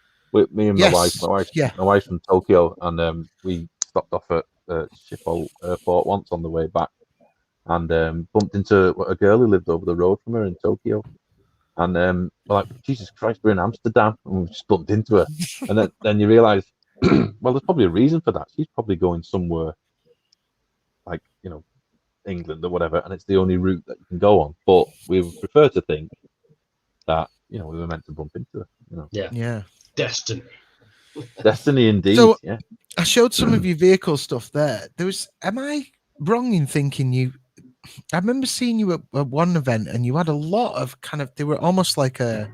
Me and my wife's from Tokyo, and we stopped off at Schiphol Airport once on the way back, and bumped into a girl who lived over the road from her in Tokyo. And we're like, Jesus Christ, we're in Amsterdam, and we just bumped into her. And then you realise, well, there's probably a reason for that. She's probably going somewhere like, you know, England or whatever, and it's the only route that you can go on. But we would prefer to think that, you know, we were meant to bump into her. You know? Yeah. Destiny. Destiny indeed. So, yeah. I showed some of your vehicle stuff there. Am I wrong in thinking I remember seeing you at one event, and you had a lot of they were almost like a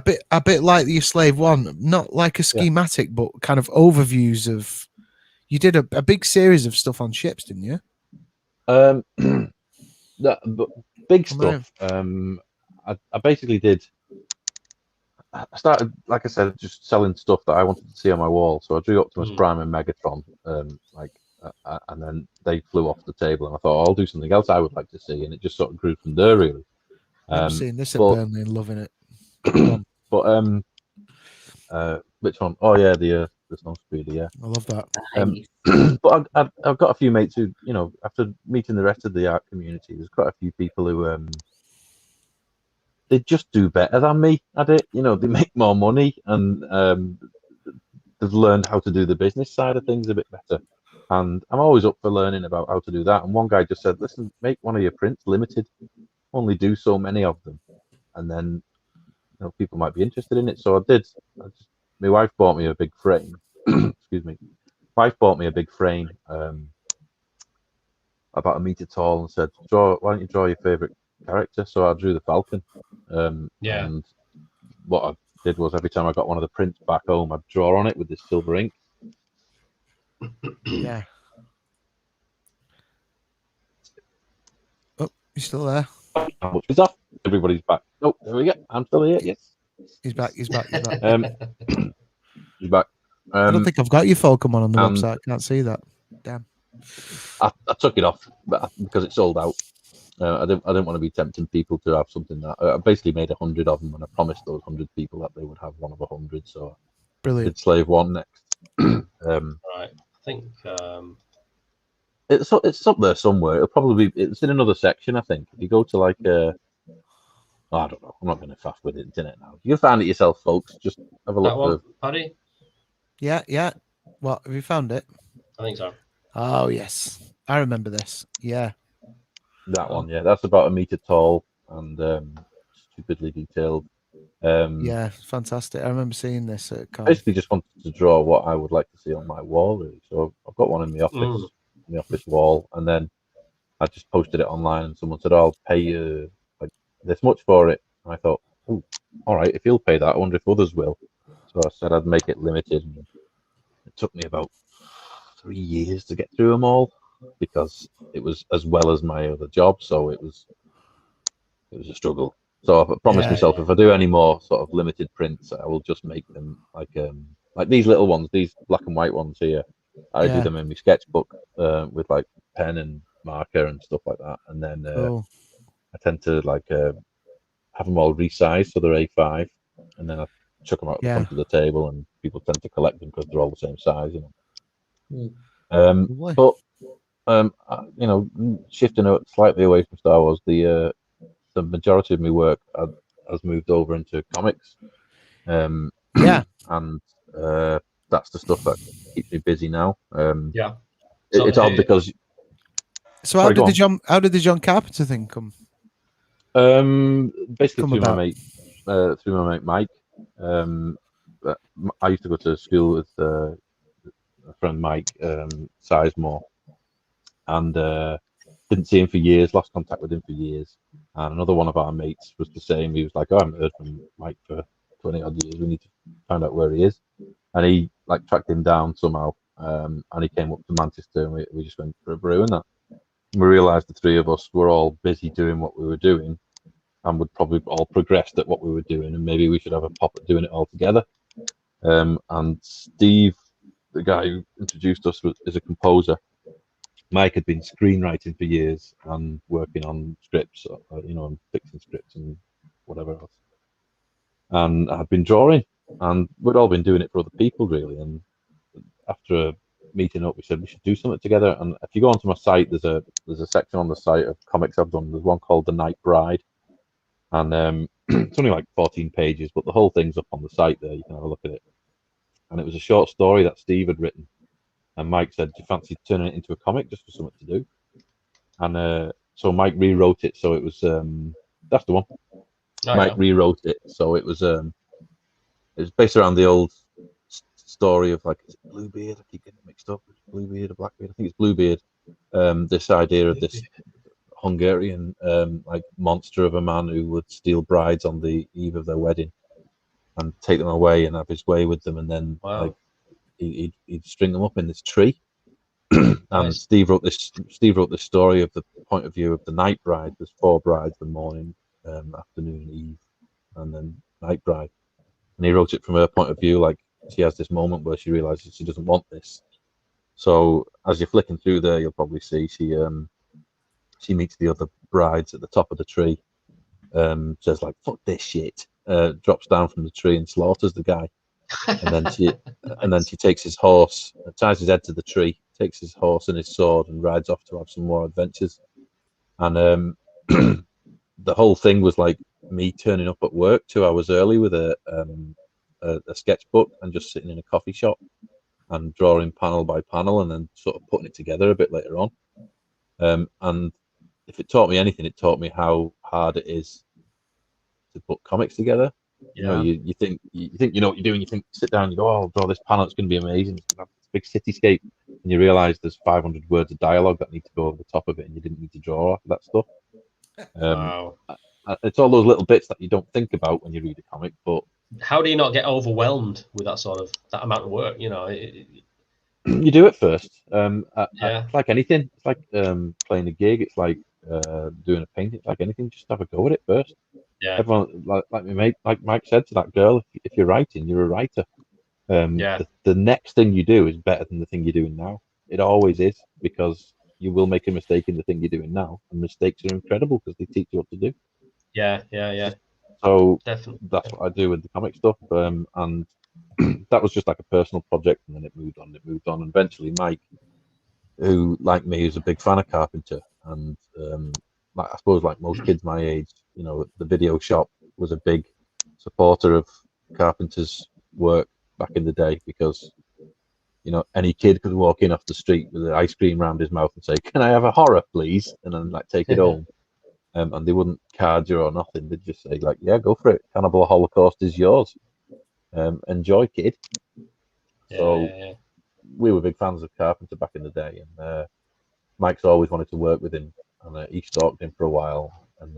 bit like the Slave One, not like a schematic, but kind of overviews of. You did a big series of stuff on ships, didn't you? Big stuff. I basically did. I started, like I said, just selling stuff that I wanted to see on my wall. So I drew Optimus Prime and Megatron, and then they flew off the table, and I thought, I'll do something else I would like to see, and it just sort of grew from there, really. I'm seeing this at Burnley and loving it. But which one? Oh yeah, the Snow Speeder, yeah. I love that. But I've got a few mates who, you know, after meeting the rest of the art community, there's quite a few people who they just do better than me at it. You know, they make more money, and they've learned how to do the business side of things a bit better. And I'm always up for learning about how to do that. And one guy just said, listen, make one of your prints limited. Only do so many of them. And then, you know, people might be interested in it. So I did. My wife bought me a big frame. Excuse me. Wife bought me a big frame about 1 meter tall, and said, why don't you draw your favorite character? So I drew the Falcon. And what I did was, every time I got one of the prints back home, I'd draw on it with this silver ink. Yeah. Oh, you still there? He's off. Everybody's back. Oh, there we go. I'm still here. Yes. He's back. He's back. He's back. I don't think I've got your Falcon on the website. Can't see that. Damn. I took it off because it sold out. I didn't want to be tempting people to have something that I basically made 100 of them, and I promised those 100 people that they would have one of 100. So brilliant. Did Slave One next. Right. I think it's up there somewhere. It's in another section. I think if you go to like I don't know. I'm not going to faff with the internet now. You can find it yourself, folks. Just have a look. Paddy? Yeah. What, have you found it? I think so. Oh yes, I remember this. Yeah. That one, yeah. That's about 1 meter tall and stupidly detailed. Yeah, fantastic. I remember seeing this at Con. Basically just wanted to draw what I would like to see on my wall, really. So I've got one in the office, wall, and then I just posted it online, and someone said, I'll pay you like this much for it. And I thought, oh, all right, if you'll pay that, I wonder if others will. So I said I'd make it limited. And it took me about 3 years to get through them all, because it was as well as my other job, so it was a struggle. So I promised myself, if I do any more sort of limited prints, I will just make them like these little ones, these black and white ones here. I do them in my sketchbook with like pen and marker and stuff like that, and then I tend to like have them all resized so they're A5, and then I chuck them out the front of the table, and people tend to collect them because they're all the same size, you know. But you know, shifting slightly away from Star Wars, the majority of my work has moved over into comics. And that's the stuff that keeps me busy now. It's odd because. So how did the John Carpenter thing come? Basically through my mate Mike. I used to go to school with a friend Mike Sizemore, and didn't see him for years, lost contact with him for years. And another one of our mates was the same. He was like, I haven't heard from Mike for 20 odd years. We need to find out where he is. And he like tracked him down somehow. And he came up to Manchester, and we just went for a brew and that. We realised the three of us were all busy doing what we were doing, and would probably all progressed at what we were doing, and maybe we should have a pop at doing it all together. And Steve, the guy who introduced us, is a composer. Mike had been screenwriting for years and working on scripts, and fixing scripts and whatever else. And I had been drawing, and we'd all been doing it for other people, really. And after meeting up, we said we should do something together. And if you go onto my site, there's a section on the site of comics I've done. There's one called The Night Bride, and it's only like 14 pages, but the whole thing's up on the site there. You can have a look at it. And it was a short story that Steve had written. And Mike said, do you fancy turning it into a comic just for something to do? And so Mike rewrote it. So it was, that's the one. Mike rewrote it. So it was based around the old story of, like, is it Bluebeard? I keep getting it mixed up. Bluebeard or Blackbeard? I think it's Bluebeard. This idea of this Hungarian like monster of a man who would steal brides on the eve of their wedding and take them away and have his way with them, and then like he'd string them up in this tree. And Steve wrote this story of the point of view of the night bride. There's 4 brides: the morning, afternoon, eve, and then night bride. And he wrote it from her point of view, like she has this moment where she realizes she doesn't want this. So as you're flicking through there, you'll probably see she meets the other brides at the top of the tree, says like, fuck this shit, drops down from the tree and slaughters the guy. And then she takes his horse, ties his head to the tree, takes his horse and his sword and rides off to have some more adventures. And the whole thing was like me turning up at work 2 hours early with a sketchbook and just sitting in a coffee shop and drawing panel by panel and then sort of putting it together a bit later on. And if it taught me anything, it taught me how hard it is to put comics together. You know, you think you know what you're doing. You think, sit down, you go, oh, I'll draw this panel. It's going to be amazing. It's going to have this big cityscape, and you realise there's 500 words of dialogue that need to go over the top of it, and you didn't need to draw after that stuff. Wow. It's all those little bits that you don't think about when you read a comic. But how do you not get overwhelmed with that amount of work? You know, you do it first. It's like anything. It's like playing a gig. It's like doing a painting. It's like anything. Just have a go at it first. Yeah. Everyone, like Mike said to that girl, if you're writing, you're a writer. The next thing you do is better than the thing you're doing now. It always is, because you will make a mistake in the thing you're doing now, and mistakes are incredible because they teach you what to do. Yeah. So definitely, that's what I do with the comic stuff, and that was just like a personal project, and then it moved on. And eventually, Mike, who like me is a big fan of Carpenter, and like, I suppose like most kids my age, you know, the video shop was a big supporter of Carpenter's work back in the day, because, you know, any kid could walk in off the street with an ice cream around his mouth and say, "Can I have a horror, please?" and then like take it home. And they wouldn't card you or nothing. They'd just say like, "Yeah, go for it. Cannibal Holocaust is yours. Enjoy, kid." So we were big fans of Carpenter back in the day, and Mike's always wanted to work with him, and he stalked him for a while, and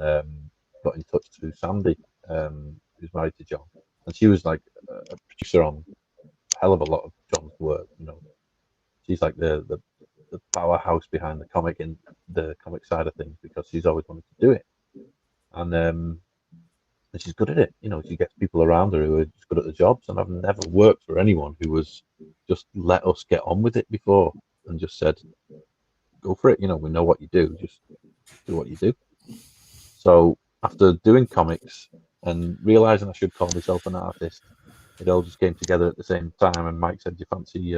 got in touch through Sandy, who's married to John, and she was like a producer on a hell of a lot of John's work. You know, she's like the powerhouse behind the comic and the comic side of things, because she's always wanted to do it, and she's good at it. You know, she gets people around her who are just good at the jobs, and I've never worked for anyone who was just let us get on with it before and just said, "Go for it. You know, we know what you do. Just do what you do." So after doing comics and realizing I should call myself an artist, it all just came together at the same time. And Mike said, "Do you fancy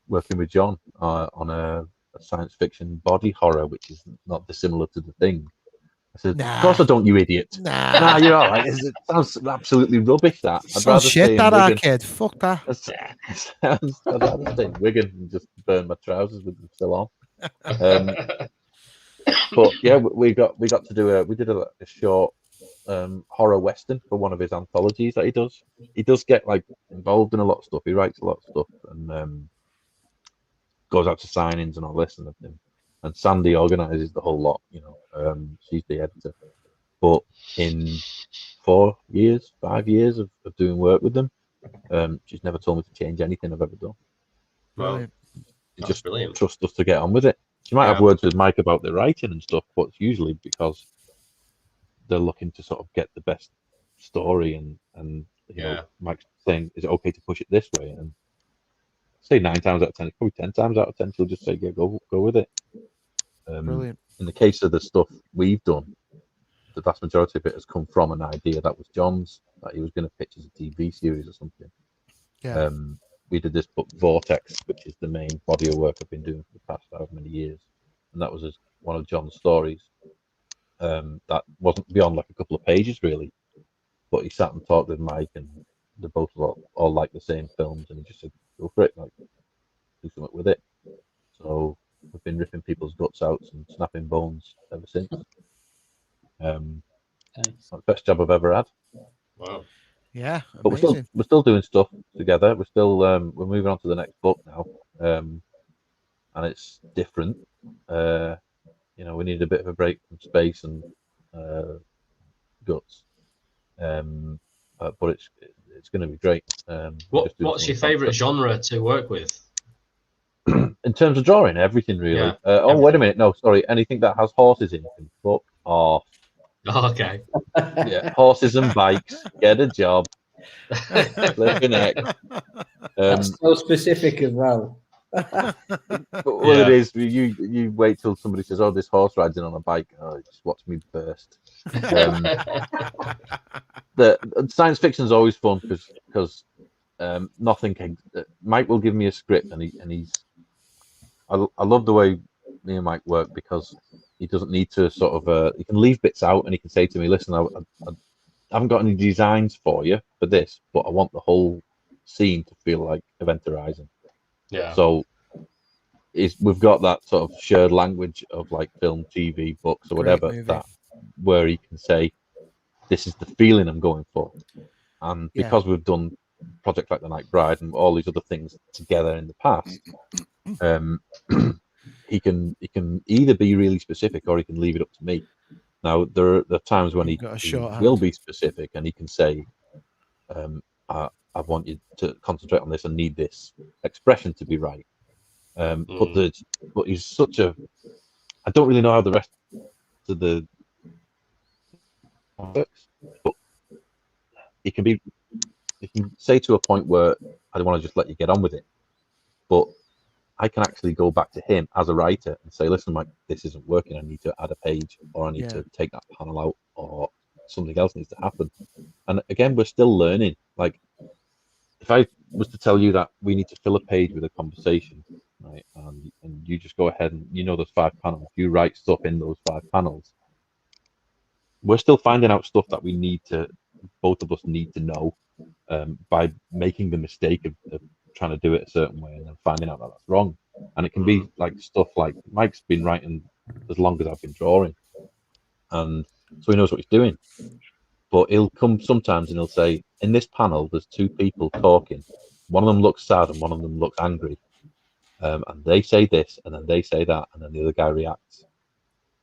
working with John on a science fiction body horror, which is not dissimilar to The Thing?" I said, "Of course I don't, you idiot." Nah, you're all right. It sounds absolutely rubbish, that. I'd rather shit, that arcade. Fuck that. I'd rather stay in Wigan and just burn my trousers with them still on. But yeah, we got to do we did a short horror western for one of his anthologies that he does. He does get like involved in a lot of stuff. He writes a lot of stuff, and goes out to signings and all this and everything. And Sandy organises the whole lot, you know. She's the editor. But in 5 years of doing work with them, she's never told me to change anything I've ever done. Well, She just trusts us to get on with it. She might have words with Mike about the writing and stuff, but it's usually because they're looking to sort of get the best story, and you know, Mike's saying, "Is it okay to push it this way?" And say 9 times out of 10, it's probably 10 times out of 10, she'll just say, "Yeah, go with it." Brilliant. In the case of the stuff we've done, the vast majority of it has come from an idea that was John's, that he was going to pitch as a TV series or something. Yeah. We did this book Vortex, which is the main body of work I've been doing for the past however many years, and that was one of John's stories. That wasn't beyond like a couple of pages really, but he sat and talked with Mike, and they both all like the same films, and he just said, "Go for it, like do something with it." So we've been ripping people's guts out and snapping bones ever since. That's the best job I've ever had. Wow. Yeah, but we're still doing stuff together. We're still we're moving on to the next book now, and it's different. You know, we need a bit of a break from space and guts, but it's going to be great. What's your favourite genre to work with? In terms of drawing, everything really. Yeah, everything. Wait a minute, no, sorry, anything that has horses in can fuck off. Okay. Yeah, horses and bikes. Get a job. Flip your neck. That's so specific as well. Well, it is. You wait till somebody says, "Oh, this horse rides in on a bike." Oh, just watch me burst. The science fiction is always fun because nothing can. Mike will give me a script, and he's. I love the way me and Mike work because he doesn't need to sort of. He can leave bits out, and he can say to me, "Listen, I haven't got any designs for you for this, but I want the scene to feel like Event Horizon." Yeah. So we've got that sort of shared language of like film, TV, books, or whatever, that where he can say, "This is the feeling I'm going for." And because we've done projects like The Night Bride and all these other things together in the past, he can either be really specific or he can leave it up to me. Now there are times when he will be specific and he can say, I want you to concentrate on this and need this expression to be right. But he's such a. I don't really know how the rest of the works, but he can say to a point where I don't want to just let you get on with it, but I can actually go back to him as a writer and say, "Listen, Mike, this isn't working. I need to add a page, or I need to take that panel out, or something else needs to happen." And again, we're still learning. Like, if I was to tell you that we need to fill a page with a conversation, right, and you just go ahead and those 5 panels, you write stuff in those 5 panels. We're still finding out stuff that both of us need to know by making the mistake of trying to do it a certain way and then finding out that that's wrong. And it can be like stuff like Mike's been writing as long as I've been drawing, and so he knows what he's doing. But he'll come sometimes and he'll say, "In this panel, there's 2 people talking. One of them looks sad and one of them looks angry. And they say this, and then they say that, and then the other guy reacts."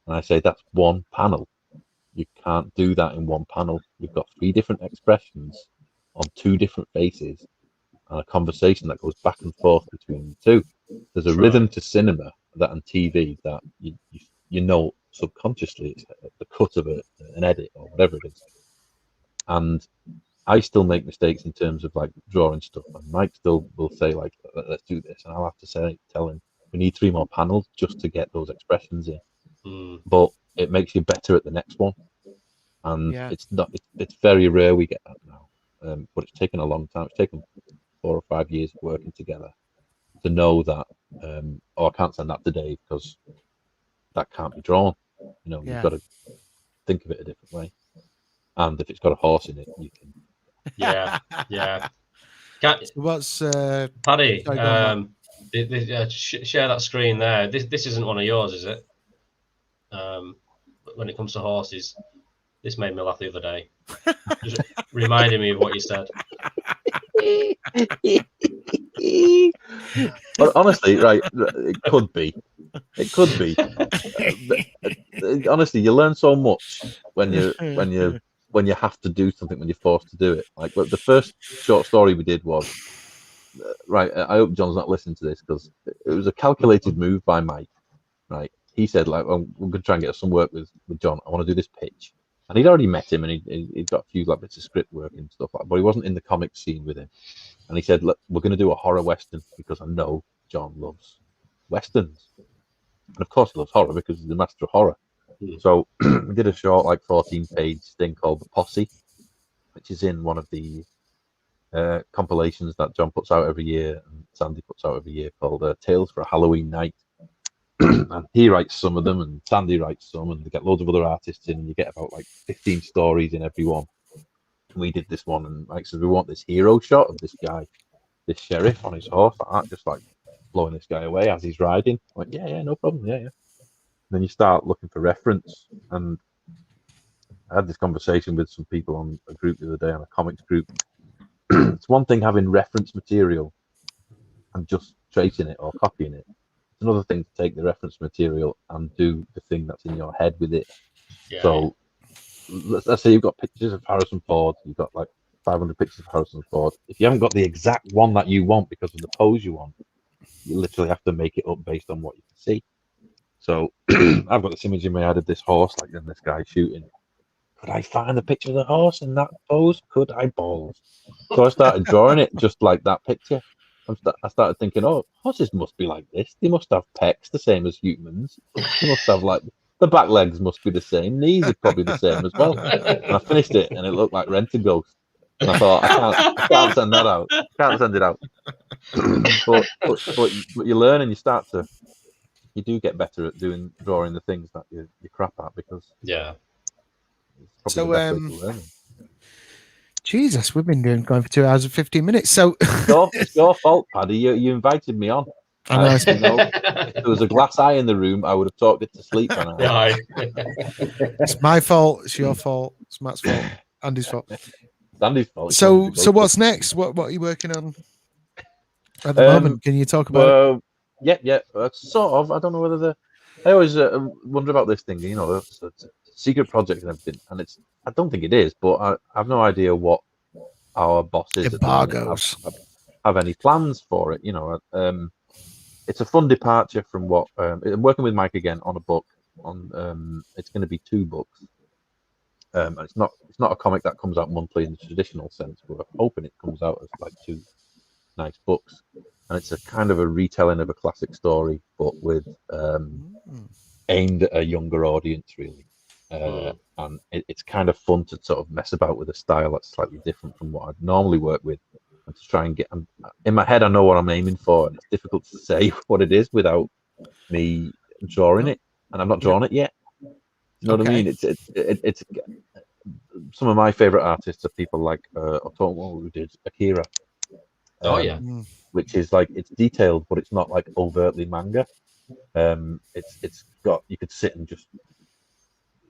And I say, "That's one panel. You can't do that in one panel. You've got 3 different expressions on 2 different faces and a conversation that goes back and forth between the 2. There's a rhythm to cinema that on TV that you know subconsciously it's the cut of an edit or whatever it is." And I still make mistakes in terms of like drawing stuff, and Mike still will say like, "Let's do this," and I'll have to tell him we need 3 more panels just to get those expressions in. But it makes you better at the next one, and it's very rare we get that now. But it's taken a long time. It's taken 4 or 5 years of working together to know that. I can't send that today because that can't be drawn. You've got to think of it a different way. And if it's got a horse in it, you can. Yeah. What's Paddy? Share that screen there. This isn't one of yours, is it? When it comes to horses, this made me laugh the other day. Just reminding me of what you said. But honestly, right, it could be. Honestly, you learn so much when you have to do something, when you're forced to do it. Like the first short story we did was right. I hope John's not listening to this because it was a calculated move by Mike right? He said, like, well, we're going to try and get some work with John. I want to do this pitch. And he'd already met him, and he'd got a few like bits of script work and stuff like that, but he wasn't in the comic scene with him. And he said, look, we're going to do a horror Western because I know John loves Westerns. And of course he loves horror because he's the master of horror. So we did a short, like 14-page thing called The Posse, which is in one of the compilations that John puts out every year and Sandy puts out every year called Tales for a Halloween Night. And he writes some of them and Sandy writes some, and they get loads of other artists in, and you get about like 15 stories in every one. And we did this one, and Mike says, we want this hero shot of this guy, this sheriff on his horse, like that, just like blowing this guy away as he's riding. I'm like, yeah, no problem, yeah. And then you start looking for reference, and I had this conversation with some people on a group the other day, on a comics group. It's one thing having reference material and just tracing it or copying it. It's another thing to take the reference material and do the thing that's in your head with it. Yeah. So let's say you've got pictures of Harrison Ford, you've got like 500 pictures of Harrison Ford. If you haven't got the exact one that you want because of the pose you want, you literally have to make it up based on what you can see. So I've got this image in my head of this horse, like, and this guy shooting. Could I find the picture of the horse in that pose? Could I balls? So I started drawing it just like that picture. I started thinking, oh, horses must be like this. They must have pecs the same as humans. They must have like the back legs must be the same. Knees are probably the same as well. And I finished it, and it looked like Rent-A-Ghost. And I thought, I can't send that out. Can't send it out. but you learn, and you do get better at drawing the things that you crap at, because it's probably the best way to learn them. Jesus, we've been going for 2 hours and 15 minutes. So it's your fault, Paddy. You invited me on. I know. If there was a glass eye in the room, I would have talked it to sleep. It's my fault. It's your fault. It's Matt's fault. Andy's fault. Andy's fault. So what's next? What are you working on at the moment? Can you talk about it? Yeah. Sort of. I don't know whether I always wonder about this thing. You know, it's a secret project and everything, and I don't think it is, but I have no idea what our bosses have any plans for it. You know, it's a fun departure from what I'm working with Mike again on a book. It's going to be 2 books. And it's not a comic that comes out monthly in the traditional sense, but I'm hoping it comes out as like 2 nice books. And it's a kind of a retelling of a classic story, but with aimed at a younger audience, really. And it's kind of fun to sort of mess about with a style that's slightly different from what I'd normally work with, and to try and get. In my head, I know what I'm aiming for, and it's difficult to say what it is without me drawing it, and I'm not drawing it yet. You know what I mean? It's some of my favorite artists are people like who did Akira. Which is like, it's detailed, but it's not like overtly manga. It's got, you could sit and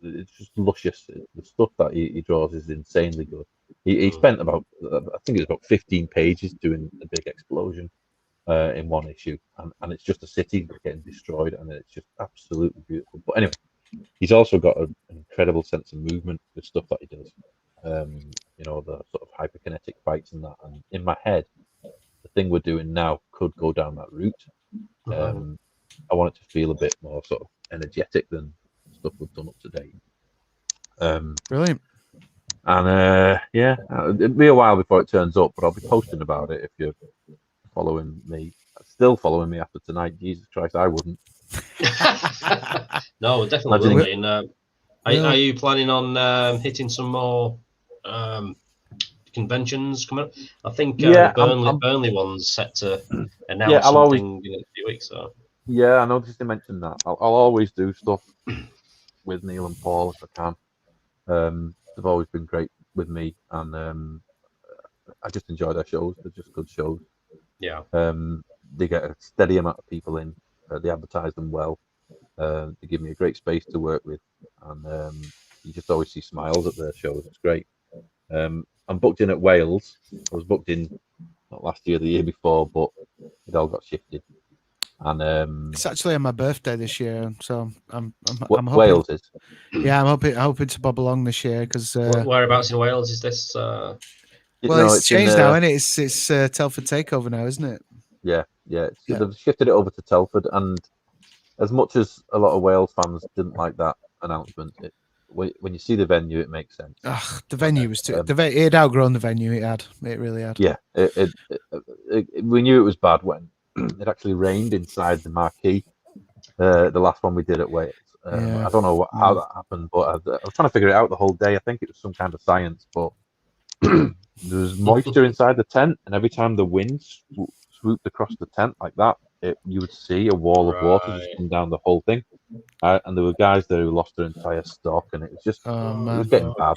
it's just luscious. The stuff that he draws is insanely good. He spent about, I think it was about 15 pages doing a big explosion in one issue, and it's just a city getting destroyed, and it's just absolutely beautiful. But anyway, he's also got an incredible sense of movement with stuff that he does. You know, the sort of hyperkinetic fights and that. And in my head, the thing we're doing now could go down that route. I want it to feel a bit more sort of energetic than stuff we've done up to date. Brilliant. And it'll be a while before it turns up, but I'll be posting about it if you're following me. Still following me after tonight. Jesus Christ, I wouldn't. No, definitely will be. And, are you planning on hitting some more conventions coming up? I think Burnley one's set to announce something in a few weeks. So. Yeah, I noticed you mentioned that. I'll always do stuff with Neil and Paul if I can. They've always been great with me, and I just enjoy their shows. They're just good shows. Yeah. They get a steady amount of people in. They advertise them well. They give me a great space to work with, and you just always see smiles at their shows. It's great. I'm booked in at Wales. I was booked in not last year, the year before, but it all got shifted. And it's actually on my birthday this year, so I'm hoping, Wales is. Yeah, I'm hoping to bob along this year because. Whereabouts in Wales is this? Well, it's changed now, isn't it? It's Telford Takeover now, isn't it? Yeah. They've shifted it over to Telford, and as much as a lot of Wales fans didn't like that announcement, when you see the venue, it makes sense. The venue was too. It had outgrown the venue. It really had. Yeah, we knew it was bad when it actually rained inside the marquee. The last one we did at Wales. I don't know how that happened, but I was trying to figure it out the whole day. I think it was some kind of science, but there was moisture inside the tent, and every time the wind swooped across the tent like that, you would see a wall of water just come down the whole thing. And there were guys there who lost their entire stock, and it was just it was getting bad.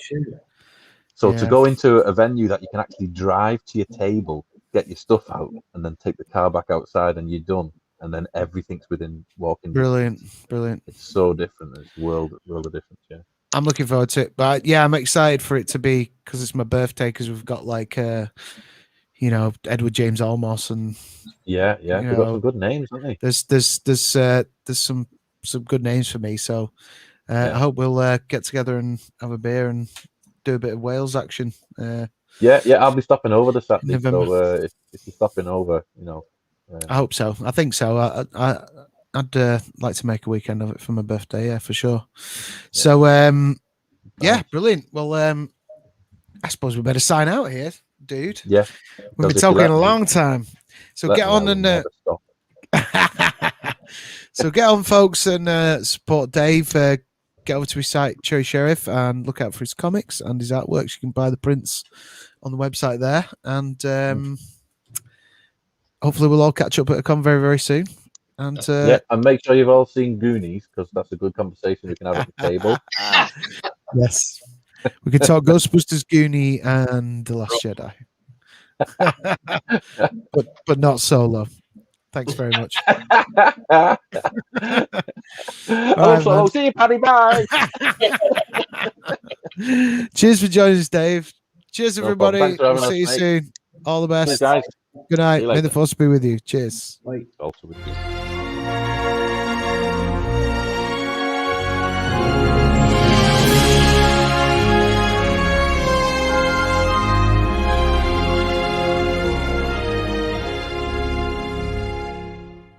So to go into a venue that you can actually drive to your table, get your stuff out, and then take the car back outside, and you're done, and then everything's within walking distance. Brilliant. It's so different. It's world of difference. Yeah. I'm looking forward to it, but yeah, I'm excited for it to be because it's my birthday. Because we've got like, Edward James Olmos and they've got some good names, haven't they? There's some good names for me. So I hope we'll get together and have a beer and do a bit of Wales action. I'll be stopping over this Saturday. So if you're stopping over, I hope so. I think so. I'd like to make a weekend of it for my birthday. Yeah, for sure. So brilliant. Well, I suppose we better sign out here, dude. Yeah, we've been talking a long time. So get on and so get on, folks, and support Dave. Get over to his site, Cherry Sheriff, and look out for his comics and his artworks. You can buy the prints on the website there, and hopefully we'll all catch up at a con very, very soon. And and make sure you've all seen Goonies, because that's a good conversation we can have at the table. Yes, we can talk Ghostbusters, Goonie, and The Last Jedi, but not Solo. Thanks very much. Also, see you, Paddy. Bye. Cheers for joining us, Dave. Cheers, everybody. We'll see you soon. All the best. Cheers, guys. Good night. May the force be with you. Cheers. Also with you.